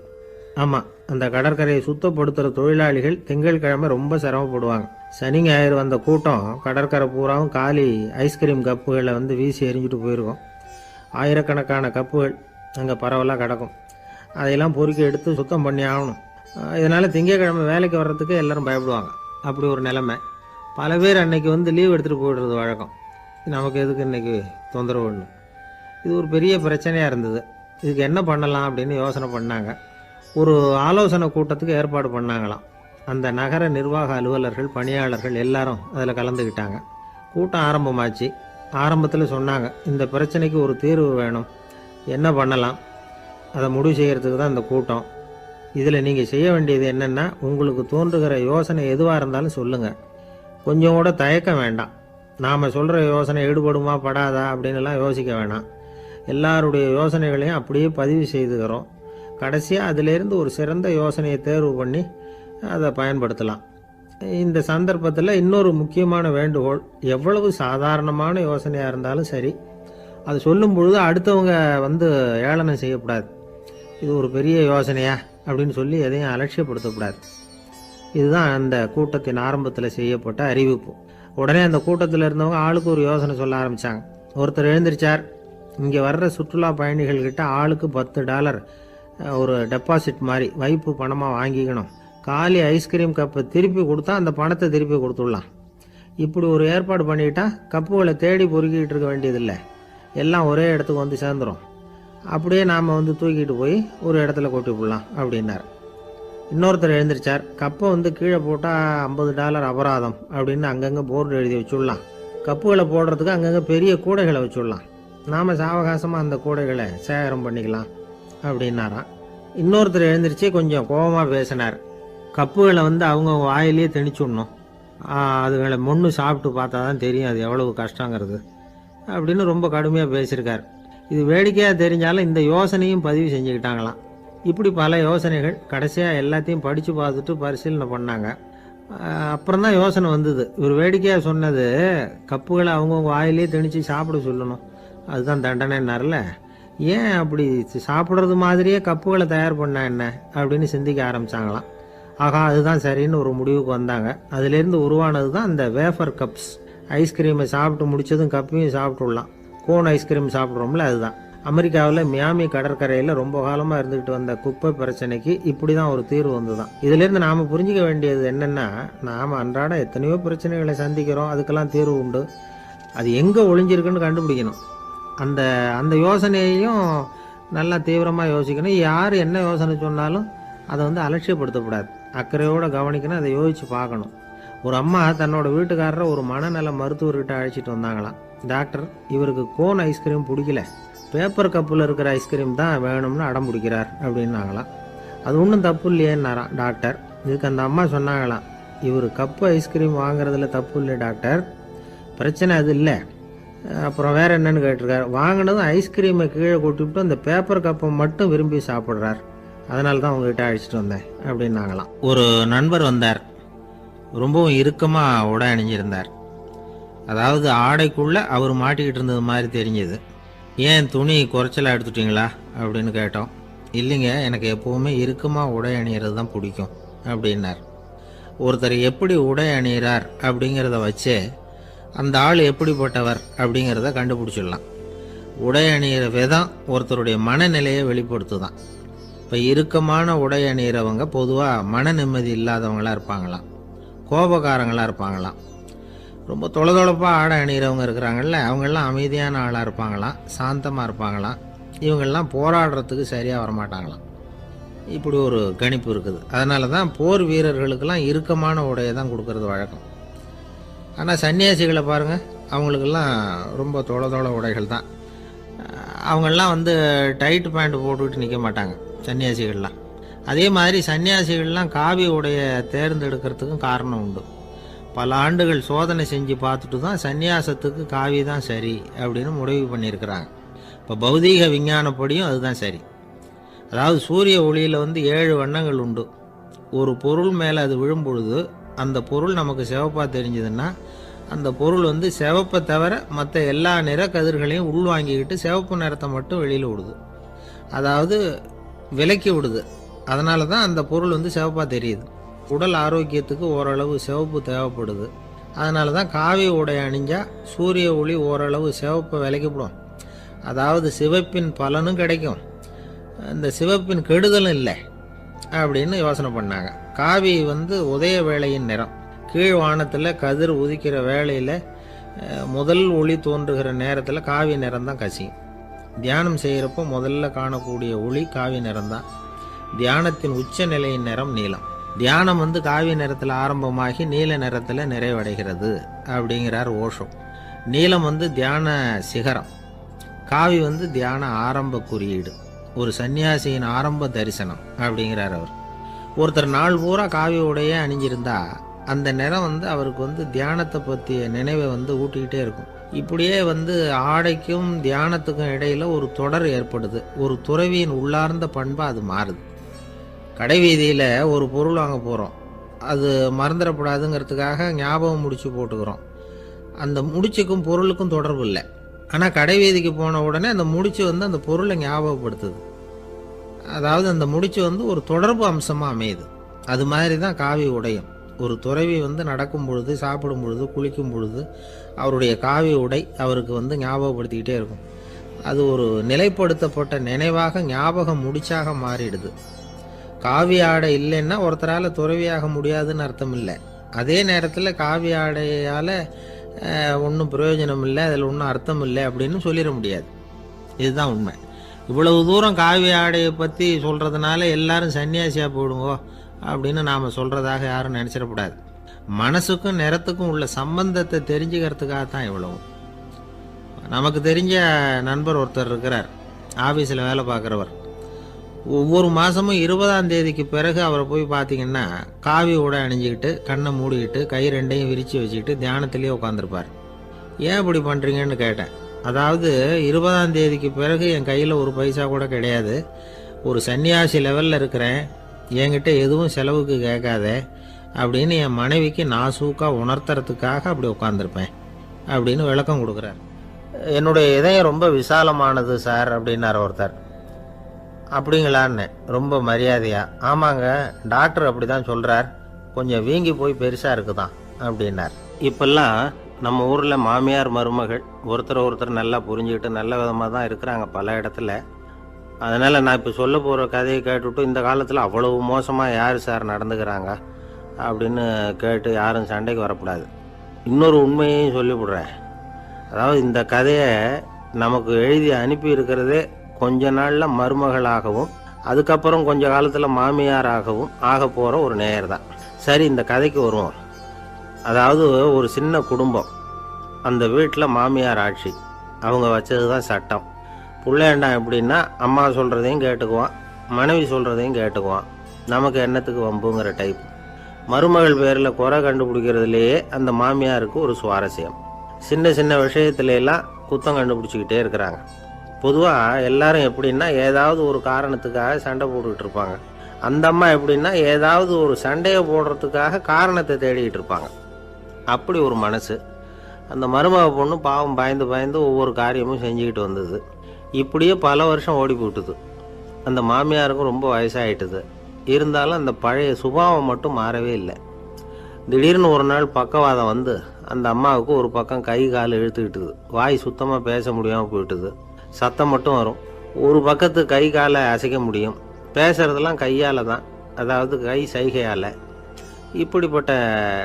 ஆமாம், அந்த கடற்கரையை சுத்தப்படுத்துகிற தொழிலாளிகள் திங்கட்கிழமை ரொம்ப சிரமப்படுவாங்க. சனி ஞாயிறு வந்த கூட்டம் கடற்கரை பூராவும் காலி ஐஸ்கிரீம் கப்புகளை வீசி எறிஞ்சிட்டு போயிருக்கும். ஆயிரக்கணக்கான கப்புகள் அங்கே பரவலாக கிடக்கும். அதையெல்லாம் பொறுக்கி எடுத்து சுத்தம் பண்ணி ஆகணும். இதனால் திங்கட்கிழமை வேலைக்கு வர்றதுக்கு எல்லோரும் பயப்படுவாங்க. அப்படி ஒரு நிலைமை. பல பேர் அன்னைக்கு லீவ் எடுத்துகிட்டு போயிடுறது வழக்கம். நமக்கு எதுக்கு இன்னைக்கு தொந்தரவுன்னு. இது ஒரு பெரிய பிரச்சனையாக இருந்தது. இதுக்கு என்ன பண்ணலாம் அப்படின்னு யோசனை பண்ணாங்க. ஒரு ஆலோசனை கூட்டத்துக்கு ஏற்பாடு பண்ணாங்களாம். அந்த நகர நிர்வாக அலுவலர்கள், பணியாளர்கள் எல்லாரும் அதில் கலந்துக்கிட்டாங்க. கூட்டம் ஆரம்பமாச்சு. ஆரம்பத்தில் சொன்னாங்க, இந்த பிரச்சனைக்கு ஒரு தீர்வு வேணும், என்ன பண்ணலாம், அதை முடிவு செய்கிறதுக்கு தான் இந்த கூட்டம். இதில் நீங்கள் செய்ய வேண்டியது என்னென்னா, உங்களுக்கு தோன்றுகிற யோசனை எதுவாக இருந்தாலும் சொல்லுங்கள். கொஞ்சம் கூட தயக்கம் வேண்டாம். நாம் சொல்கிற யோசனை ஈடுபடுமா படாதா அப்படின்லாம் யோசிக்க வேணாம். எல்லாருடைய யோசனைகளையும் அப்படியே பதிவு செய்துக்கிறோம். கடைசியாக அதிலேருந்து ஒரு சிறந்த யோசனையை தேர்வு பண்ணி அதை பயன்படுத்தலாம். இந்த சந்தர்ப்பத்தில் இன்னொரு முக்கியமான வேண்டுகோள், எவ்வளவு சாதாரணமான யோசனையாக இருந்தாலும் சரி, அது சொல்லும் பொழுது அடுத்தவங்க ஏளனம் செய்யக்கூடாது. இது ஒரு பெரிய யோசனையா அப்படின்னு சொல்லி எதையும் அலட்சியப்படுத்தக்கூடாது. இதுதான் அந்த கூட்டத்தின் ஆரம்பத்தில் செய்யப்பட்ட அறிவிப்பு. உடனே அந்த கூட்டத்தில் இருந்தவங்க ஆளுக்கு ஒரு யோசனை சொல்ல ஆரம்பித்தாங்க. ஒருத்தர் எழுந்திருச்சார், இங்கே வர்ற சுற்றுலா பயணிகள்கிட்ட ஆளுக்கு $10 ஒரு டெபாசிட் மாதிரி வைப்பு பணமாக வாங்கிக்கணும். காலி ஐஸ்கிரீம் கப்பை திருப்பி கொடுத்தா அந்த பணத்தை திருப்பி கொடுத்துடலாம். இப்படி ஒரு ஏற்பாடு பண்ணிக்கிட்டா கப்புகளை தேடி பொறுக்கிட்டு இருக்க வேண்டியதில்லை, எல்லாம் ஒரே இடத்துக்கு சேர்ந்துடும். அப்படியே நாம் தூக்கிட்டு போய் ஒரு இடத்துல கொட்டி போடலாம் அப்படின்னார். இன்னொருத்தர் எழுந்திரிச்சார், கப்பை கீழே போட்டால் $50 அபராதம் அப்படின்னு அங்கங்கே போர்டு எழுதி வச்சுடலாம். கப்புகளை போடுறதுக்கு அங்கங்கே பெரிய கூடைகளை வச்சுடலாம். நாம் சாவகாசமாக அந்த கூடைகளை சேகரம் பண்ணிக்கலாம் அப்படின்னாராம். இன்னொருத்தர் எழுந்திரிச்சு கொஞ்சம் கோபமாக பேசினார், கப்புகளை அவங்க வாயிலேயே திணிச்சுடணும், அதுகளை மொன்று சாப்பிட்டு பார்த்தா தான் தெரியும் அது எவ்வளவு கஷ்டங்கிறது அப்படின்னு ரொம்ப கடுமையாக பேசியிருக்கார். இது வேடிக்கையாக தெரிஞ்சாலும் இந்த யோசனையும் பதிவு செஞ்சுக்கிட்டாங்களாம். இப்படி பல யோசனைகள். கடைசியாக எல்லாத்தையும் படித்து பார்த்துட்டு பரிசீலனை பண்ணாங்க. அப்புறம் தான் யோசனை வந்தது. இவர் வேடிக்கையாக சொன்னது, கப்புகளை அவங்கவுங்க வாயிலேயே திணிச்சு சாப்பிட சொல்லணும், அதுதான் தண்டனைன்னார்ல. ஏன் அப்படி சாப்பிட்றது மாதிரியே கப்புகளை தயார் பண்ண என்ன அப்படின்னு சிந்திக்க ஆரம்பித்தாங்களாம். ஆகா, அதுதான் சரின்னு ஒரு முடிவுக்கு வந்தாங்க. அதுலேருந்து உருவானது தான் அந்த வேஃபர் கப்ஸ். ஐஸ்கிரீமை சாப்பிட்டு முடித்ததும் கப்பையும் சாப்பிட்டுடலாம். கோன் ஐஸ்கிரீம் சாப்பிட்றோம்ல, அதுதான். அமெரிக்காவில் மியாமி கடற்கரையில் ரொம்ப காலமாக இருந்துக்கிட்டு வந்த குப்பை பிரச்சனைக்கு இப்படி தான் ஒரு தீர்வு வந்துதான். இதுலேருந்து நாம் புரிஞ்சிக்க வேண்டியது என்னென்னா, நாம் அன்றாட எத்தனையோ பிரச்சனைகளை சந்திக்கிறோம், அதுக்கெல்லாம் தீர்வு உண்டு. அது எங்கே ஒளிஞ்சிருக்குன்னு கண்டுபிடிக்கணும். அந்த அந்த யோசனையையும் நல்லா தீவிரமாக யோசிக்கணும். யார் என்ன யோசனை சொன்னாலும் அதை அலட்சியப்படுத்தக்கூடாது. அக்கறையோடு கவனிக்கணும், அதை யோசித்து பார்க்கணும். ஒரு அம்மா தன்னோட வீட்டுக்காரரை ஒரு மனநல மருத்துவர்கிட்ட அழைச்சிட்டு வந்தாங்களாம். டாக்டர், இவருக்கு கோன் ஐஸ்கிரீம் பிடிக்கல, பேப்பர் கப்பில் இருக்கிற ஐஸ்கிரீம் தான் வேணும்னு அடம் பிடிக்கிறார் அப்படின்னாங்களாம். அது ஒன்றும் தப்பு இல்லையேன்னாராம் டாக்டர். இதுக்கு அந்த அம்மா சொன்னாங்களாம், இவர் கப்பு ஐஸ்கிரீம் வாங்குறதுல தப்பு இல்லை டாக்டர், பிரச்சனை அது இல்லை. அப்புறம் வேறு என்னன்னு கேட்டிருக்காரு. வாங்கினதும் ஐஸ்கிரீமை கீழே கொட்டிவிட்டு அந்த பேப்பர் கப்பை மட்டும் விரும்பி சாப்பிட்றார், அதனால தான் உங்ககிட்ட அழைச்சிட்டு வந்தேன் அப்படின்னாங்களாம். ஒரு நண்பர் வந்தார். ரொம்பவும் இறுக்கமாக உடை அணிஞ்சிருந்தார். அதாவது ஆடைக்குள்ளே அவர் மாட்டிக்கிட்டு இருந்தது மாதிரி தெரிஞ்சது. ஏன் துணி குறைச்சலாக எடுத்துட்டிங்களா அப்படின்னு கேட்டோம். இல்லைங்க, எனக்கு எப்போவுமே இறுக்கமாக உடை அணிகிறது தான் பிடிக்கும் அப்படின்னார். ஒருத்தர் எப்படி உடை அணிகிறார் அப்படிங்கிறத வச்சே அந்த ஆள் எப்படிப்பட்டவர் அப்படிங்கிறத கண்டுபிடிச்சிடலாம். உடை அணிகிற விதம் ஒருத்தருடைய மனநிலையை வெளிப்படுத்துதான். இப்போ இறுக்கமான உடை அணிகிறவங்க பொதுவாக மன நிம்மதி இல்லாதவங்களாக இருப்பாங்களாம், கோபக்காரங்களாக இருப்பாங்களாம். ரொம்ப தொலைதொலைப்பாக ஆடை அணிகிறவங்க இருக்கிறாங்கல்ல, அவங்கெல்லாம் அமைதியான ஆளாக இருப்பாங்களாம், சாந்தமாக இருப்பாங்களாம். இவங்கெல்லாம் போராடுறதுக்கு சரியாக வரமாட்டாங்களாம். இப்படி ஒரு கணிப்பு இருக்குது. அதனால தான் போர் வீரர்களுக்கெல்லாம் இறுக்கமான உடையை தான் கொடுக்கறது வழக்கம். ஆனால் சன்னியாசிகளை பாருங்கள், அவங்களுக்கெல்லாம் ரொம்ப தொலை உடைகள் தான். அவங்கெல்லாம் வந்து டைட் பேண்ட் போட்டுக்கிட்டு நிற்க மாட்டாங்க சன்னியாசிகள்லாம். அதே மாதிரி சன்னியாசிகள்லாம் காவி உடையை தேர்ந்தெடுக்கிறதுக்கும் காரணம் உண்டு. பல ஆண்டுகள் சோதனை செஞ்சு பார்த்துட்டு தான் சன்னியாசத்துக்கு காவி தான் சரி அப்படின்னு முடிவு பண்ணியிருக்கிறாங்க. இப்போ பௌதீக விஞ்ஞானப்படியும் அதுதான் சரி. அதாவது சூரிய ஒளியில் வந்து 7 வண்ணங்கள் உண்டு. ஒரு பொருள் மேலே அது விழும்பொழுது அந்த பொருள் நமக்கு சிவப்பாக தெரிஞ்சதுன்னா அந்த பொருள் வந்து சிவப்பை தவிர மற்ற எல்லா நிற கதிர்களையும் உள்வாங்கிக்கிட்டு சிவப்பு நிறத்தை மட்டும் வெளியில் விடுது. அதாவது விலக்கி விடுது. அதனால தான் அந்த பொருள் வந்து சிவப்பாக தெரியுது. உடல் ஆரோக்கியத்துக்கு ஓரளவு சிவப்பு தேவைப்படுது. அதனால தான் காவி உடை அணிஞ்சால் சூரிய ஒளி ஓரளவு சிவப்பை விலக்கிவிடும். அதாவது சிவப்பின் பலனும் கிடைக்கும், இந்த சிவப்பின் கெடுதலும் இல்லை அப்படின்னு யோசனை பண்ணாங்க. காவி வந்து உதய வேளையின் நிறம். கீழ் வானத்தில் கதிர் உதிக்கிற வேளையில் முதல் ஒளி தோன்றுகிற நேரத்தில் காவி நிறம் தான் கசியும். தியானம் செய்கிறப்போ முதல்ல காணக்கூடிய ஒளி காவி நிறம்தான். தியானத்தின் உச்ச நிலையின் நிறம் நீலம். தியானம் வந்து காவி நிறத்தில் ஆரம்பமாகி நீல நிறத்தில் நிறைவடைகிறது அப்படிங்கிறார் ஓஷோ. நீலம் வந்து தியான சிகரம், காவி வந்து தியான ஆரம்ப குறியீடு, ஒரு சன்னியாசியின் ஆரம்ப தரிசனம் அப்படிங்கிறார் அவர். ஒருத்தர் நாள் பூரா காவி உடையே அணிஞ்சிருந்தா அந்த நிறம் வந்து அவருக்கு வந்து தியானத்தை பற்றிய நினைவை வந்து ஊட்டிக்கிட்டே இருக்கும். இப்படியே வந்து ஆடைக்கும் தியானத்துக்கும் இடையில் ஒரு தொடர் ஏற்படுது. ஒரு துறவியின் உள்ளார்ந்த பண்பாக அது மாறுது. கடை வீதியில் ஒரு பொருள் வாங்க போகிறோம், அது மறந்துடக்கூடாதுங்கிறதுக்காக ஞாபகம் முடிச்சு போட்டுக்கிறோம். அந்த முடிச்சுக்கும் பொருளுக்கும் தொடர்பு இல்லை. ஆனால் கடை வீதிக்கு போன உடனே அந்த முடிச்சு வந்து அந்த பொருளை ஞாபகப்படுத்துது. அதாவது அந்த முடிச்சு வந்து ஒரு தொடர்பு அம்சமாக அமையுது. அது மாதிரி தான் காவி உடையும். ஒரு துறவி வந்து நடக்கும் பொழுது, சாப்பிடும் பொழுது, குளிக்கும் பொழுது அவருடைய காவி உடை அவருக்கு வந்து ஞாபகப்படுத்திக்கிட்டே இருக்கும். அது ஒரு நிலைப்படுத்தப்பட்ட நினைவாக ஞாபகம் முடிச்சாக மாறிடுது. காவி ஆடை இல்லைன்னா ஒருத்தரால் துறவியாக முடியாதுன்னு அர்த்தம் இல்லை. அதே நேரத்தில் காவி ஆடையால் ஒன்றும் பிரயோஜனம் இல்லை, அதில் ஒன்றும் அர்த்தம் இல்லை அப்படின்னு சொல்லிட முடியாது. இதுதான் உண்மை. இவ்வளவு தூரம் காவி ஆடையை பற்றி சொல்கிறதுனால எல்லாரும் சன்னியாசியாக போயிடுங்கோ அப்படின்னு நாம் சொல்கிறதாக யாரும் நினச்சிடக்கூடாது. மனசுக்கும் நிறத்துக்கும் உள்ள சம்பந்தத்தை தெரிஞ்சுக்கிறதுக்காக தான் இவ்வளவு. நமக்கு தெரிஞ்ச நண்பர் ஒருத்தர் இருக்கிறார், ஆஃபீஸில் வேலை பார்க்குறவர். ஒவ்வொரு மாதமும் 20ஆம் தேதிக்கு பிறகு அவரை போய் பார்த்தீங்கன்னா காவி உடை அணிஞ்சிக்கிட்டு, கண்ணை மூடிக்கிட்டு, கை ரெண்டையும் விரித்து வச்சுக்கிட்டு தியானத்திலே உட்காந்துருப்பார். ஏன் இப்படி பண்ணுறீங்கன்னு கேட்டேன். அதாவது 20ஆம் தேதிக்கு பிறகு என் கையில் ஒரு பைசா கூட கிடையாது, ஒரு சன்னியாசி லெவலில் இருக்கிறேன், என்கிட்ட எதுவும் செலவுக்கு கேட்காத அப்படின்னு என் மனைவிக்கு நாசூக்காக உணர்த்துறதுக்காக அப்படி உட்காந்துருப்பேன் அப்படின்னு விளக்கம் கொடுக்குறார். என்னுடைய இதயம் ரொம்ப விசாலமானது சார் அப்படின்னார் ஒருத்தர். அப்படிங்களான்னு ரொம்ப மரியாதையா, ஆமாங்க டாக்டர் அப்படி தான் சொல்கிறார், கொஞ்சம் வீங்கி போய் பெருசாக இருக்குதான் அப்படின்னார். இப்பெல்லாம் நம்ம ஊரில் மாமியார் மருமகள் ஒருத்தர் நல்லா புரிஞ்சுக்கிட்டு நல்ல விதமாக தான் இருக்கிறாங்க பல இடத்துல. அதனால் நான் இப்போ சொல்ல போகிற கதையை கேட்டுவிட்டு இந்த காலத்தில் அவ்வளவு மோசமாக யார் சார் நடந்துக்கிறாங்க அப்படின்னு கேட்டு யாரும் சண்டைக்கு வரக்கூடாது. இன்னொரு உண்மையையும் சொல்லிவிடுறேன். அதாவது இந்த கதையை நமக்கு எழுதி அனுப்பி இருக்கிறதே கொஞ்ச நாளில் மருமகளாகவும் அதுக்கப்புறம் கொஞ்ச காலத்தில் மாமியாராகவும் ஆக போகிற ஒரு நேயர் தான். சரி, இந்த கதைக்கு வருவோம். அதாவது ஒரு சின்ன குடும்பம், அந்த வீட்டில் மாமியார் ஆட்சி, அவங்க வச்சது தான் சட்டம். பிள்ளையாண்டான் எப்படின்னா அம்மா சொல்கிறதையும் கேட்டுக்குவான், மனைவி சொல்கிறதையும் கேட்டுக்குவான், நமக்கு என்னத்துக்கு வம்புங்கிற டைப். மருமகள் பேரில் குறை கண்டுபிடிக்கிறதுலையே அந்த மாமியாருக்கு ஒரு சுவாரஸ்யம். சின்ன சின்ன விஷயத்துலலாம் குத்தம் கண்டுபிடிச்சிக்கிட்டே இருக்கிறாங்க. பொதுவாக எல்லாரும் எப்படின்னா ஏதாவது ஒரு காரணத்துக்காக சண்டை போட்டுக்கிட்டு இருப்பாங்க. அந்த அம்மா எப்படின்னா ஏதாவது ஒரு சண்டையை போடுறதுக்காக காரணத்தை தேடிக்கிட்டு இருப்பாங்க. அப்படி ஒரு மனசு. அந்த மருமக பொண்ணு பாவம் பயந்து பயந்து ஒவ்வொரு காரியமும் செஞ்சுக்கிட்டு வந்தது. இப்படியே பல வருஷம் ஓடி போட்டுது. அந்த மாமியாருக்கும் ரொம்ப வயசாகிட்டுது. இருந்தாலும் அந்த பழைய சுபாவம் மட்டும் மாறவே இல்லை. திடீர்னு ஒரு நாள் பக்கவாதம் வந்து அந்த அம்மாவுக்கு ஒரு பக்கம் கை கால் இழுத்துக்கிட்டுது, வாய் சுத்தமாக பேச முடியாமல் போயிட்டுது, சத்தம் மட்டும் வரும். ஒரு பக்கத்து கை காலை அசைக்க முடியும், பேசுறதெல்லாம் கையால் தான், அதாவது கை சைகையால். இப்படிப்பட்ட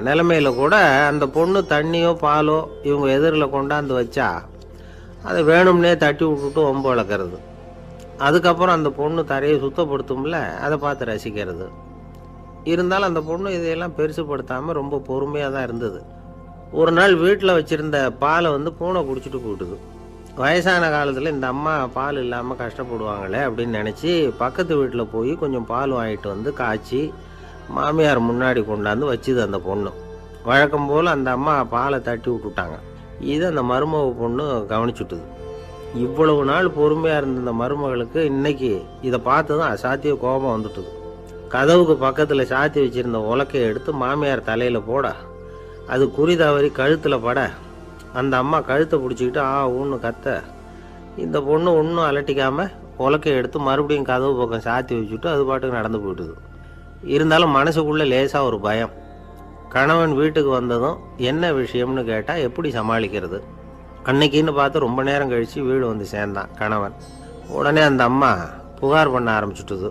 நிலைமையில கூட அந்த பொண்ணு தண்ணியோ பாலோ இவங்க எதிரில் கொண்டாந்து வச்சா அதை வேணும்னே தட்டி விட்டுட்டு ஒம்பு வளர்க்குறது. அதுக்கப்புறம் அந்த பொண்ணு தரையை சுத்தப்படுத்தும்ல, அதை பார்த்து ரசிக்கிறது. இருந்தாலும் அந்த பொண்ணு இதையெல்லாம் பெருசுப்படுத்தாமல் ரொம்ப பொறுமையாக தான் இருந்தது. ஒரு நாள் வீட்டில் வச்சுருந்த பாலை பூனை குடிச்சிட்டு போயிட்டுது. வயசான காலத்தில் இந்த அம்மா பால் இல்லாமல் கஷ்டப்படுவாங்களே அப்படின்னு நினச்சி பக்கத்து வீட்டில் போய் கொஞ்சம் பால் வாங்கிட்டு காய்ச்சி மாமியார் முன்னாடி கொண்டாந்து வச்சுது அந்த பொண்ணு. வழக்கம் போல் அந்த அம்மா பாலை தட்டி விட்டுட்டாங்க. இது அந்த மருமக பொண்ணு கவனிச்சுட்டுது. இவ்வளவு நாள் பொறுமையாக இருந்த இந்த மருமகளுக்கு இன்னைக்கு இதை பார்த்து தான் அசாத்திய கோபம் வந்துட்டுது. கதவுக்கு பக்கத்தில் சாத்தி வச்சுருந்த உலக்கையை எடுத்து மாமியார் தலையில் போட, அது குறி தவறி கழுத்தில் பட, அந்த அம்மா கழுத்தை பிடிச்சிக்கிட்டு ஊன்னு கத்த, இந்த பொண்ணு ஒன்றும் அலட்டிக்காமல் உலக்கையை எடுத்து மறுபடியும் கதவு பக்கம் சாத்தி வச்சுட்டு அது பாட்டுக்கு நடந்து போயிட்டுது. இருந்தாலும் மனசுக்குள்ளே லேசாக ஒரு பயம். கணவன் வீட்டுக்கு வந்ததும் என்ன விஷயம்னு கேட்டால் எப்படி சமாளிக்கிறது? அன்னைக்குன்னு பார்த்து ரொம்ப நேரம் கழித்து வீடு வந்து சேர்ந்தான் கணவன். உடனே அந்த அம்மா புகார் பண்ண ஆரம்பிச்சுட்டுது.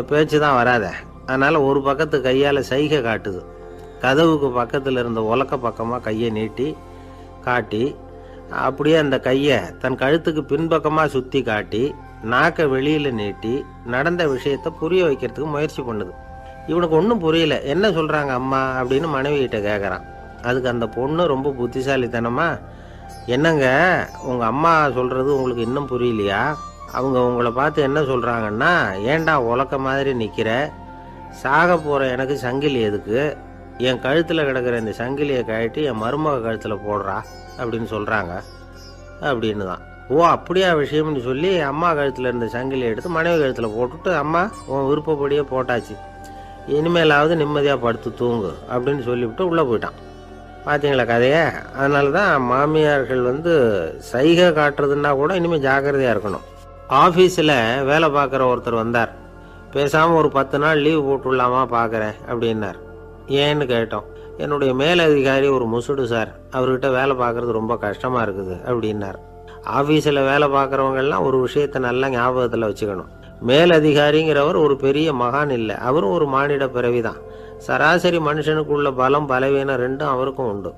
பேச்சு தான் வராத, அதனால் ஒரு பக்கத்து கையால் சைகை காட்டுது. கதவுக்கு பக்கத்தில் இருந்த உலக்க பக்கமாக கையை நீட்டி காட்டி, அப்படியே அந்த கையை தன் கழுத்துக்கு பின்பக்கமாக சுற்றி காட்டி, நாக்கை வெளியில் நீட்டி நடந்த விஷயத்தை புரிய வைக்கிறதுக்கு முயற்சி பண்ணுது. இவனுக்கு ஒன்றும் புரியல, என்ன சொல்கிறாங்க அம்மா அப்படின்னு மனைவிகிட்ட கேட்குறான். அதுக்கு அந்த பொண்ணு ரொம்ப புத்திசாலித்தனமா, என்னங்க உங்கள் அம்மா சொல்கிறது உங்களுக்கு இன்னும் புரியலையா? அவங்க உங்களை பார்த்து என்ன சொல்கிறாங்கன்னா, ஏண்டா உலக்க மாதிரி நிற்கிற, சாக போகிற எனக்கு சங்கிலி எதுக்கு, என் கழுத்தில் கிடக்கிற இந்த சங்கிலியை கழட்டி என் மருமக கழுத்தில் போடுறா அப்படின்னு சொல்கிறாங்க அப்படின்னு தான். ஓ அப்படியா விஷயம்னு சொல்லி அம்மா கழுத்தில் இருந்த சங்கிலியை எடுத்து மனைவி கழுத்தில் போட்டுட்டு, அம்மா உன் விருப்பப்படியே போட்டாச்சு, இனிமேலாவது நிம்மதியாக படுத்து தூங்கு அப்படின்னு சொல்லிவிட்டு உள்ளே போயிட்டான். பார்த்தீங்களா கதையை? அதனால தான் மாமியார்கள் சைகை காட்டுறதுன்னா கூட இனிமேல் ஜாக்கிரதையாக இருக்கணும். ஆஃபீஸில் வேலை பார்க்குற ஒருத்தர் வந்தார். பேசாமல் ஒரு 10 நாள் லீவு போட்டுடலாமா பார்க்குறேன் அப்படின்னார். ஏன்னு கேட்டோம். என்னுடைய மேலதிகாரி ஒரு முசுடு சார், அவர்கிட்ட வேலை பார்க்குறது ரொம்ப கஷ்டமாக இருக்குது அப்படின்னார். ஆஃபீஸில் வேலை பார்க்குறவங்கெல்லாம் ஒரு விஷயத்தை நல்லா ஞாபகத்தில் வச்சுக்கணும். மேலதிகாரிங்கிறவர் ஒரு பெரிய மகான் இல்லை, அவரும் ஒரு மானிட பிறவி தான். சராசரி மனுஷனுக்குள்ள பலம் பலவீனம் ரெண்டும் அவருக்கும் உண்டு.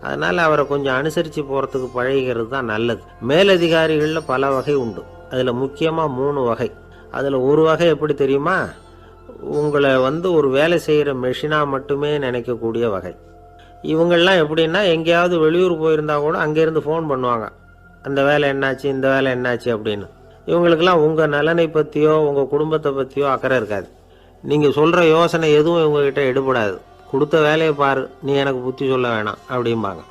அதனால் அவரை கொஞ்சம் அனுசரித்து போகிறதுக்கு பழகிறது தான் நல்லது. மேலதிகாரிகளில் பல வகை உண்டு, அதில் முக்கியமாக 3 வகை. அதில் ஒரு வகை எப்படி தெரியுமா? உங்களை ஒரு வேலை செய்கிற மெஷினாக மட்டுமே நினைக்கக்கூடிய வகை. இவங்கள்லாம் எப்படின்னா, எங்கேயாவது வெளியூர் போயிருந்தா கூட அங்கேருந்து ஃபோன் பண்ணுவாங்க, அந்த வேலை என்னாச்சு இந்த வேலை என்னாச்சு அப்படின்னு. இவங்களுக்கெல்லாம் உங்கள் நலனை பற்றியோ உங்கள் குடும்பத்தை பற்றியோ அக்கறை இருக்காது. நீங்கள் சொல்கிற யோசனை எதுவும் இவங்ககிட்ட எடுபடாது. கொடுத்த வேலையை பாரு, நீ எனக்கு புத்தி சொல்ல வேணாம் அப்படிம்பாங்க.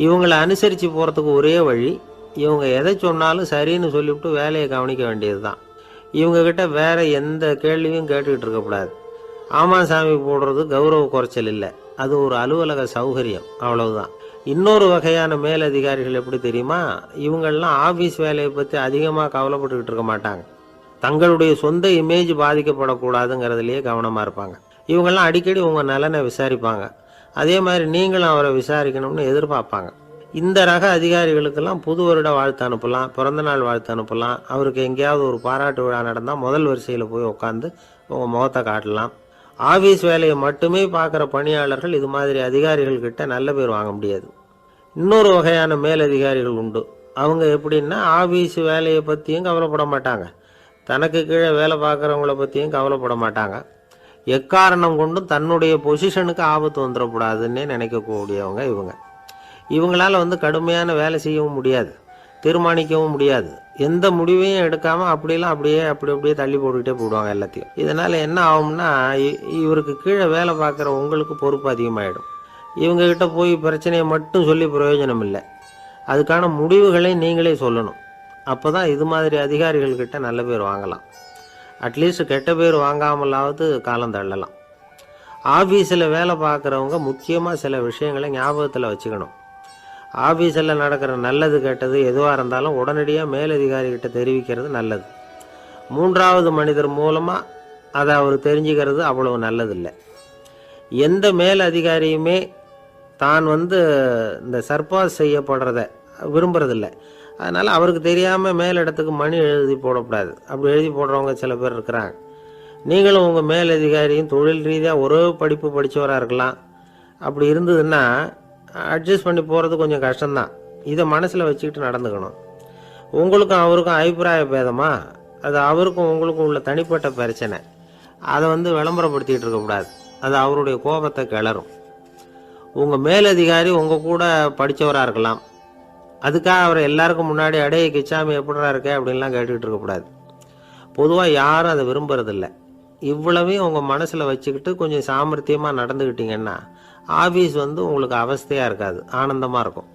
இவங்களை அனுசரித்து போகிறதுக்கு ஒரே வழி, இவங்க எதை சொன்னாலும் சரின்னு சொல்லிவிட்டு வேலையை கவனிக்க வேண்டியது தான். இவங்ககிட்ட வேற எந்த கேள்வியும் கேட்டுக்கிட்டு இருக்கக்கூடாது. ஆமாம் சாமி போடுறது கௌரவ குறைச்சல் இல்லை, அது ஒரு அலுவலக சௌகரியம், அவ்வளவுதான். இன்னொரு வகையான மேலதிகாரிகள் எப்படி தெரியுமா? இவங்கெல்லாம் ஆஃபீஸ் வேலையை பற்றி அதிகமாக கவலைப்பட்டுக்கிட்டு இருக்க மாட்டாங்க. தங்களுடைய சொந்த இமேஜ் பாதிக்கப்படக்கூடாதுங்கிறதுலையே கவனமாக இருப்பாங்க. இவங்கெல்லாம் அடிக்கடி உங்கள் நலனை விசாரிப்பாங்க. அதே மாதிரி நீங்களும் அவரை விசாரிக்கணும்னு எதிர்பார்ப்பாங்க. இந்த ரக அதிகாரிகளுக்கெல்லாம் புது வருட வாழ்த்து அனுப்பலாம், பிறந்தநாள் வாழ்த்து அனுப்பலாம். அவருக்கு எங்கேயாவது ஒரு பாராட்டு விழா நடந்தால் முதல் வரிசையில் போய் உட்காந்து உங்கள் முகத்தை காட்டலாம். ஆஃபீஸ் வேலையை மட்டுமே பார்க்குற பணியாளர்கள் இது மாதிரி அதிகாரிகள்கிட்ட நல்ல பேர் வாங்க முடியாது. இன்னொரு வகையான மேலதிகாரிகள் உண்டு. அவங்க எப்படின்னா, ஆஃபீஸ் வேலையை பற்றியும் கவலைப்பட மாட்டாங்க, தனக்கு கீழே வேலை பார்க்குறவங்கள பற்றியும் கவலைப்பட மாட்டாங்க. எக்காரணம் கொண்டும் தன்னுடைய பொசிஷனுக்கு ஆபத்து வந்துடக்கூடாதுன்னே நினைக்கக்கூடியவங்க இவங்க. இவங்களால் கடுமையான வேலை செய்யவும் முடியாது, தீர்மானிக்கவும் முடியாது. எந்த முடிவையும் எடுக்காமல் அப்படியே தள்ளி போட்டுக்கிட்டே போடுவாங்க எல்லாத்தையும். இதனால் என்ன ஆகும்னா, இவருக்கு கீழே வேலை பார்க்குற உங்களுக்கு பொறுப்பு அதிகமாகிடும். இவங்ககிட்ட போய் பிரச்சனையை மட்டும் சொல்லி பிரயோஜனம் இல்லை, அதுக்கான முடிவுகளை நீங்களே சொல்லணும். அப்போ தான் இது மாதிரி அதிகாரிகள்கிட்ட நல்ல பேர் வாங்கலாம். அட்லீஸ்ட் கெட்ட பேர் வாங்காமலாவது காலம் தள்ளலாம். ஆஃபீஸில் வேலை பார்க்குறவங்க முக்கியமாக சில விஷயங்களை ஞாபகத்தில் வச்சுக்கணும். ஆஃபீஸில் நடக்கிற நல்லது கெட்டது எதுவாக இருந்தாலும் உடனடியாக மேலதிகாரிகிட்ட தெரிவிக்கிறது நல்லது. 3வது மனிதர் மூலமாக அதை அவர் தெரிஞ்சுக்கிறது அவ்வளவு நல்லதில்லை. எந்த மேல் அதிகாரியுமே தான் இந்த சர்பாஸ் செய்யப்படுறத விரும்புறதில்லை. அதனால் அவருக்கு தெரியாமல் மேலிடத்துக்கு மணி எழுதி போடக்கூடாது. அப்படி எழுதி போடுறவங்க சில பேர் இருக்கிறாங்க. நீங்களும் உங்கள் மேலதிகாரியும் தொழில் ரீதியாக ஒரே படிப்பு படித்தவராக இருக்கலாம். அப்படி இருந்ததுன்னா அட்ஜஸ்ட் பண்ணி போகிறது கொஞ்சம் கஷ்டம்தான். இதை மனசில் வச்சுக்கிட்டு நடந்துக்கணும். உங்களுக்கும் அவருக்கும் அபிப்பிராய பேதமா, அது அவருக்கும் உங்களுக்கும் உள்ள தனிப்பட்ட பிரச்சனை. அதை விளம்பரப்படுத்திக்கிட்டு இருக்கக்கூடாது. அது அவருடைய கோபத்தை கிளறும். உங்கள் மேலதிகாரி உங்கள் கூட படித்தவராக இருக்கலாம். அதுக்காக அவர் எல்லாருக்கும் முன்னாடி அடைய கிச்சாமி எப்படிறா இருக்க அப்படின்லாம் கேட்டுக்கிட்டு இருக்கக்கூடாது. பொதுவாக யாரும் அதை விரும்புறதில்லை. இவ்வளவையும் உங்கள் மனசில் வச்சுக்கிட்டு கொஞ்சம் சாமர்த்தியமாக நடந்துக்கிட்டிங்கன்னா ஆஃபீஸ் உங்களுக்கு அவஸ்தையாக இருக்காது, ஆனந்தமாக இருக்கும்.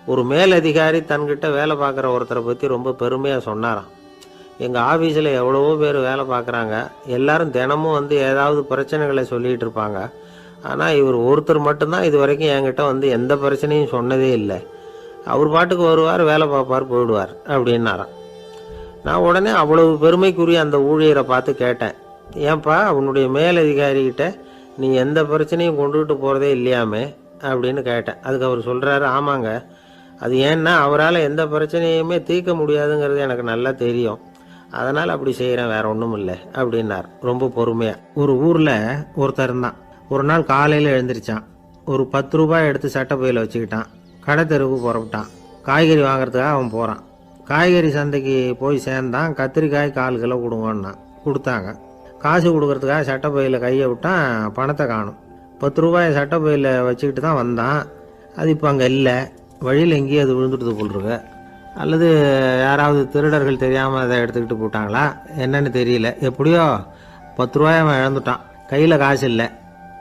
ஒரு மேலதிகாரி தன்கிட்ட வேலை பார்க்குற ஒருத்தரை பற்றி ரொம்ப பெருமையாக சொன்னாராம். எங்கள் ஆஃபீஸில் எவ்வளவோ பேர் வேலை பார்க்குறாங்க, எல்லாரும் தினமும் ஏதாவது பிரச்சனைகளை சொல்லிகிட்டு இருப்பாங்க. ஆனால் இவர் ஒருத்தர் மட்டும்தான் இது வரைக்கும் என்கிட்ட எந்த பிரச்சனையும் சொன்னதே இல்லை. அவர் பாட்டுக்கு வருவார், வேலை பார்ப்பார், போயிடுவார் அப்படின்னாராம். நான் உடனே அவ்வளவு பெருமைக்குரிய அந்த ஊழியரை பார்த்து கேட்டேன், ஏன்பா உன்னுடைய மேலதிகாரிகிட்ட நீ எந்த பிரச்சனையும் கொண்டுகிட்டு போகிறதே இல்லையாமே அப்படின்னு கேட்டேன். அதுக்கு அவர் சொல்கிறாரு, ஆமாங்க, அது ஏன்னா அவரால் எந்த பிரச்சனையுமே தீர்க்க முடியாதுங்கிறது எனக்கு நல்லா தெரியும், அதனால் அப்படி செய்கிறேன், வேற ஒன்றும் இல்லை அப்படின்னார் ரொம்ப பொறுமையாக. ஒரு ஊரில் ஒருத்தர் இருந்தான். ஒரு நாள் காலையில் எழுந்திரிச்சான். ஒரு 10 ரூபாய் எடுத்து சட்டை பையில் வச்சுக்கிட்டான். கடை தெருவுக்கு புறப்பட்டான். காய்கறி வாங்குறதுக்காக அவன் போகிறான். காய்கறி சந்தைக்கு போய் சேர்ந்தான். கத்திரிக்காய் 4 கிலோ கொடுங்கன்னா கொடுத்தாங்க. காசு கொடுக்கறதுக்காக சட்டை பையில் கையை விட்டான். பணத்தை காணும். 10 ரூபாய் சட்டை பையில் வச்சுக்கிட்டு தான் வந்தான். அது இப்போ அங்கே இல்லை. வழியில் எங்கேயோ அது விழுந்துடுது போல் இருக்கு. அல்லது யாராவது திருடர்கள் தெரியாமல் அதை எடுத்துக்கிட்டு போட்டாங்களா என்னன்னு தெரியல. எப்படியோ 10 ரூபாய் அவன் இழந்துட்டான். கையில் காசு இல்லை.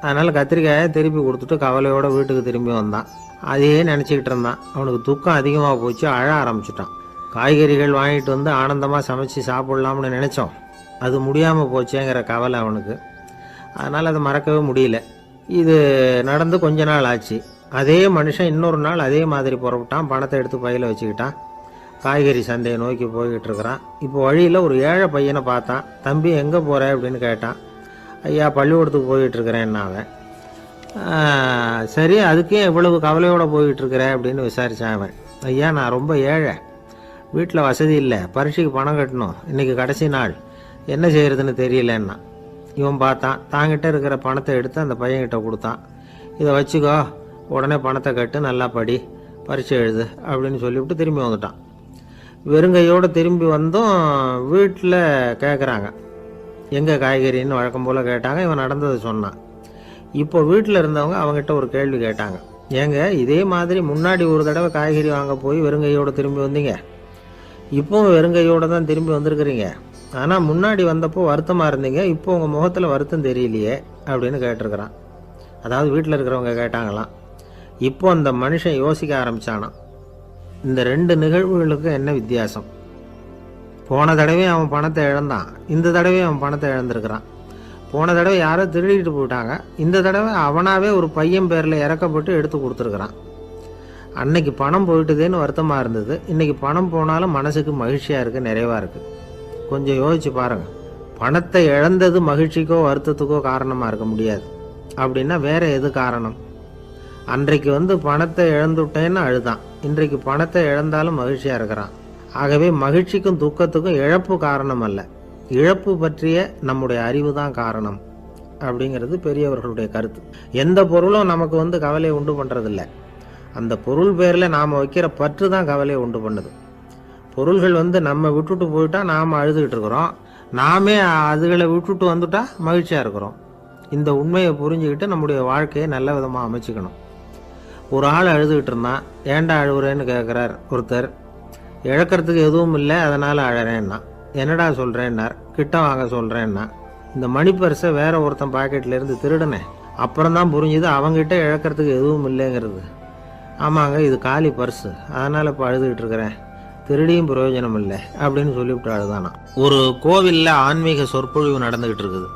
அதனால் கத்திரிக்காயை திருப்பி கொடுத்துட்டு கவலையோடு வீட்டுக்கு திரும்பி வந்தான். அதையே நினச்சிக்கிட்டு இருந்தான். அவனுக்கு துக்கம் அதிகமாக போச்சு. அழ ஆரம்பிச்சிட்டான். காய்கறிகள் வாங்கிட்டு ஆனந்தமாக சமைச்சு சாப்பிட்லாம்னு நினச்சோம், அது முடியாமல் போச்சேங்கிற கவலை அவனுக்கு. அதனால் அதை மறக்கவே முடியல. இது நடந்து கொஞ்ச நாள் ஆச்சு. அதே மனுஷன் இன்னொரு நாள் அதே மாதிரி புறப்பட்டான். பணத்தை எடுத்து பையில் வச்சுக்கிட்டான். காய்கறி சந்தையை நோக்கி போய்கிட்டு இருக்கிறான். இப்போ வழியில் ஒரு ஏழை பையனை பார்த்தான். தம்பி எங்கே போகிற அப்படின்னு கேட்டான். ஐயா பள்ளிக்கூடத்துக்கு போய்கிட்டு இருக்கிறேன்னா அவன். சரி, அதுக்கே இவ்வளவு கவலையோடு போய்கிட்டுருக்கிற அப்படின்னு விசாரித்தான் அவன். ஐயா நான் ரொம்ப ஏழை, வீட்டில் வசதி இல்லை, பரீட்சைக்கு பணம் கட்டணும், இன்றைக்கி கடைசி நாள், என்ன செய்கிறதுன்னு தெரியலன்னா. இவன் பார்த்தான். தாங்கிட்ட இருக்கிற பணத்தை எடுத்து அந்த பையன்கிட்ட கொடுத்தான். இதை வச்சுக்கோ, உடனே பணத்தை கட்டு, நல்லா படி, பரீட்சை எழுது அப்படின்னு சொல்லிவிட்டு திரும்பி வந்துட்டான். வெறுங்கையோடு திரும்பி வந்தோம். வீட்டில் கேட்குறாங்க, எங்கே காய்கறின்னு வழக்கம் போல் கேட்டாங்க. இவன் நடந்ததை சொன்னான். இப்போ வீட்டில் இருந்தவங்க அவங்ககிட்ட ஒரு கேள்வி கேட்டாங்க, ஏங்க இதே மாதிரி முன்னாடி ஒரு தடவை காய்கறி வாங்க போய் வெறுங்கையோடு திரும்பி வந்தீங்க, இப்போவும் வெறுங்கையோடு தான் திரும்பி வந்திருக்கிறீங்க, ஆனால் முன்னாடி வந்தப்போ வருத்தமாக இருந்தீங்க, இப்போ உங்கள் முகத்தில் வருத்தம் தெரியலையே அப்படின்னு கேட்டிருக்கிறான். அதாவது வீட்டில் இருக்கிறவங்க கேட்டாங்களாம். இப்போ அந்த மனுஷன் யோசிக்க ஆரம்பித்தானான், இந்த 2 நிகழ்வுகளுக்கு என்ன வித்தியாசம்? போன தடவை அவன் பணத்தை இழந்தான், இந்த தடவை அவன் பணத்தை இழந்திருக்கிறான். போன தடவை யாரோ திருடிட்டு போயிட்டாங்க, இந்த தடவை அவனாவே ஒரு பையன் பேரில் இறக்கப்பட்டு எடுத்து கொடுத்துருக்குறான். அன்னைக்கு பணம் போயிட்டுதேன்னு வருத்தமாக இருந்தது, இன்றைக்கி பணம் போனாலும் மனசுக்கு மகிழ்ச்சியாக இருக்குது, நிறைவாக இருக்குது. கொஞ்சம் யோசிச்சு பாருங்கள். பணத்தை இழந்தது மகிழ்ச்சிக்கோ வருத்தத்துக்கோ காரணமாக இருக்க முடியாது. அப்படின்னா வேற எது காரணம்? அன்றைக்கு பணத்தை இழந்துட்டேன்னு அழுதான், இன்றைக்கு பணத்தை இழந்தாலும் மகிழ்ச்சியாக இருக்கிறான். ஆகவே மகிழ்ச்சிக்கும் துக்கத்துக்கும் இழப்பு காரணம் அல்ல, இழப்பு பற்றிய நம்முடைய அறிவு தான் காரணம் அப்படிங்கிறது பெரியவர்களுடைய கருத்து. எந்த பொருளும் நமக்கு கவலையை உண்டு பண்ணுறதில்ல, அந்த பொருள் பேரில் நாம் வைக்கிற பற்று தான் கவலையை உண்டு பண்ணுது. பொருள்கள் நம்ம விட்டுட்டு போயிட்டா நாம் அழுதுகிட்டு இருக்கிறோம், நாமே அதுகளை விட்டுட்டு வந்துட்டா மகிழ்ச்சியாக இருக்கிறோம். இந்த உண்மையை புரிஞ்சுக்கிட்டு நம்முடைய வாழ்க்கையை நல்ல விதமாக அமைச்சுக்கணும். ஒரு ஆள் அழுதுகிட்டு இருந்தான். ஏன்டா அழுகுறேன்னு கேட்குறார் ஒருத்தர். இழக்கிறதுக்கு எதுவும் இல்லை, அதனால் அழறேன்னா. என்னடா சொல்கிறேன்னார். கிட்ட வாங்க சொல்கிறேன்னா. இந்த மணி பர்ஸை வேற ஒருத்தன் பாக்கெட்லேருந்து திருடினேன், அப்புறம் தான் புரிஞ்சுது அவங்ககிட்ட இழக்கிறதுக்கு எதுவும் இல்லைங்கிறது. ஆமாங்க, இது காலி பர்ஸு, அதனால் இப்போ அழுதுகிட்டு இருக்கிறேன், திருடியும் பிரயோஜனம் இல்லை அப்படின்னு சொல்லிவிட்டு அழுதானா. ஒரு கோவிலில் ஆன்மீக சொற்பொழிவு நடந்துக்கிட்டு இருக்குது.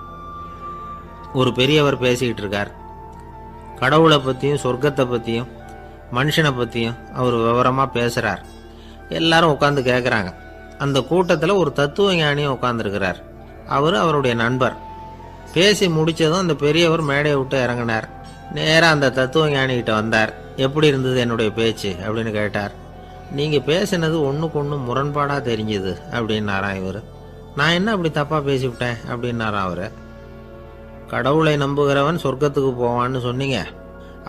ஒரு பெரியவர் பேசிக்கிட்டு இருக்கார். கடவுளை பற்றியும் சொர்க்கத்தை பற்றியும் மனுஷனை பற்றியும் அவர் விவரமாக பேசுகிறார். எல்லாரும் உட்காந்து கேட்குறாங்க. அந்த கூட்டத்தில் ஒரு தத்துவ ஞானியும் உட்காந்துருக்கிறார். அவர் அவருடைய நண்பர். பேசி முடித்ததும் அந்த பெரியவர் மேடையை விட்டு இறங்கினார். நேராக அந்த தத்துவ ஞானிகிட்ட வந்தார். எப்படி இருந்தது என்னுடைய பேச்சு அப்படின்னு கேட்டார். நீங்கள் பேசினது ஒன்றுக்கு ஒன்று முரண்பாடாக தெரிஞ்சுது அப்படின்னாராம் இவர். நான் என்ன அப்படி தப்பாக பேசிவிட்டேன் அப்படின்னாராம் அவர். கடவுளை நம்புகிறவன் சொர்க்கத்துக்கு போவான்னு சொன்னீங்க,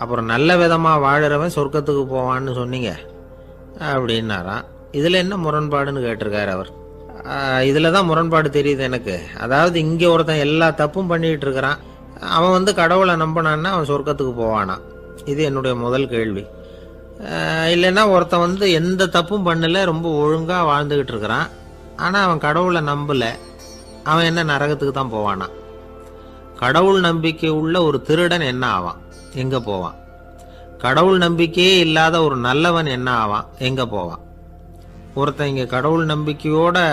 அப்புறம் நல்ல விதமாக வாழுறவன் சொர்க்கத்துக்கு போவான்னு சொன்னீங்க அப்படின்னாராம். இதில் என்ன முரண்பாடுன்னு கேட்டிருக்காரு அவர். இதில் தான் முரண்பாடு தெரியுது எனக்கு. அதாவது இங்கே ஒருத்தன் எல்லா தப்பும் பண்ணிகிட்டு இருக்கிறான், அவன் கடவுளை நம்பினான்னா அவன் சொர்க்கத்துக்கு போவானா? இது என்னுடைய முதல் கேள்வி. இல்லைன்னா ஒருத்தன் எந்த தப்பும் பண்ணல, ரொம்ப ஒழுங்காக வாழ்ந்துக்கிட்டு இருக்கிறான், ஆனால் அவன் கடவுளை நம்பலை, அவன் என்ன நரகத்துக்கு தான் போவானா? கடவுள் நம்பிக்கை உள்ள ஒரு திருடன் என்ன ஆவான், எங்கே போவான்? கடவுள் நம்பிக்கையே இல்லாத ஒரு நல்லவன் என்ன ஆவான், எங்கே போவான்? ஒருத்தன் இங்கே கடவுள் நம்பிக்கையோடு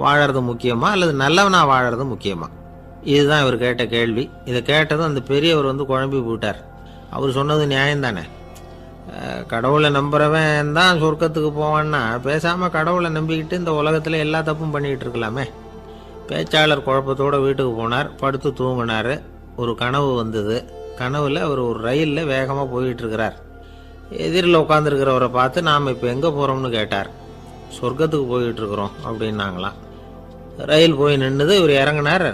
வாழறது முக்கியமா அல்லது நல்லவனா வாழறது முக்கியமா? இதுதான் இவர் கேட்ட கேள்வி. இதை கேட்டதும் அந்த பெரியவர் குழம்பி போயிட்டார். அவர் சொன்னது நியாயம்தானே. கடவுளை நம்புறவன் தான் சொர்க்கத்துக்கு போவான்னா பேசாமல் கடவுளை நம்பிக்கிட்டு இந்த உலகத்தில் எல்லா தப்பும் பண்ணிக்கிட்டு இருக்கலாமே. பேச்சாளர் குழப்பத்தோடு வீட்டுக்கு போனார். படுத்து தூங்கினார். ஒரு கனவு வந்தது. கனவில் அவர் ஒரு ரயிலில் வேகமாக போயிட்டுருக்கிறார். எதிரில் உட்காந்துருக்கிறவரை பார்த்து நாம் இப்போ எங்கே போகிறோம்னு கேட்டார். சொர்க்கத்துக்கு போயிட்டுருக்குறோம் அப்படின்னாங்களாம். ரயில் போய் நின்றுது. இவர் இறங்கினார்.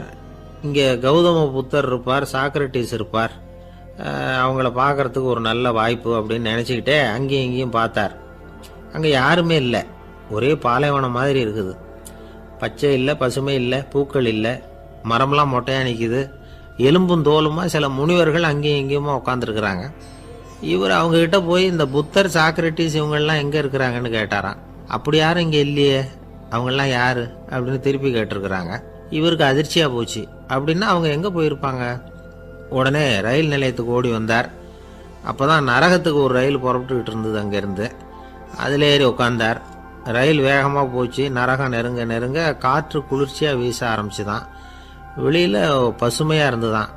இங்கே கௌதம புத்தர் இருப்பார், சாக்ரட்டிஸ் இருப்பார், அவங்கள பார்க்குறதுக்கு ஒரு நல்ல வாய்ப்பு அப்படின்னு நினச்சிக்கிட்டே அங்கேயும் இங்கேயும் பார்த்தார். அங்கே யாருமே இல்லை. ஒரே பாலைவனம் மாதிரி இருக்குது. பச்சை இல்லை, பசுமை இல்லை, பூக்கள் இல்லை, மரம்லாம் மொட்டையாக நிற்கிது. எலும்பும் தோலுமா சில முனிவர்கள் அங்கேயும் இங்கேயுமா உட்காந்துருக்குறாங்க. இவர் அவங்கக்கிட்ட போய் இந்த புத்தர், சாக்ரட்டிஸ் இவங்கெல்லாம் எங்கே இருக்கிறாங்கன்னு கேட்டாராம். அப்படி யாரும் இங்கே இல்லையே, அவங்கெல்லாம் யார் அப்படின்னு திருப்பி கேட்டிருக்கிறாங்க. இவருக்கு அதிர்ச்சியாக போச்சு. அப்படின்னா அவங்க எங்கே போயிருப்பாங்க? உடனே ரயில் நிலையத்துக்கு ஓடி வந்தார். அப்போ தான் நரகத்துக்கு ஒரு ரயில் புறப்பட்டுக்கிட்டு இருந்தது. அங்கேருந்து அதில் ஏறி உட்காந்தார். ரயில் வேகமாக போச்சு. நரகம் நெருங்க நெருங்க காற்று குளிர்ச்சியாக வீச ஆரம்பிச்சுதான். வெளியில் பசுமையாக இருந்துதான்.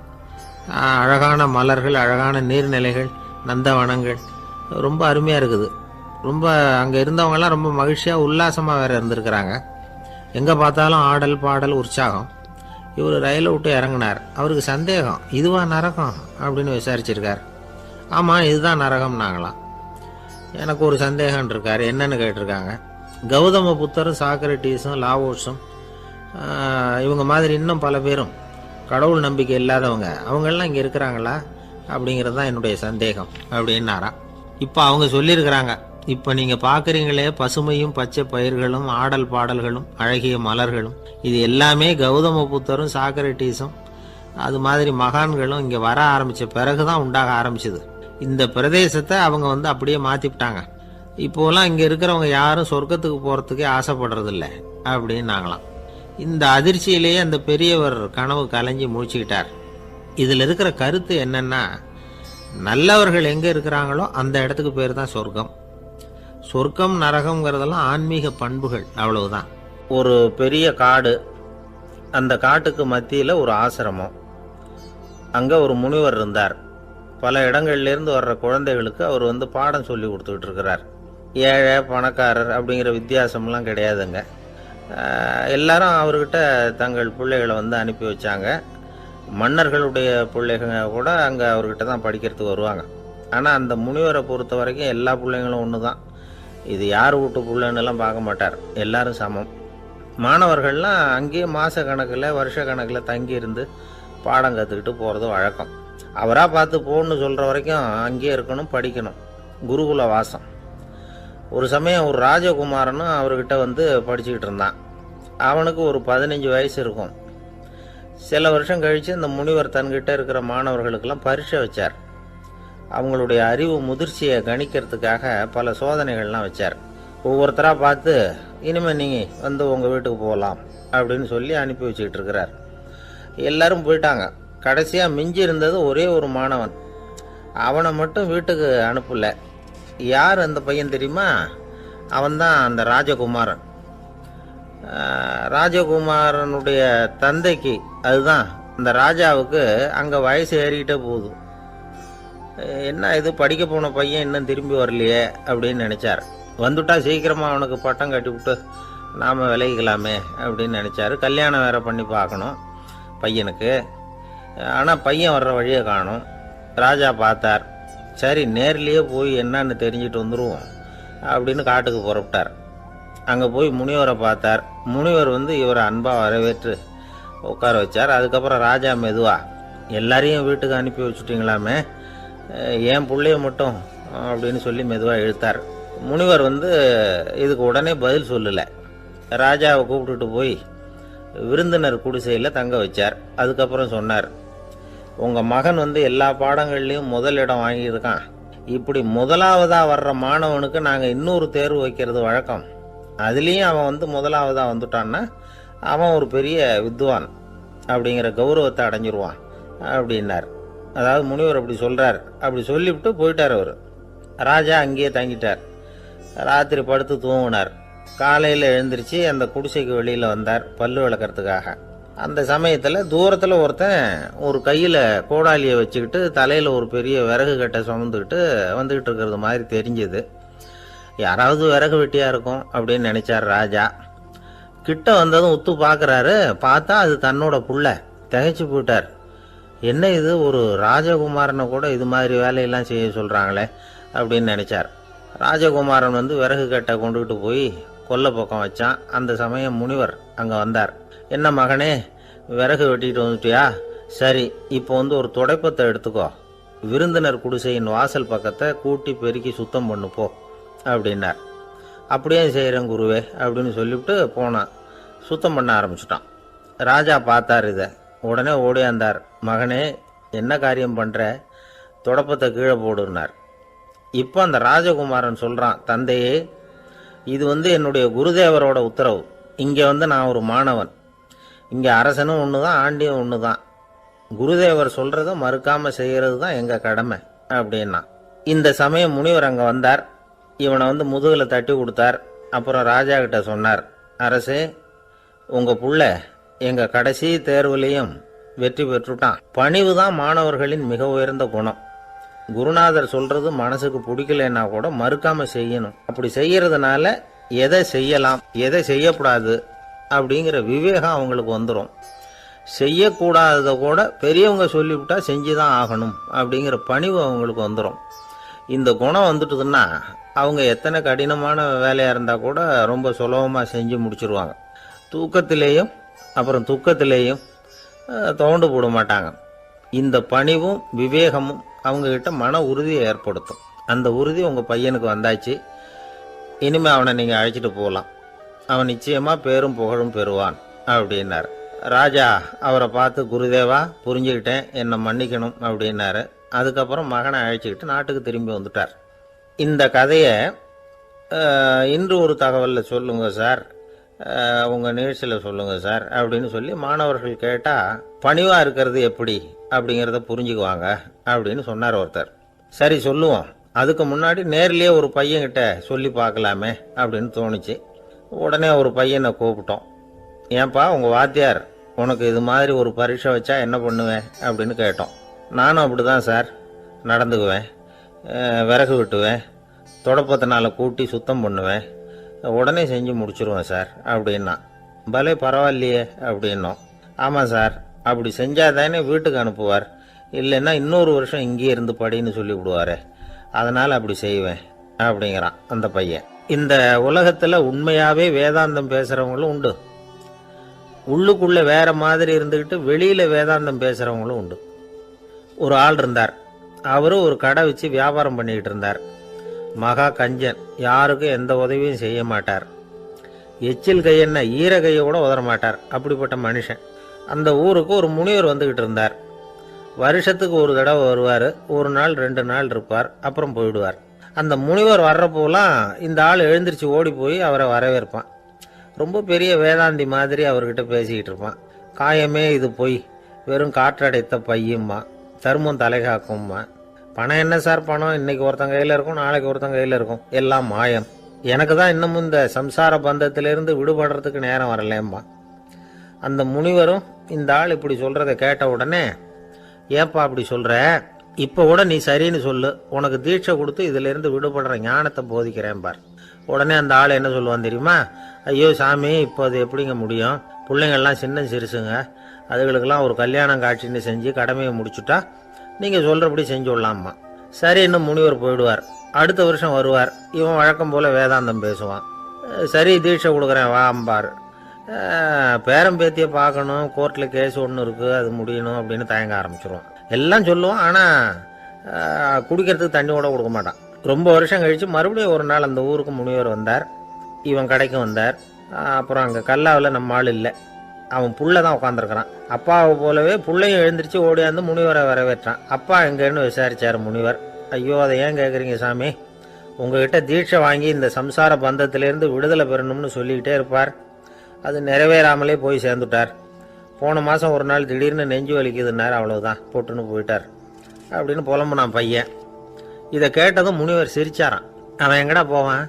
அழகான மலர்கள், அழகான நீர்நிலைகள், நந்தவனங்கள், ரொம்ப அருமையாக இருக்குது. ரொம்ப அங்கே இருந்தவங்கெல்லாம் ரொம்ப மகிழ்ச்சியாக உல்லாசமாக வேறு இருந்திருக்கிறாங்க. எங்கே பார்த்தாலும் ஆடல் பாடல் உற்சாகம். இவர் ரயிலை விட்டு இறங்கினார். அவருக்கு சந்தேகம், இதுவா நரகம் அப்படின்னு விசாரிச்சிருக்கார். ஆமாம், இதுதான் நரகம்னாங்களாம். எனக்கு ஒரு சந்தேகம் இருக்கார். என்னன்னு கேட்டிருக்காங்க. கௌதம புத்தரும் சாக்ரட்டிஸும் லாவோஸும் இவங்க மாதிரி இன்னும் பல பேரும் கடவுள் நம்பிக்கை இல்லாதவங்க, அவங்கெல்லாம் இங்கே இருக்கிறாங்களா அப்படிங்கிறது தான் என்னுடைய சந்தேகம் அப்படின்னாராம். இப்போ அவங்க சொல்லியிருக்கிறாங்க, இப்போ நீங்கள் பார்க்குறீங்களே பசுமையும் பச்சை பயிர்களும் ஆடல் பாடல்களும் அழகிய மலர்களும், இது எல்லாமே கௌதம புத்தரும் சாக்ரட்டிஸும் அது மாதிரி மகான்களும் இங்கே வர ஆரம்பித்த பிறகு தான் உண்டாக ஆரம்பிச்சுது. இந்த பிரதேசத்தை அவங்க அப்படியே மாற்றிவிட்டாங்க. இப்போலாம் இங்கே இருக்கிறவங்க யாரும் சொர்க்கத்துக்கு போகிறதுக்கே ஆசைப்படுறதில்ல அப்படின்னாங்களாம். இந்த அதிர்ச்சியிலேயே அந்த பெரியவர் கனவு கலைஞ்சி முழிச்சுக்கிட்டார். இதில் இருக்கிற கருத்து என்னன்னா, நல்லவர்கள் எங்கே இருக்கிறாங்களோ அந்த இடத்துக்கு பேர் தான் சொர்க்கம். சொர்க்கம் நரகம்ங்கிறதெல்லாம் ஆன்மீக பண்புகள், அவ்வளவுதான். ஒரு பெரிய காடு, அந்த காட்டுக்கு மத்தியில் ஒரு ஆசிரமம். அங்கே ஒரு முனிவர் இருந்தார். பல இடங்கள்லேருந்து வர்ற குழந்தைகளுக்கு அவர் பாடம் சொல்லி கொடுத்துக்கிட்டு இருக்கிறார். ஏழை பணக்காரர் அப்படிங்கிற வித்தியாசம்லாம் கிடையாதுங்க. எல்லாரும் அவர்கிட்ட தங்கள் பிள்ளைகளை அனுப்பி வச்சாங்க. மன்னர்களுடைய பிள்ளைங்க கூட அங்கே அவர்கிட்ட தான் படிக்கிறதுக்கு வருவாங்க. ஆனால் அந்த முனிவரை பொறுத்த வரைக்கும் எல்லா பிள்ளைங்களும் ஒன்று தான். இது யார் வீட்டு பிள்ளைன்னெல்லாம் பார்க்க மாட்டார், எல்லாரும் சமம். மாணவர்கள்லாம் அங்கேயே மாத கணக்கில் வருஷ கணக்கில் தங்கி இருந்து பாடம் கற்றுக்கிட்டு போகிறது வழக்கம். அவராக பார்த்து போகணுன்னு சொல்கிற வரைக்கும் அங்கேயே இருக்கணும், படிக்கணும். குருகுல வாசம். ஒரு சமயம் ஒரு ராஜகுமாரனும் அவர்கிட்ட படிச்சுக்கிட்டு இருந்தான். அவனுக்கு ஒரு 15 வயசு இருக்கும். சில வருஷம் கழித்து இந்த முனிவர் தன்கிட்ட இருக்கிற மாணவர்களுக்கெல்லாம் பரீட்சை வச்சார். அவங்களுடைய அறிவு முதிர்ச்சியை கணிக்கிறதுக்காக பல சோதனைகள்லாம் வச்சார். ஒவ்வொருத்தராக பார்த்து, இனிமேல் நீங்கள் உங்கள் வீட்டுக்கு போகலாம் அப்படின்னு சொல்லி அனுப்பி வச்சுக்கிட்டு இருக்கிறார். எல்லாரும் போயிட்டாங்க. கடைசியாக மிஞ்சி இருந்தது ஒரே ஒரு மாணவன். அவனை மட்டும் வீட்டுக்கு அனுப்பலை. யார் அந்த பையன் தெரியுமா? அவன்தான் அந்த ராஜகுமாரன். ராஜகுமாரனுடைய தந்தைக்கு, அதுதான் அந்த ராஜாவுக்கு, அங்கே வயசு ஏறிக்கிட்டே போகுது. என்ன இது, படிக்க போன பையன் இன்னும் திரும்பி வரலையே அப்படின்னு நினச்சார். வந்துட்டா சீக்கிரமாக அவனுக்கு பட்டம் கட்டி விட்டு நாம் விலகிக்கலாமே அப்படின்னு நினச்சார். கல்யாணம் வேறு பண்ணி பார்க்கணும் பையனுக்கு. ஆனால் பையன் வர்ற வழியை காணும். ராஜா பார்த்தார். சரி, நேர்லேயே போய் என்னன்னு தெரிஞ்சுட்டு வந்துடுவோம் அப்படின்னு காட்டுக்கு புறப்பட்டார். அங்கே போய் முனிவரை பார்த்தார். முனிவர் இவரை அன்பாக வரவேற்று உட்கார வச்சார். அதுக்கப்புறம் ராஜா மெதுவா, எல்லாரையும் வீட்டுக்கு அனுப்பி வச்சுட்டிங்களாமே, ஏன் பிள்ளைய மட்டும் அப்படின்னு சொல்லி மெதுவாக இழுத்தார். முனிவர் இதுக்கு உடனே பதில் சொல்லலை. ராஜாவை கூப்பிட்டுட்டு போய் விருந்தினர் குடிசையில் தங்க வச்சார். அதுக்கப்புறம் சொன்னார், உங்கள் மகன் எல்லா பாடங்கள்லேயும் முதல் இடம் வாங்கியிருக்கான். இப்படி முதலாவதாக வர்ற மாணவனுக்கு நாங்கள் இன்னொரு தேர்வு வைக்கிறது வழக்கம். அதுலேயும் அவன் முதலாவதாக வந்துட்டான்னா அவன் ஒரு பெரிய வித்வான் அப்படிங்கிற கௌரவத்தை அடைஞ்சிருவான் அப்படின்னார். அதாவது முனிவர் அப்படி சொல்கிறார். அப்படி சொல்லிவிட்டு போயிட்டார். அவர் ராஜா அங்கேயே தங்கிட்டார். ராத்திரி படுத்து தூங்கினார். காலையில் எழுந்திரிச்சு அந்த குடிசைக்கு வெளியில் வந்தார் பல்லு விளக்கிறதுக்காக. அந்த சமயத்தில் தூரத்தில் ஒருத்தன் ஒரு கையில் கோடாலியை வச்சுக்கிட்டு தலையில் ஒரு பெரிய விறகு கட்டை சுமந்துக்கிட்டு வந்துக்கிட்டு இருக்கிறது மாதிரி தெரிஞ்சுது. யாராவது விறகு வெட்டியாக இருக்கும் அப்படின்னு நினச்சார் ராஜா. கிட்ட வந்ததும் உத்து பார்க்குறாரு. பார்த்தா அது தன்னோட புள்ள. திகைச்சு போயிட்டார். என்ன இது, ஒரு ராஜகுமாரனை கூட இது மாதிரி வேலையெல்லாம் செய்ய சொல்கிறாங்களே அப்படின்னு நினச்சார். ராஜகுமாரன் விறகு கட்டை கொண்டுகிட்டு போய் கொல்லை பக்கம் வச்சான். அந்த சமயம் முனிவர் அங்கே வந்தார். என்ன மகனே, விறகு வெட்டிட்டு வந்துட்டியா? சரி, இப்போ ஒரு துடைப்பத்தை எடுத்துக்கோ, விருந்தினர் குடிசையின் வாசல் பக்கத்தை கூட்டி பெருக்கி சுத்தம் பண்ணு போ அப்படின்னார். அப்படியே செய்கிறேன் குருவே அப்படின்னு சொல்லிவிட்டு போனான். சுத்தம் பண்ண ஆரம்பிச்சிட்டான். ராஜா பார்த்தார் இதை. உடனே ஓடியாந்தார். மகனே, என்ன காரியம் பண்ணுற? துடப்பத்தை கீழே போடுனார். இப்போ அந்த ராஜகுமாரன் சொல்கிறான், தந்தையே, இது என்னுடைய குருதேவரோட உத்தரவு. இங்கே நான் ஒரு மாணவன். இங்கே அரசனும் ஒன்று தான், ஆண்டியும் ஒன்று தான். குருதேவர் சொல்கிறத மறுக்காமல் செய்கிறது தான் எங்கள் கடமை அப்படின்னா. இந்த சமயம் முனிவர் அங்கே வந்தார். இவனை முதுகில் தட்டி கொடுத்தார். அப்புறம் ராஜா கிட்ட சொன்னார், அரசே, உங்கள் புள்ள எங்கள் கடைசி தேர்வுலையும் வெற்றி பெற்றுட்டான். பணிவு தான் மாணவர்களின் மிக உயர்ந்த குணம். குருநாதர் சொல்றது மனசுக்கு பிடிக்கலன்னா கூட மறுக்காம செய்யணும். அப்படி செய்யறதுனால எதை செய்யலாம் எதை செய்யக்கூடாது அப்படிங்கிற விவேகம் அவங்களுக்கு வந்துடும். செய்யக்கூடாததை கூட பெரியவங்க சொல்லிவிட்டா செஞ்சுதான் ஆகணும் அப்படிங்கிற பணிவு அவங்களுக்கு வந்துடும். இந்த குணம் வந்துட்டுதுன்னா அவங்க எத்தனை கடினமான வேலையாக இருந்தால் கூட ரொம்ப சுலபமாக செஞ்சு முடிச்சிருவாங்க. தூக்கத்திலேயும் அப்புறம் துக்கத்திலேயும் தோண்டு போட மாட்டாங்க. இந்த பணிவும் விவேகமும் அவங்கக்கிட்ட மன உறுதியை ஏற்படுத்தும். அந்த உறுதி உங்கள் பையனுக்கு வந்தாச்சு. இனிமேல் அவனை நீங்கள் அழைச்சிட்டு போகலாம். அவன் நிச்சயமாக பேரும் புகழும் பெறுவான் அப்படின்னார். ராஜா அவரை பார்த்து, குருதேவா, புரிஞ்சுக்கிட்டேன், என்னை மன்னிக்கணும் அப்படின்னாரு. அதுக்கப்புறம் மகனை அழைச்சிக்கிட்டு நாட்டுக்கு திரும்பி வந்துட்டார். இந்த கதையை இன்று ஒரு தகவலில் சொல்லுங்கள் சார், உங்கள் நிகழ்ச்சியில் சொல்லுங்கள் சார் அப்படின்னு சொல்லி மாணவர்கள் கேட்டால் பணிவாக இருக்கிறது எப்படி அப்படிங்கிறத புரிஞ்சுக்குவாங்க அப்படின்னு சொன்னார் ஒருத்தர். சரி, சொல்லுவோம். அதுக்கு முன்னாடி நேர்லேயே ஒரு பையன்கிட்ட சொல்லி பார்க்கலாமே அப்படின்னு தோணுச்சு. உடனே ஒரு பையனை கூப்பிட்டோம். ஏன்பா, உங்கள் வாத்தியார் உனக்கு இது மாதிரி ஒரு பரீட்சை வச்சா என்ன பண்ணுவேன் அப்படின்னு கேட்டோம். நானும் அப்படி தான் சார் நடந்துக்குவேன். விறகு வெட்டுவேன், தொடப்பத்தினால கூட்டி சுத்தம் பண்ணுவேன், உடனே செஞ்சு முடிச்சிருவேன் சார் அப்படின்னா. பலே பரவாயில்லையே அப்படின்னோம். ஆமாம் சார், அப்படி செஞ்சால் தானே வீட்டுக்கு அனுப்புவார், இல்லைன்னா இன்னொரு வருஷம் இங்கேயே இருந்து படின்னு சொல்லி விடுவார், அதனால் அப்படி செய்வேன் அப்படிங்கிறான் அந்த பையன். இந்த உலகத்தில் உண்மையாகவே வேதாந்தம் பேசுகிறவங்களும் உண்டு, உள்ளுக்குள்ளே வேற மாதிரி இருந்துக்கிட்டு வெளியில் வேதாந்தம் பேசுகிறவங்களும் உண்டு. ஒரு ஆள் இருந்தார். அவரும் ஒரு கடை வச்சு வியாபாரம் பண்ணிக்கிட்டு இருந்தார். மகா கஞ்சன், யாருக்கும் எந்த உதவியும் செய்ய மாட்டார். எச்சில் கையென்ன ஈர கையை கூட உதற மாட்டார். அப்படிப்பட்ட மனுஷன். அந்த ஊருக்கு ஒரு முனிவர் வந்துக்கிட்டு இருந்தார். வருஷத்துக்கு ஒரு தடவை வருவார். ஒரு நாள் 2 நாள் இருப்பார், அப்புறம் போயிடுவார். அந்த முனிவர் வர்றப்போலாம் இந்த ஆள் எழுந்திரிச்சு ஓடி போய் அவரை வரவேற்பான். ரொம்ப பெரிய வேதாந்தி மாதிரி அவர்கிட்ட பேசிக்கிட்டு இருப்பான். காயமே இது பொய், வெறும் காற்றடைத்த பையும்மா, தர்மம் தலைகாக்கும்மா. பணம் என்ன சார் பணம், இன்னைக்கு ஒருத்தன் கையில் இருக்கும், நாளைக்கு ஒருத்தன் கையில் இருக்கும், எல்லாம் மாயம். எனக்கு தான் இன்னமும் இந்த சம்சார பந்தத்திலிருந்து விடுபடுறதுக்கு நேரம் வரலேம்மா. அந்த முனிவரும் இந்த ஆள் இப்படி சொல்கிறத கேட்ட உடனே, ஏப்பா அப்படி சொல்கிற, இப்போ கூட நீ சரின்னு சொல்லு, உனக்கு தீட்சை கொடுத்து இதிலேருந்து விடுபடுற ஞானத்தை போதிக்கிறேன் பார். உடனே அந்த ஆள் என்ன சொல்லுவான் தெரியுமா? ஐயோ சாமி, இப்போ அது எப்படிங்க முடியும், பிள்ளைங்கள்லாம் சின்ன சிறுசுங்க, அதுகளுக்கெல்லாம் ஒரு கல்யாணம் காட்சின்னு செஞ்சு கடமையை முடிச்சுட்டா நீங்கள் சொல்கிறபடி செஞ்சு விடலாமா. சரி, இன்னும் முனிவர் போயிடுவார். அடுத்த வருஷம் வருவார். இவன் வழக்கம் போல் வேதாந்தம் பேசுவான். சரி, தீட்சை கொடுக்குறேன் வா அம்பார். பேரம்பேத்தியை பார்க்கணும், கோர்ட்டில் கேஸ் ஒன்று இருக்குது, அது முடியணும் அப்படின்னு தயங்க ஆரம்பிச்சிருவான். எல்லாம் சொல்லுவான், ஆனால் குடிக்கிறதுக்கு தண்ணி கூட கொடுக்க மாட்டான். ரொம்ப வருஷம் கழித்து மறுபடியும் ஒரு நாள் அந்த ஊருக்கு முனிவர் வந்தார். இவன் கடைக்கும் வந்தார். அப்புறம் அங்கே கல்லாவில் நம்ம ஆள் இல்லை. அவன் புள்ள தான் உட்காந்துருக்கிறான். அப்பாவை போலவே புள்ளையும் எழுந்திரிச்சு ஓடியாந்து முனிவரை வரவேற்றான். அப்பா எங்கேன்னு விசாரித்தார் முனிவர். ஐயோ, அதை ஏன் கேட்குறீங்க சாமி? உங்ககிட்ட தீட்சை வாங்கி இந்த சம்சார பந்தத்திலேருந்து விடுதலை பெறணும்னு சொல்லிக்கிட்டே இருப்பார். அது நிறைவேறாமலே போய் சேர்ந்துட்டார். போன மாதம் ஒரு நாள் திடீர்னு நெஞ்சு வலிக்குதுன்னார். அவ்வளோதான், போட்டுன்னு போயிட்டார் அப்படின்னு புலம்புனான் பையன். இதை கேட்டதும் முனிவர் சிரிச்சாரான். அவன் எங்கடா போவான்?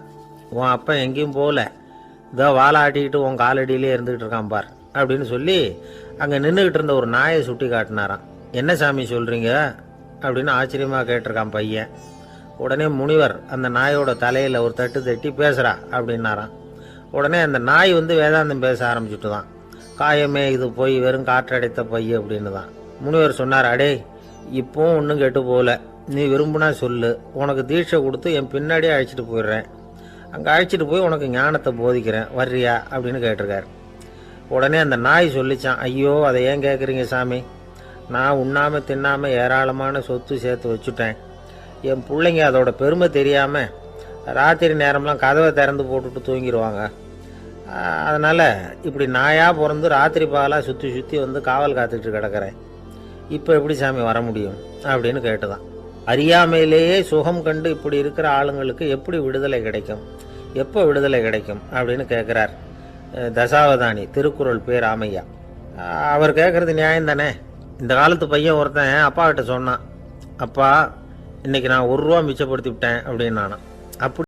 உன் அப்பா எங்கேயும் போகல, இதோ வாழை ஆட்டிக்கிட்டு உன் காலடியிலே இருந்துக்கிட்டு இருக்கான் பார் அப்படின்னு சொல்லி அங்கே நின்றுக்கிட்டு இருந்த ஒரு நாயை சுட்டி காட்டினாரான். என்ன சாமி சொல்கிறீங்க அப்படின்னு ஆச்சரியமாக கேட்டிருக்கான் பையன். உடனே முனிவர் அந்த நாயோட தலையில் ஒரு தட்டு தட்டி பேசுகிறா அப்படின்னாரான். உடனே அந்த நாய் வேதாந்தம் பேச ஆரம்பிச்சுட்டு தான். காயமே இது போய் வெறும் காற்றடைத்த பைய அப்படின்னு தான். முனிவர் சொன்னார், அடே இப்போவும் ஒன்றும் கெட்டு போகல, நீ விரும்புனா சொல்லு, உனக்கு தீட்சை கொடுத்து என் பின்னாடியே அழைச்சிட்டு போயிடுறேன், அங்கே அழைச்சிட்டு போய் உனக்கு ஞானத்தை போதிக்கிறேன், வர்றியா அப்படின்னு கேட்டிருக்காரு. உடனே அந்த நாய் சொல்லிச்சான், ஐயோ அதை ஏன் கேட்குறீங்க சாமி, நான் உண்ணாமல் தின்னாமல் ஏராளமான சொத்து சேர்த்து வச்சுட்டேன். என் பிள்ளைங்க அதோட பெருமை தெரியாமல் ராத்திரி நேரம்லாம் கதவை திறந்து போட்டுட்டு தூங்கிடுவாங்க. அதனால் இப்படி நாயாக பிறந்து ராத்திரி பகலாக சுற்றி சுற்றி காவல் காத்துட்டு கிடக்கிறேன். இப்போ எப்படி சாமி வர முடியும் அப்படின்னு கேட்டுதான். அறியாமையிலேயே சுகம் கண்டு இப்படி இருக்கிற ஆளுங்களுக்கு எப்படி விடுதலை கிடைக்கும், எப்போ விடுதலை கிடைக்கும் அப்படின்னு கேட்குறார் தசாவதானி, திருக்குறள் பேர் ராமையா. அவர் கேட்குறது நியாயம் தானே. இந்த காலத்து பையன் ஒருத்தன் அப்பா கிட்ட சொன்னான், அப்பா இன்னைக்கு நான் 1 ரூபா மிச்சப்படுத்தி விட்டேன் அப்படின்னு. நானும் அப்படி